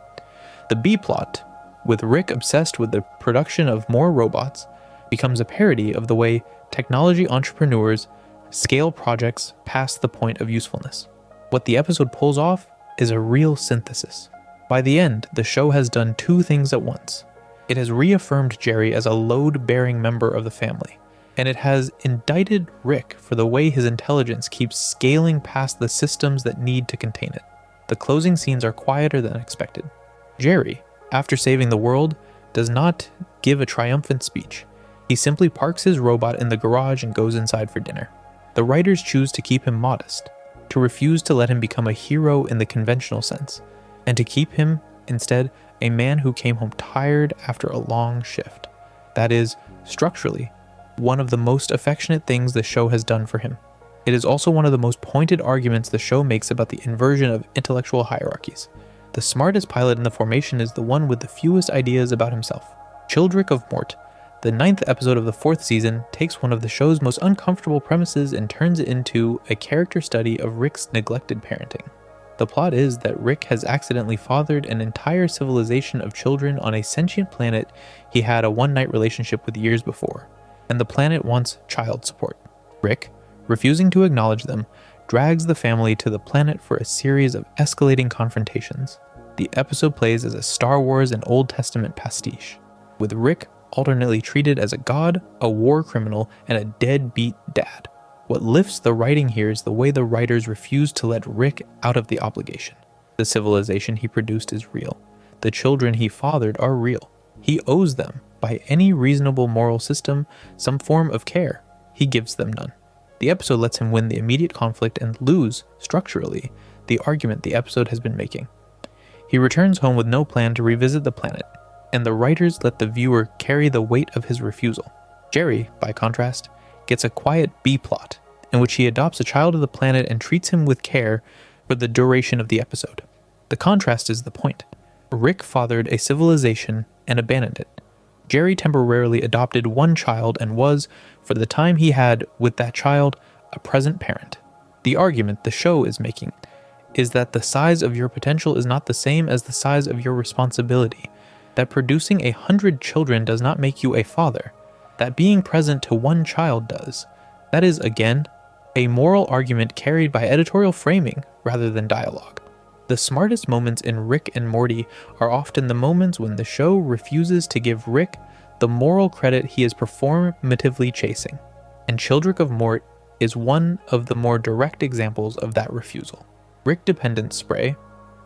The B-plot, with Rick obsessed with the production of more robots, becomes a parody of the way technology entrepreneurs scale projects past the point of usefulness. What the episode pulls off is a real synthesis. By the end, the show has done two things at once. It has reaffirmed Jerry as a load-bearing member of the family, and it has indicted Rick for the way his intelligence keeps scaling past the systems that need to contain it. The closing scenes are quieter than expected. Jerry, after saving the world, does not give a triumphant speech. He simply parks his robot in the garage and goes inside for dinner. The writers choose to keep him modest, to refuse to let him become a hero in the conventional sense, and to keep him, instead, a man who came home tired after a long shift. That is, structurally, one of the most affectionate things the show has done for him. It is also one of the most pointed arguments the show makes about the inversion of intellectual hierarchies. The smartest pilot in the formation is the one with the fewest ideas about himself. Childrick of Mort, the 9th episode of the 4th season, takes one of the show's most uncomfortable premises and turns it into a character study of Rick's neglected parenting. The plot is that Rick has accidentally fathered an entire civilization of children on a sentient planet he had a one-night relationship with years before, and the planet wants child support. Rick, refusing to acknowledge them, drags the family to the planet for a series of escalating confrontations. The episode plays as a Star Wars and Old Testament pastiche, with Rick alternately treated as a god, a war criminal, and a deadbeat dad. What lifts the writing here is the way the writers refuse to let Rick out of the obligation. The civilization he produced is real. The children he fathered are real. He owes them, by any reasonable moral system, some form of care. He gives them none. The episode lets him win the immediate conflict and lose, structurally, the argument the episode has been making. He returns home with no plan to revisit the planet, and the writers let the viewer carry the weight of his refusal. Jerry, by contrast, gets a quiet B-plot, in which he adopts a child of the planet and treats him with care for the duration of the episode. The contrast is the point. Rick fathered a civilization and abandoned it. Jerry temporarily adopted one child and was, for the time he had with that child, a present parent. The argument the show is making is that the size of your potential is not the same as the size of your responsibility, that producing 100 children does not make you a father, that being present to one child does. That is, again, a moral argument carried by editorial framing rather than dialogue. The smartest moments in Rick and Morty are often the moments when the show refuses to give Rick the moral credit he is performatively chasing, and Childrick of Mort is one of the more direct examples of that refusal. Rick Dependence Spray,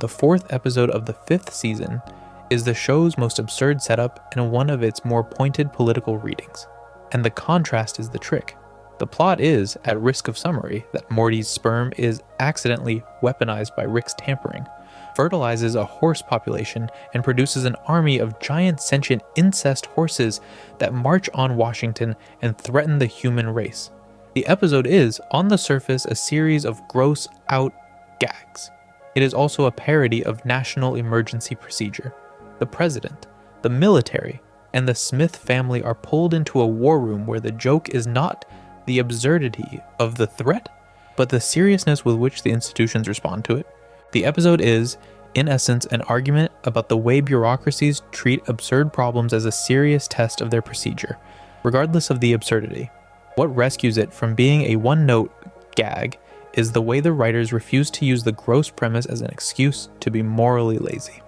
the 4th episode of the 5th season, is the show's most absurd setup and one of its more pointed political readings. And the contrast is the trick. The plot is, at risk of summary, that Morty's sperm is accidentally weaponized by Rick's tampering, fertilizes a horse population, and produces an army of giant sentient incest horses that march on Washington and threaten the human race. The episode is, on the surface, a series of gross-out gags. It is also a parody of national emergency procedure. The president, the military, and the Smith family are pulled into a war room where the joke is not the absurdity of the threat, but the seriousness with which the institutions respond to it. The episode is, in essence, an argument about the way bureaucracies treat absurd problems as a serious test of their procedure, regardless of the absurdity. What rescues it from being a one-note gag is the way the writers refuse to use the gross premise as an excuse to be morally lazy.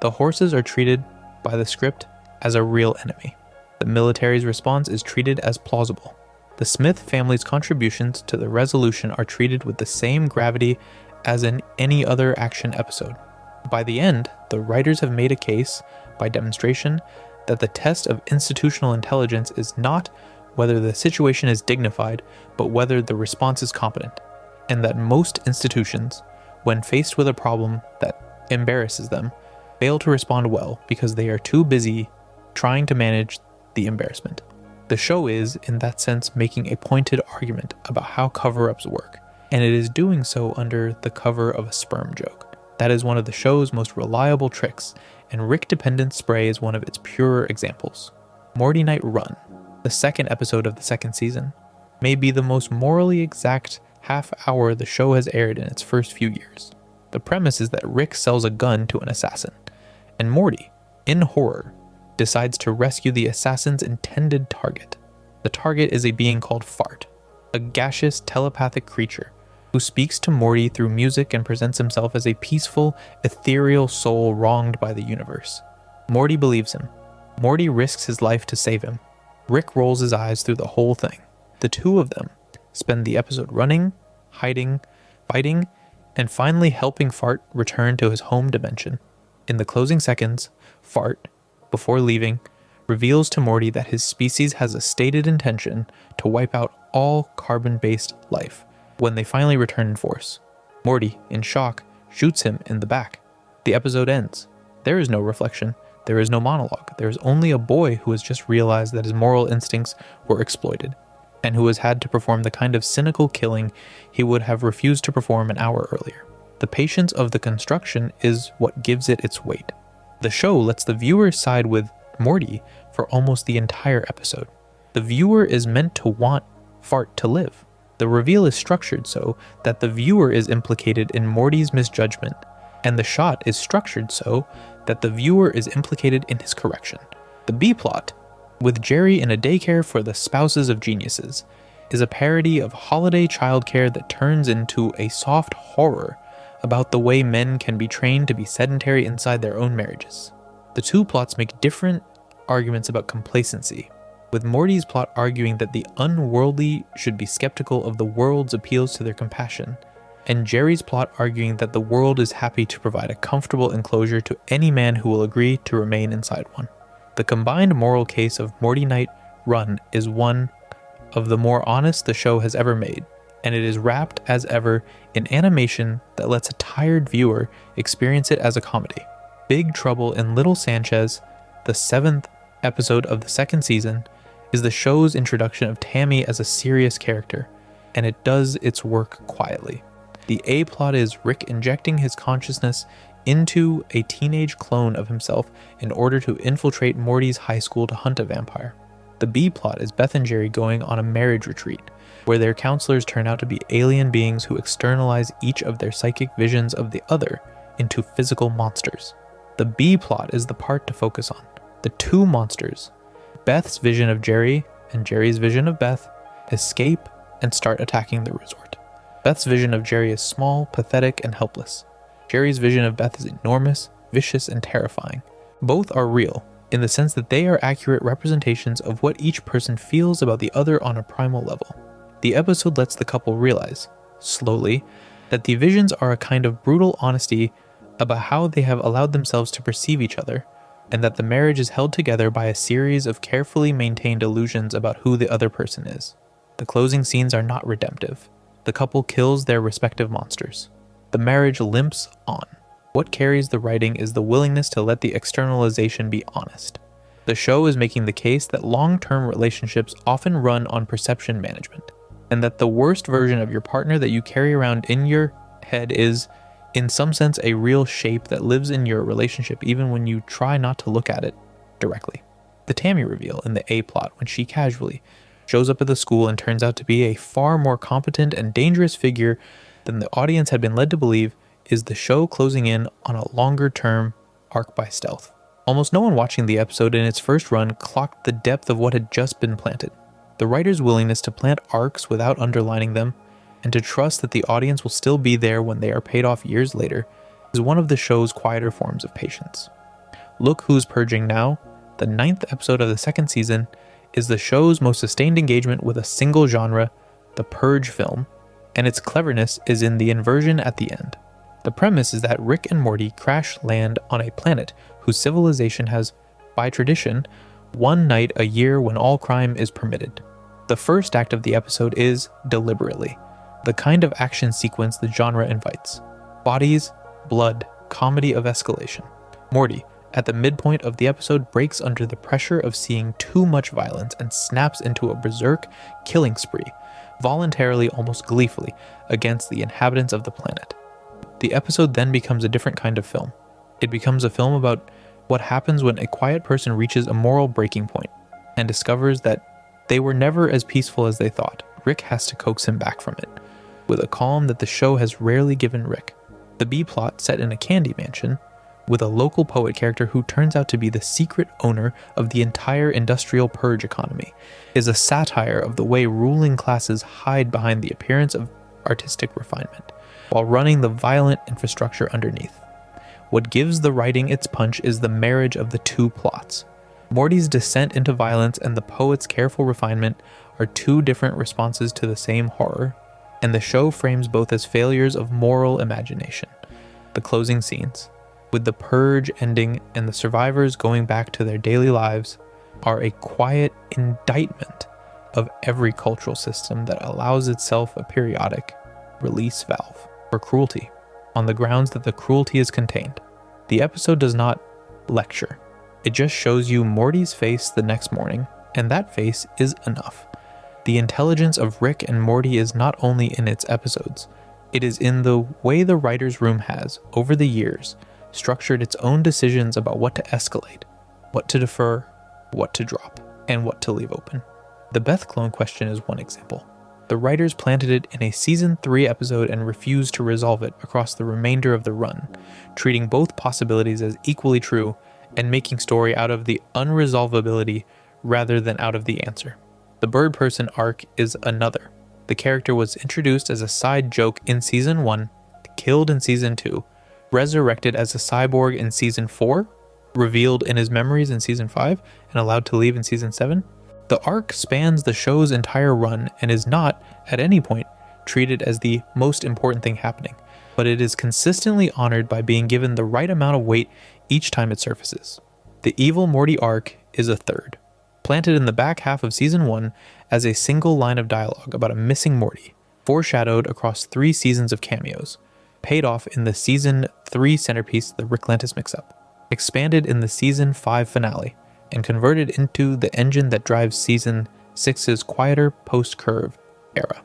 The horses are treated by the script as a real enemy. The military's response is treated as plausible. The Smith family's contributions to the resolution are treated with the same gravity as in any other action episode. By the end, the writers have made a case, by demonstration, that the test of institutional intelligence is not whether the situation is dignified, but whether the response is competent, and that most institutions, when faced with a problem that embarrasses them, fail to respond well because they are too busy trying to manage the embarrassment. The show is, in that sense, making a pointed argument about how cover-ups work, and it is doing so under the cover of a sperm joke. That is one of the show's most reliable tricks, and Rick-dependent spray is one of its purer examples. Morty Night Run, the second episode of the second season, may be the most morally exact half hour the show has aired in its first few years. The premise is that Rick sells a gun to an assassin, and Morty, in horror, decides to rescue the assassin's intended target. The target is a being called Fart, a gaseous telepathic creature who speaks to Morty through music and presents himself as a peaceful, ethereal soul wronged by the universe. Morty believes him. Morty risks his life to save him. Rick rolls his eyes through the whole thing. The two of them spend the episode running, hiding, fighting, and finally helping Fart return to his home dimension. In the closing seconds, Fart, before leaving, reveals to Morty that his species has a stated intention to wipe out all carbon-based life when they finally return in force. Morty, in shock, shoots him in the back. The episode ends. There is no reflection. There is no monologue. There is only a boy who has just realized that his moral instincts were exploited, and who has had to perform the kind of cynical killing he would have refused to perform an hour earlier. The patience of the construction is what gives it its weight. The show lets the viewer side with Morty for almost the entire episode. The viewer is meant to want Fart to live. The reveal is structured so that the viewer is implicated in Morty's misjudgment, and the shot is structured so that the viewer is implicated in his correction. The B-plot, with Jerry in a daycare for the spouses of geniuses, is a parody of holiday childcare that turns into a soft horror about the way men can be trained to be sedentary inside their own marriages. The two plots make different arguments about complacency, with Morty's plot arguing that the unworldly should be skeptical of the world's appeals to their compassion, and Jerry's plot arguing that the world is happy to provide a comfortable enclosure to any man who will agree to remain inside one. The combined moral case of Morty Night Run is one of the more honest the show has ever made, and it is wrapped as ever in animation that lets a tired viewer experience it as a comedy. Big Trouble in Little Sanchez, the 7th episode of the second season, is the show's introduction of Tammy as a serious character, and it does its work quietly. The A-plot is Rick injecting his consciousness into a teenage clone of himself in order to infiltrate Morty's high school to hunt a vampire. The B-plot is Beth and Jerry going on a marriage retreat, where their counselors turn out to be alien beings who externalize each of their psychic visions of the other into physical monsters. The B-plot is the part to focus on. The two monsters, Beth's vision of Jerry and Jerry's vision of Beth, escape and start attacking the resort. Beth's vision of Jerry is small, pathetic, and helpless. Jerry's vision of Beth is enormous, vicious, and terrifying. Both are real, in the sense that they are accurate representations of what each person feels about the other on a primal level. The episode lets the couple realize, slowly, that the visions are a kind of brutal honesty about how they have allowed themselves to perceive each other, and that the marriage is held together by a series of carefully maintained illusions about who the other person is. The closing scenes are not redemptive. The couple kills their respective monsters. The marriage limps on. What carries the writing is the willingness to let the externalization be honest. The show is making the case that long-term relationships often run on perception management, and that the worst version of your partner that you carry around in your head is, in some sense, a real shape that lives in your relationship even when you try not to look at it directly. The Tammy reveal in the A-plot, when she casually, shows up at the school and turns out to be a far more competent and dangerous figure than the audience had been led to believe, is the show closing in on a longer-term arc by stealth. Almost no one watching the episode in its first run clocked the depth of what had just been planted. The writer's willingness to plant arcs without underlining them, and to trust that the audience will still be there when they are paid off years later, is one of the show's quieter forms of patience. Look Who's Purging Now, the 9th episode of the second season, is the show's most sustained engagement with a single genre, the Purge film, and its cleverness is in the inversion at the end. The premise is that Rick and Morty crash land on a planet whose civilization has, by tradition, one night a year when all crime is permitted. The first act of the episode is, deliberately, the kind of action sequence the genre invites. Bodies, blood, comedy of escalation. Morty, at the midpoint of the episode, breaks under the pressure of seeing too much violence and snaps into a berserk killing spree, voluntarily, almost gleefully, against the inhabitants of the planet. The episode then becomes a different kind of film. It becomes a film about what happens when a quiet person reaches a moral breaking point and discovers that they were never as peaceful as they thought. Rick has to coax him back from it, with a calm that the show has rarely given Rick. The B-plot, set in a candy mansion, with a local poet character who turns out to be the secret owner of the entire industrial purge economy, is a satire of the way ruling classes hide behind the appearance of artistic refinement, while running the violent infrastructure underneath. What gives the writing its punch is the marriage of the two plots. Morty's descent into violence and the poet's careful refinement are two different responses to the same horror, and the show frames both as failures of moral imagination. The closing scenes, with the purge ending and the survivors going back to their daily lives, are a quiet indictment of every cultural system that allows itself a periodic release valve for cruelty, on the grounds that the cruelty is contained. The episode does not lecture. It just shows you Morty's face the next morning, and that face is enough. The intelligence of Rick and Morty is not only in its episodes, it is in the way the writer's room has, over the years, structured its own decisions about what to escalate, what to defer, what to drop, and what to leave open. The Beth clone question is one example. The writers planted it in a season 3 episode and refused to resolve it across the remainder of the run, treating both possibilities as equally true and making story out of the unresolvability rather than out of the answer. The bird person arc is another. The character was introduced as a side joke in season 1, killed in season 2, resurrected as a cyborg in season 4, revealed in his memories in season 5, and allowed to leave in season 7. The arc spans the show's entire run and is not, at any point, treated as the most important thing happening, but it is consistently honored by being given the right amount of weight each time it surfaces. The Evil Morty arc is a third, planted in the back half of season 1 as a single line of dialogue about a missing Morty, foreshadowed across 3 seasons of cameos, paid off in the season 3 centerpiece, the Ricklantis Mixup, expanded in the season 5 finale, and converted into the engine that drives season 6's quieter post-curve era.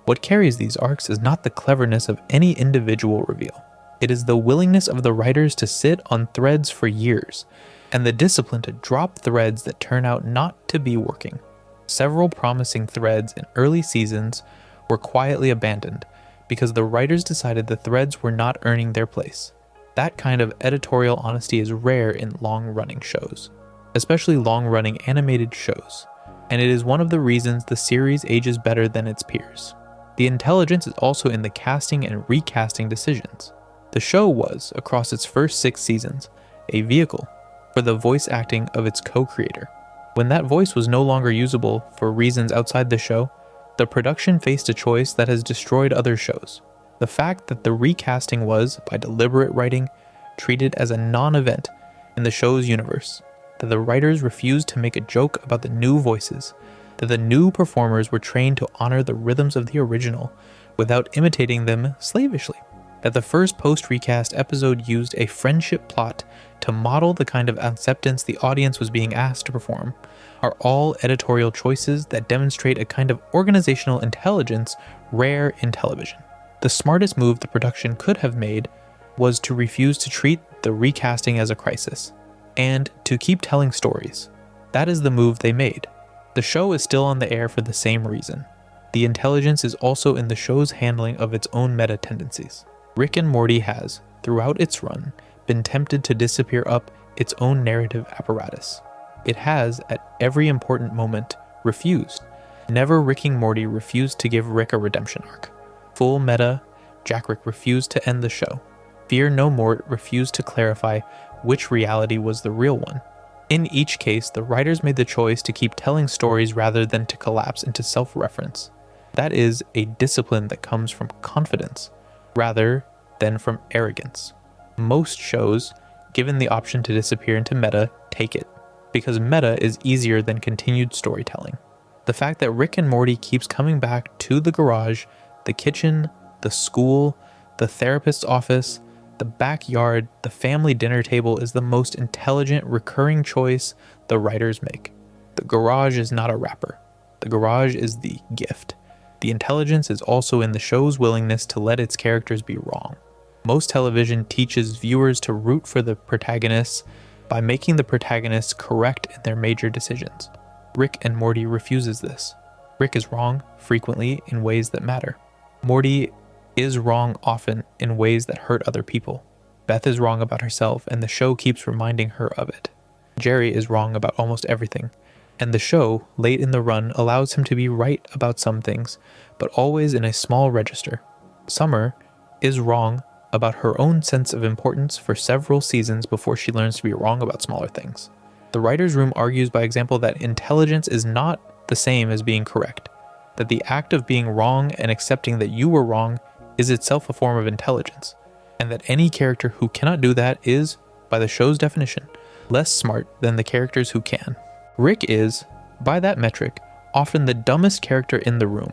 What carries these arcs is not the cleverness of any individual reveal. It is the willingness of the writers to sit on threads for years, and the discipline to drop threads that turn out not to be working. Several promising threads in early seasons were quietly abandoned because the writers decided the threads were not earning their place. That kind of editorial honesty is rare in long-running shows, especially long-running animated shows, and it is one of the reasons the series ages better than its peers. The intelligence is also in the casting and recasting decisions. The show was, across its first 6 seasons, a vehicle for the voice acting of its co-creator. When that voice was no longer usable for reasons outside the show, the production faced a choice that has destroyed other shows. The fact that the recasting was, by deliberate writing, treated as a non-event in the show's universe, that the writers refused to make a joke about the new voices, that the new performers were trained to honor the rhythms of the original without imitating them slavishly, that the first post-recast episode used a friendship plot to model the kind of acceptance the audience was being asked to perform, are all editorial choices that demonstrate a kind of organizational intelligence rare in television. The smartest move the production could have made was to refuse to treat the recasting as a crisis, and to keep telling stories. That is the move they made. The show is still on the air for the same reason. The intelligence is also in the show's handling of its own meta tendencies. Rick and Morty has, throughout its run, been tempted to disappear up its own narrative apparatus. It has, at every important moment, refused. Never Rick and Morty refused to give Rick a redemption arc. Full meta, Jack Rick refused to end the show. Fear No Mort refused to clarify which reality was the real one. In each case, the writers made the choice to keep telling stories rather than to collapse into self-reference. That is a discipline that comes from confidence, rather than from arrogance. Most shows, given the option to disappear into meta, take it, because meta is easier than continued storytelling. The fact that Rick and Morty keeps coming back to the garage, the kitchen, the school, the therapist's office, the backyard, the family dinner table is the most intelligent recurring choice the writers make. The garage is not a wrapper. The garage is the gift. The intelligence is also in the show's willingness to let its characters be wrong. Most television teaches viewers to root for the protagonists by making the protagonists correct in their major decisions. Rick and Morty refuses this. Rick is wrong, frequently, in ways that matter. Morty is wrong often in ways that hurt other people. Beth is wrong about herself, and the show keeps reminding her of it. Jerry is wrong about almost everything, and the show, late in the run, allows him to be right about some things, but always in a small register. Summer is wrong about her own sense of importance for several seasons before she learns to be wrong about smaller things. The writer's room argues by example that intelligence is not the same as being correct, that the act of being wrong and accepting that you were wrong is itself a form of intelligence, and that any character who cannot do that is, by the show's definition, less smart than the characters who can. Rick is, by that metric, often the dumbest character in the room.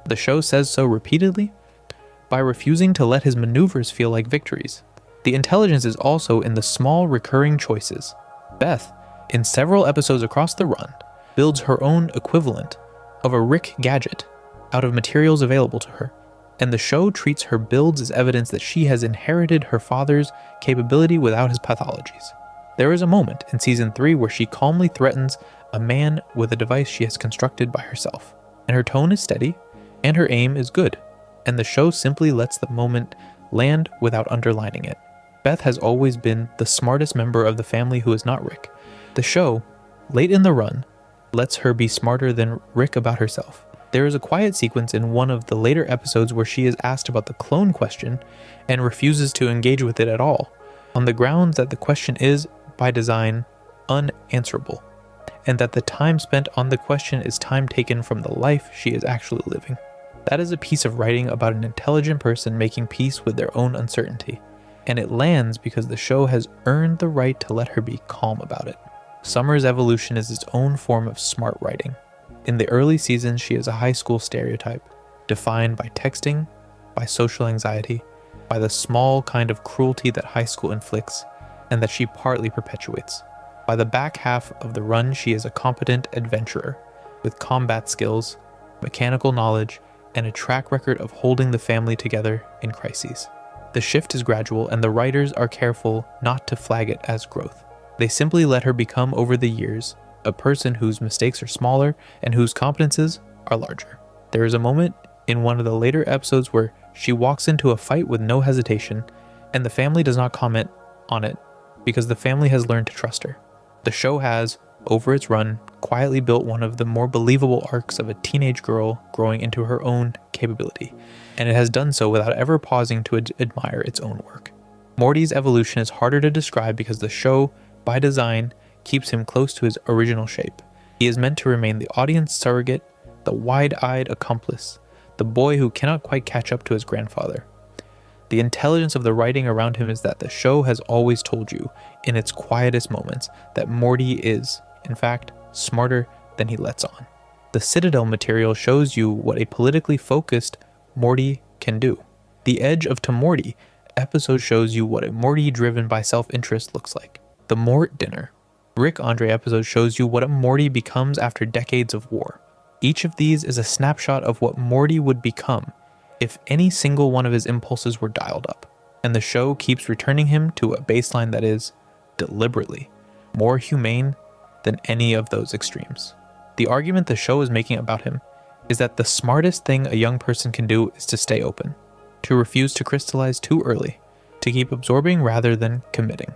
The show says so repeatedly, by refusing to let his maneuvers feel like victories. The intelligence is also in the small recurring choices. Beth, in several episodes across the run, builds her own equivalent of a Rick gadget out of materials available to her, and the show treats her builds as evidence that she has inherited her father's capability without his pathologies. There is a moment in season 3 where she calmly threatens a man with a device she has constructed by herself, and her tone is steady, and her aim is good, and the show simply lets the moment land without underlining it. Beth has always been the smartest member of the family who is not Rick. The show, late in the run, lets her be smarter than Rick about herself. There is a quiet sequence in one of the later episodes where she is asked about the clone question and refuses to engage with it at all, on the grounds that the question is, by design, unanswerable, and that the time spent on the question is time taken from the life she is actually living. That is a piece of writing about an intelligent person making peace with their own uncertainty, and it lands because the show has earned the right to let her be calm about it. Summer's evolution is its own form of smart writing. In the early seasons, she is a high school stereotype, defined by texting, by social anxiety, by the small kind of cruelty that high school inflicts, and that she partly perpetuates. By the back half of the run, she is a competent adventurer, with combat skills, mechanical knowledge, and a track record of holding the family together in crises. The shift is gradual, and the writers are careful not to flag it as growth. They simply let her become, over the years, a person whose mistakes are smaller and whose competences are larger. There is a moment in one of the later episodes where she walks into a fight with no hesitation, and the family does not comment on it because the family has learned to trust her. The show has, over its run, quietly built one of the more believable arcs of a teenage girl growing into her own capability, and it has done so without ever pausing to admire its own work. Morty's evolution is harder to describe because the show, by design, keeps him close to his original shape. He is meant to remain the audience surrogate, the wide-eyed accomplice, the boy who cannot quite catch up to his grandfather. The intelligence of the writing around him is that the show has always told you, in its quietest moments, that Morty is, in fact, smarter than he lets on. The Citadel material shows you what a politically focused Morty can do. The Edge of Morty episode shows you what a Morty driven by self-interest looks like. The Mort dinner Rick Andre episode shows you what a Morty becomes after decades of war. Each of these is a snapshot of what Morty would become if any single one of his impulses were dialed up, and the show keeps returning him to a baseline that is, deliberately, more humane than any of those extremes. The argument the show is making about him is that the smartest thing a young person can do is to stay open, to refuse to crystallize too early, to keep absorbing rather than committing.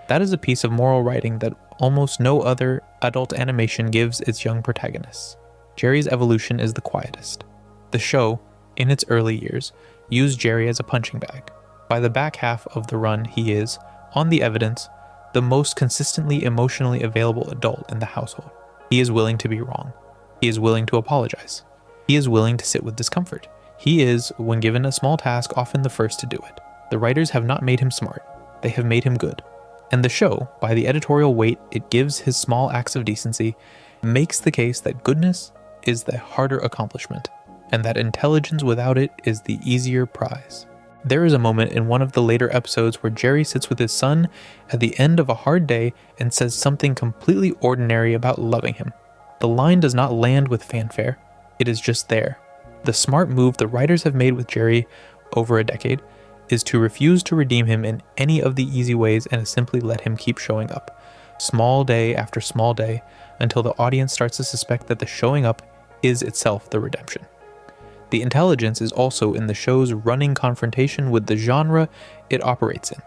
That is a piece of moral writing that almost no other adult animation gives its young protagonists. Jerry's evolution is the quietest. The show, in its early years, used Jerry as a punching bag. By the back half of the run, he is, on the evidence, the most consistently emotionally available adult in the household. He is willing to be wrong. He is willing to apologize. He is willing to sit with discomfort. He is, when given a small task, often the first to do it. The writers have not made him smart. They have made him good. And the show, by the editorial weight it gives his small acts of decency, makes the case that goodness is the harder accomplishment, and that intelligence without it is the easier prize. There is a moment in one of the later episodes where Jerry sits with his son at the end of a hard day and says something completely ordinary about loving him. The line does not land with fanfare. It is just there. The smart move the writers have made with Jerry over a decade is to refuse to redeem him in any of the easy ways and to simply let him keep showing up, small day after small day, until the audience starts to suspect that the showing up is itself the redemption. The intelligence is also in the show's running confrontation with the genre it operates in.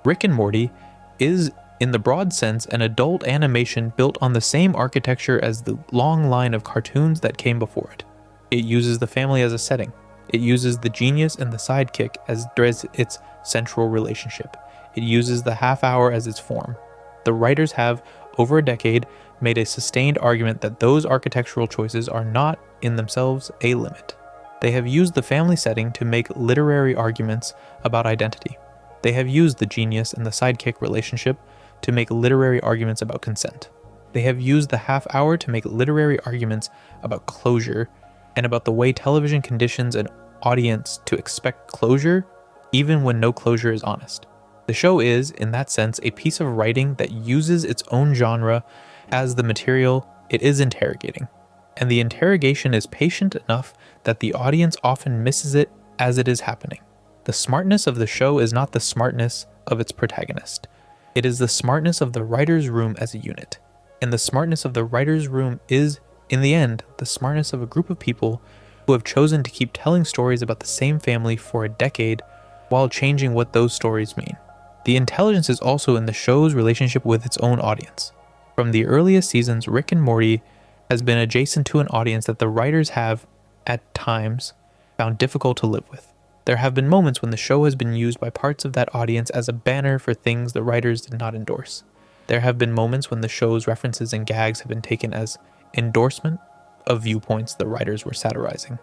Rick and Morty is, in the broad sense, an adult animation built on the same architecture as the long line of cartoons that came before it. It uses the family as a setting. It uses the genius and the sidekick as its central relationship. It uses the half hour as its form. The writers have, over a decade, made a sustained argument that those architectural choices are not, in themselves, a limit. They have used the family setting to make literary arguments about identity. They have used the genius and the sidekick relationship to make literary arguments about consent. They have used the half hour to make literary arguments about closure and about the way television conditions an audience to expect closure even when no closure is honest. The show is, in that sense, a piece of writing that uses its own genre as the material it is interrogating. And the interrogation is patient enough that the audience often misses it as it is happening. The smartness of the show is not the smartness of its protagonist. It is the smartness of the writer's room as a unit. And the smartness of the writer's room is, in the end, the smartness of a group of people who have chosen to keep telling stories about the same family for a decade while changing what those stories mean. The intelligence is also in the show's relationship with its own audience. From the earliest seasons, Rick and Morty has been adjacent to an audience that the writers have, at times, found difficult to live with. There have been moments when the show has been used by parts of that audience as a banner for things the writers did not endorse. There have been moments when the show's references and gags have been taken as endorsement of viewpoints the writers were satirizing.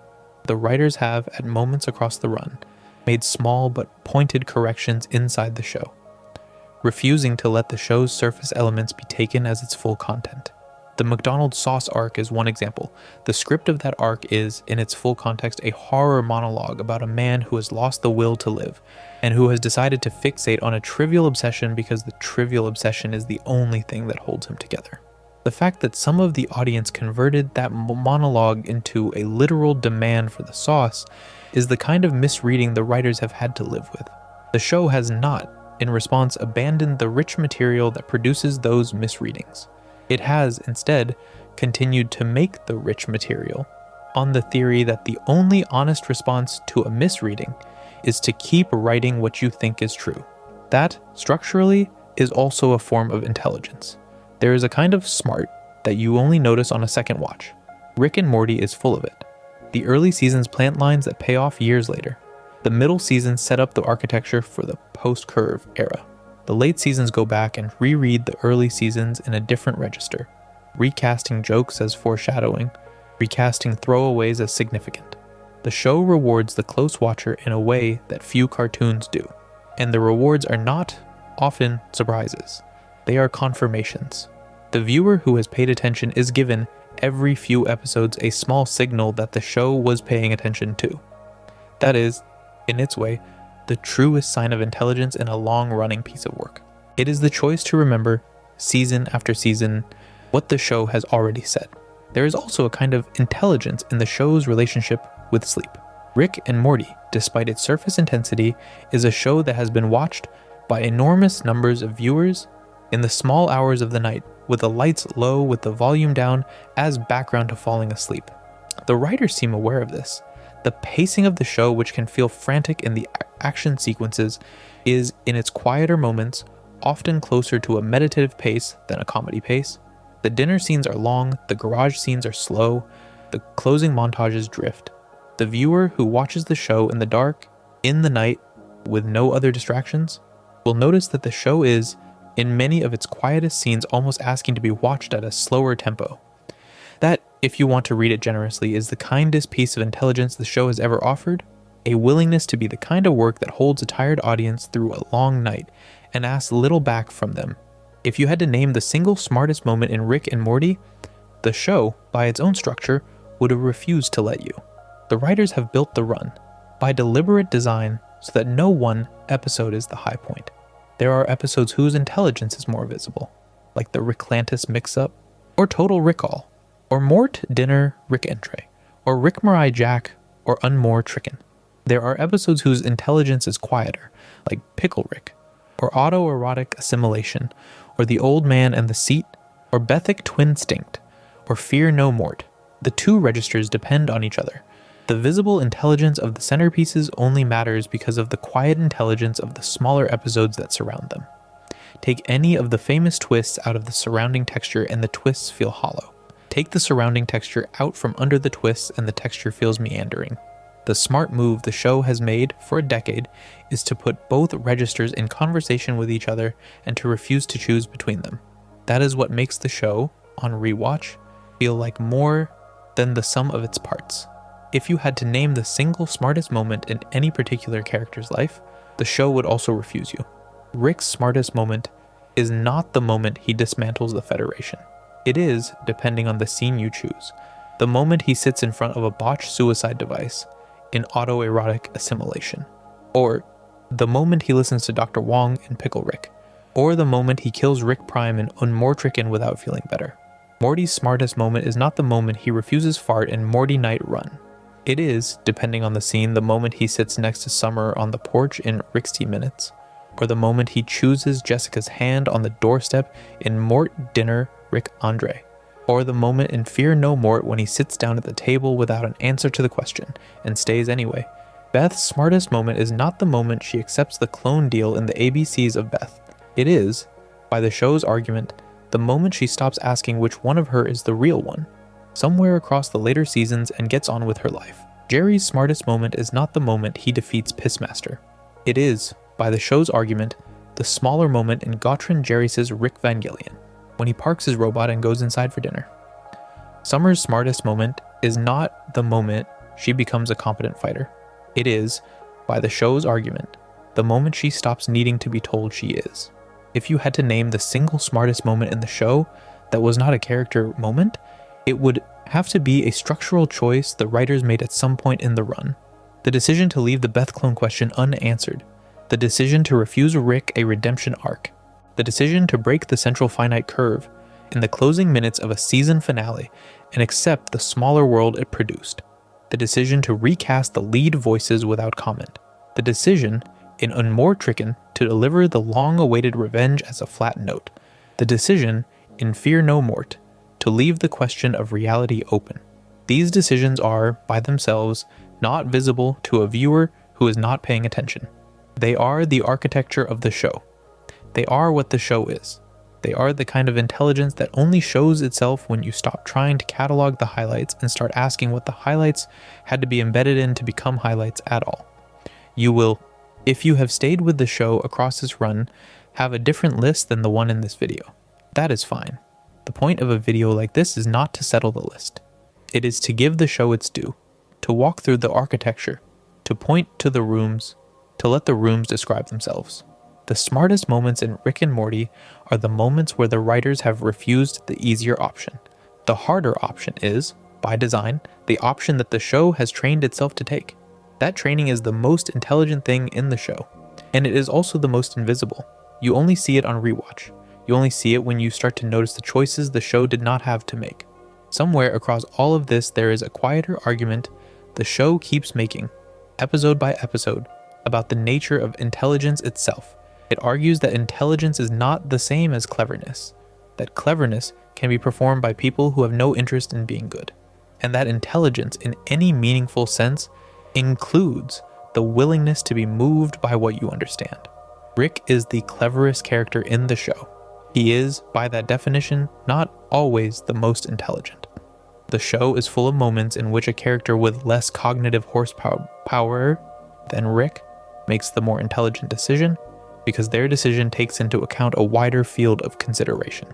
The writers have, at moments across the run, made small but pointed corrections inside the show, refusing to let the show's surface elements be taken as its full content. The McDonald's sauce arc is one example. The script of that arc is, in its full context, a horror monologue about a man who has lost the will to live, and who has decided to fixate on a trivial obsession because the trivial obsession is the only thing that holds him together. The fact that some of the audience converted that monologue into a literal demand for the sauce is the kind of misreading the writers have had to live with. The show has not, in response, abandoned the rich material that produces those misreadings. It has, instead, continued to make the rich material, on the theory that the only honest response to a misreading is to keep writing what you think is true. That, structurally, is also a form of intelligence. There is a kind of smart that you only notice on a second watch. Rick and Morty is full of it. The early seasons plant lines that pay off years later. The middle seasons set up the architecture for the post-curve era. The late seasons go back and reread the early seasons in a different register, recasting jokes as foreshadowing, recasting throwaways as significant. The show rewards the close watcher in a way that few cartoons do, and the rewards are not often surprises. They are confirmations. The viewer who has paid attention is given, every few episodes, a small signal that the show was paying attention to. That is, in its way, the truest sign of intelligence in a long-running piece of work. It is the choice to remember, season after season, what the show has already said. There is also a kind of intelligence in the show's relationship with sleep. Rick and Morty, despite its surface intensity, is a show that has been watched by enormous numbers of viewers in the small hours of the night with the lights low with the volume down as background to falling asleep. The writers seem aware of this. The pacing of the show, which can feel frantic in the action sequences, is, in its quieter moments, often closer to a meditative pace than a comedy pace. The dinner scenes are long, the garage scenes are slow, the closing montages drift. The viewer who watches the show in the dark, in the night, with no other distractions, will notice that the show is, in many of its quietest scenes, almost asking to be watched at a slower tempo. That, if you want to read it generously, is the kindest piece of intelligence the show has ever offered, a willingness to be the kind of work that holds a tired audience through a long night and asks little back from them. If you had to name the single smartest moment in Rick and Morty, the show, by its own structure, would have refused to let you. The writers have built the run, by deliberate design, so that no one episode is the high point. There are episodes whose intelligence is more visible, like the Ricklantis Mixup, or Total Recall, or Mort Dinner Rick Entry, or Rick Mirai Jack, or Unmore Trickin'. There are episodes whose intelligence is quieter, like Pickle Rick, or Erotic Assimilation, or The Old Man and the Seat, or Bethic Twinstinct, or Fear No Mort. The two registers depend on each other. The visible intelligence of the centerpieces only matters because of the quiet intelligence of the smaller episodes that surround them. Take any of the famous twists out of the surrounding texture and the twists feel hollow. Take the surrounding texture out from under the twists and the texture feels meandering. The smart move the show has made for a decade is to put both registers in conversation with each other and to refuse to choose between them. That is what makes the show, on rewatch, feel like more than the sum of its parts. If you had to name the single smartest moment in any particular character's life, the show would also refuse you. Rick's smartest moment is not the moment he dismantles the Federation. It is, depending on the scene you choose, the moment he sits in front of a botched suicide device in autoerotic assimilation, or the moment he listens to Dr. Wong in Pickle Rick, or the moment he kills Rick Prime in Unmore Trickin' without feeling better. Morty's smartest moment is not the moment he refuses fart in Morty Night Run. It is, depending on the scene, the moment he sits next to Summer on the porch in 60 Minutes, or the moment he chooses Jessica's hand on the doorstep in Mort Dinner Rick Andre, or the moment in Fear No Mort when he sits down at the table without an answer to the question, and stays anyway. Beth's smartest moment is not the moment she accepts the clone deal in the ABCs of Beth. It is, by the show's argument, the moment she stops asking which one of her is the real one, somewhere across the later seasons, and gets on with her life. Jerry's smartest moment is not the moment he defeats Pissmaster. It is, by the show's argument, the smaller moment in Gottrin Jerry's Rick Vangelion, when he parks his robot and goes inside for dinner. Summer's smartest moment is not the moment she becomes a competent fighter. It is, by the show's argument, the moment she stops needing to be told she is. If you had to name the single smartest moment in the show that was not a character moment, it would have to be a structural choice the writers made at some point in the run. The decision to leave the Beth clone question unanswered. The decision to refuse Rick a redemption arc. The decision to break the Central Finite Curve in the closing minutes of a season finale and accept the smaller world it produced. The decision to recast the lead voices without comment. The decision, in Unmore Trickin', to deliver the long-awaited revenge as a flat note. The decision, in Fear No Mort, to leave the question of reality open. These decisions are, by themselves, not visible to a viewer who is not paying attention. They are the architecture of the show. They are what the show is. They are the kind of intelligence that only shows itself when you stop trying to catalog the highlights and start asking what the highlights had to be embedded in to become highlights at all. You will, if you have stayed with the show across this run, have a different list than the one in this video. That is fine. The point of a video like this is not to settle the list. It is to give the show its due, to walk through the architecture, to point to the rooms, to let the rooms describe themselves. The smartest moments in Rick and Morty are the moments where the writers have refused the easier option. The harder option is, by design, the option that the show has trained itself to take. That training is the most intelligent thing in the show, and it is also the most invisible. You only see it on rewatch. You only see it when you start to notice the choices the show did not have to make. Somewhere across all of this there is a quieter argument the show keeps making, episode by episode, about the nature of intelligence itself. It argues that intelligence is not the same as cleverness. that cleverness can be performed by people who have no interest in being good, and that intelligence in any meaningful sense includes the willingness to be moved by what you understand. Rick is the cleverest character in the show. He is, by that definition, not always the most intelligent. The show is full of moments in which a character with less cognitive horsepower than Rick makes the more intelligent decision, because their decision takes into account a wider field of consideration.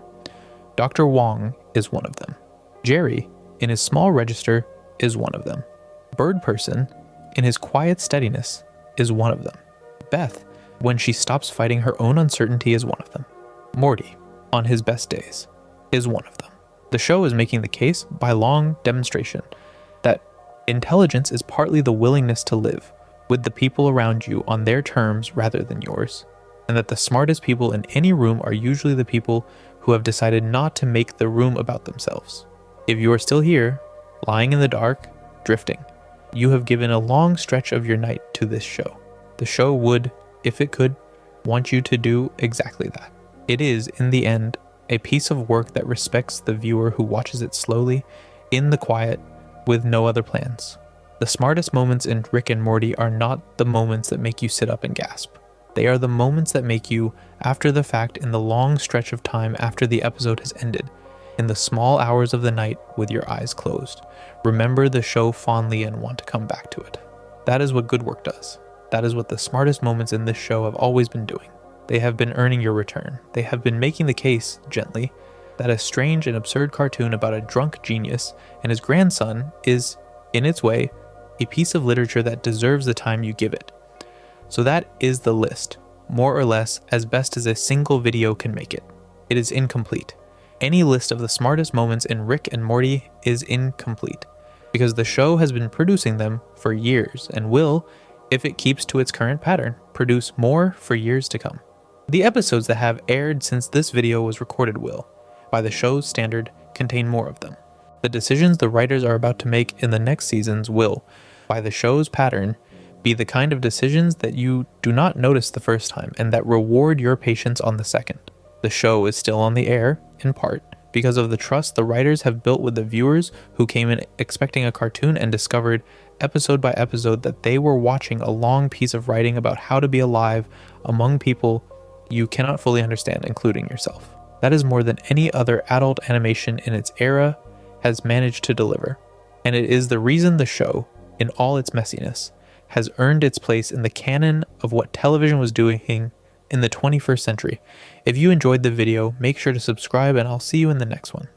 Dr. Wong is one of them. Jerry, in his small register, is one of them. Bird Person, in his quiet steadiness, is one of them. Beth, when she stops fighting her own uncertainty, is one of them. Morty, on his best days, is one of them. The show is making the case, by long demonstration, that intelligence is partly the willingness to live with the people around you on their terms rather than yours, and that the smartest people in any room are usually the people who have decided not to make the room about themselves. If you are still here, lying in the dark, drifting, you have given a long stretch of your night to this show. The show would, if it could, want you to do exactly that. It is, in the end, a piece of work that respects the viewer who watches it slowly, in the quiet, with no other plans. The smartest moments in Rick and Morty are not the moments that make you sit up and gasp. They are the moments that make you, after the fact, in the long stretch of time after the episode has ended, in the small hours of the night with your eyes closed, remember the show fondly and want to come back to it. That is what good work does. That is what the smartest moments in this show have always been doing. They have been earning your return. They have been making the case, gently, that a strange and absurd cartoon about a drunk genius and his grandson is, in its way, a piece of literature that deserves the time you give it. So that is the list, more or less as best as a single video can make it. It is incomplete. Any list of the smartest moments in Rick and Morty is incomplete, because the show has been producing them for years and will, if it keeps to its current pattern, produce more for years to come. The episodes that have aired since this video was recorded will, by the show's standard, contain more of them. The decisions the writers are about to make in the next seasons will, by the show's pattern, be the kind of decisions that you do not notice the first time and that reward your patience on the second. The show is still on the air, in part, because of the trust the writers have built with the viewers who came in expecting a cartoon and discovered, episode by episode, that they were watching a long piece of writing about how to be alive among people you cannot fully understand, including yourself. That is more than any other adult animation in its era has managed to deliver, and it is the reason the show, in all its messiness, has earned its place in the canon of what television was doing in the 21st century. If you enjoyed the video, make sure to subscribe, and I'll see you in the next one.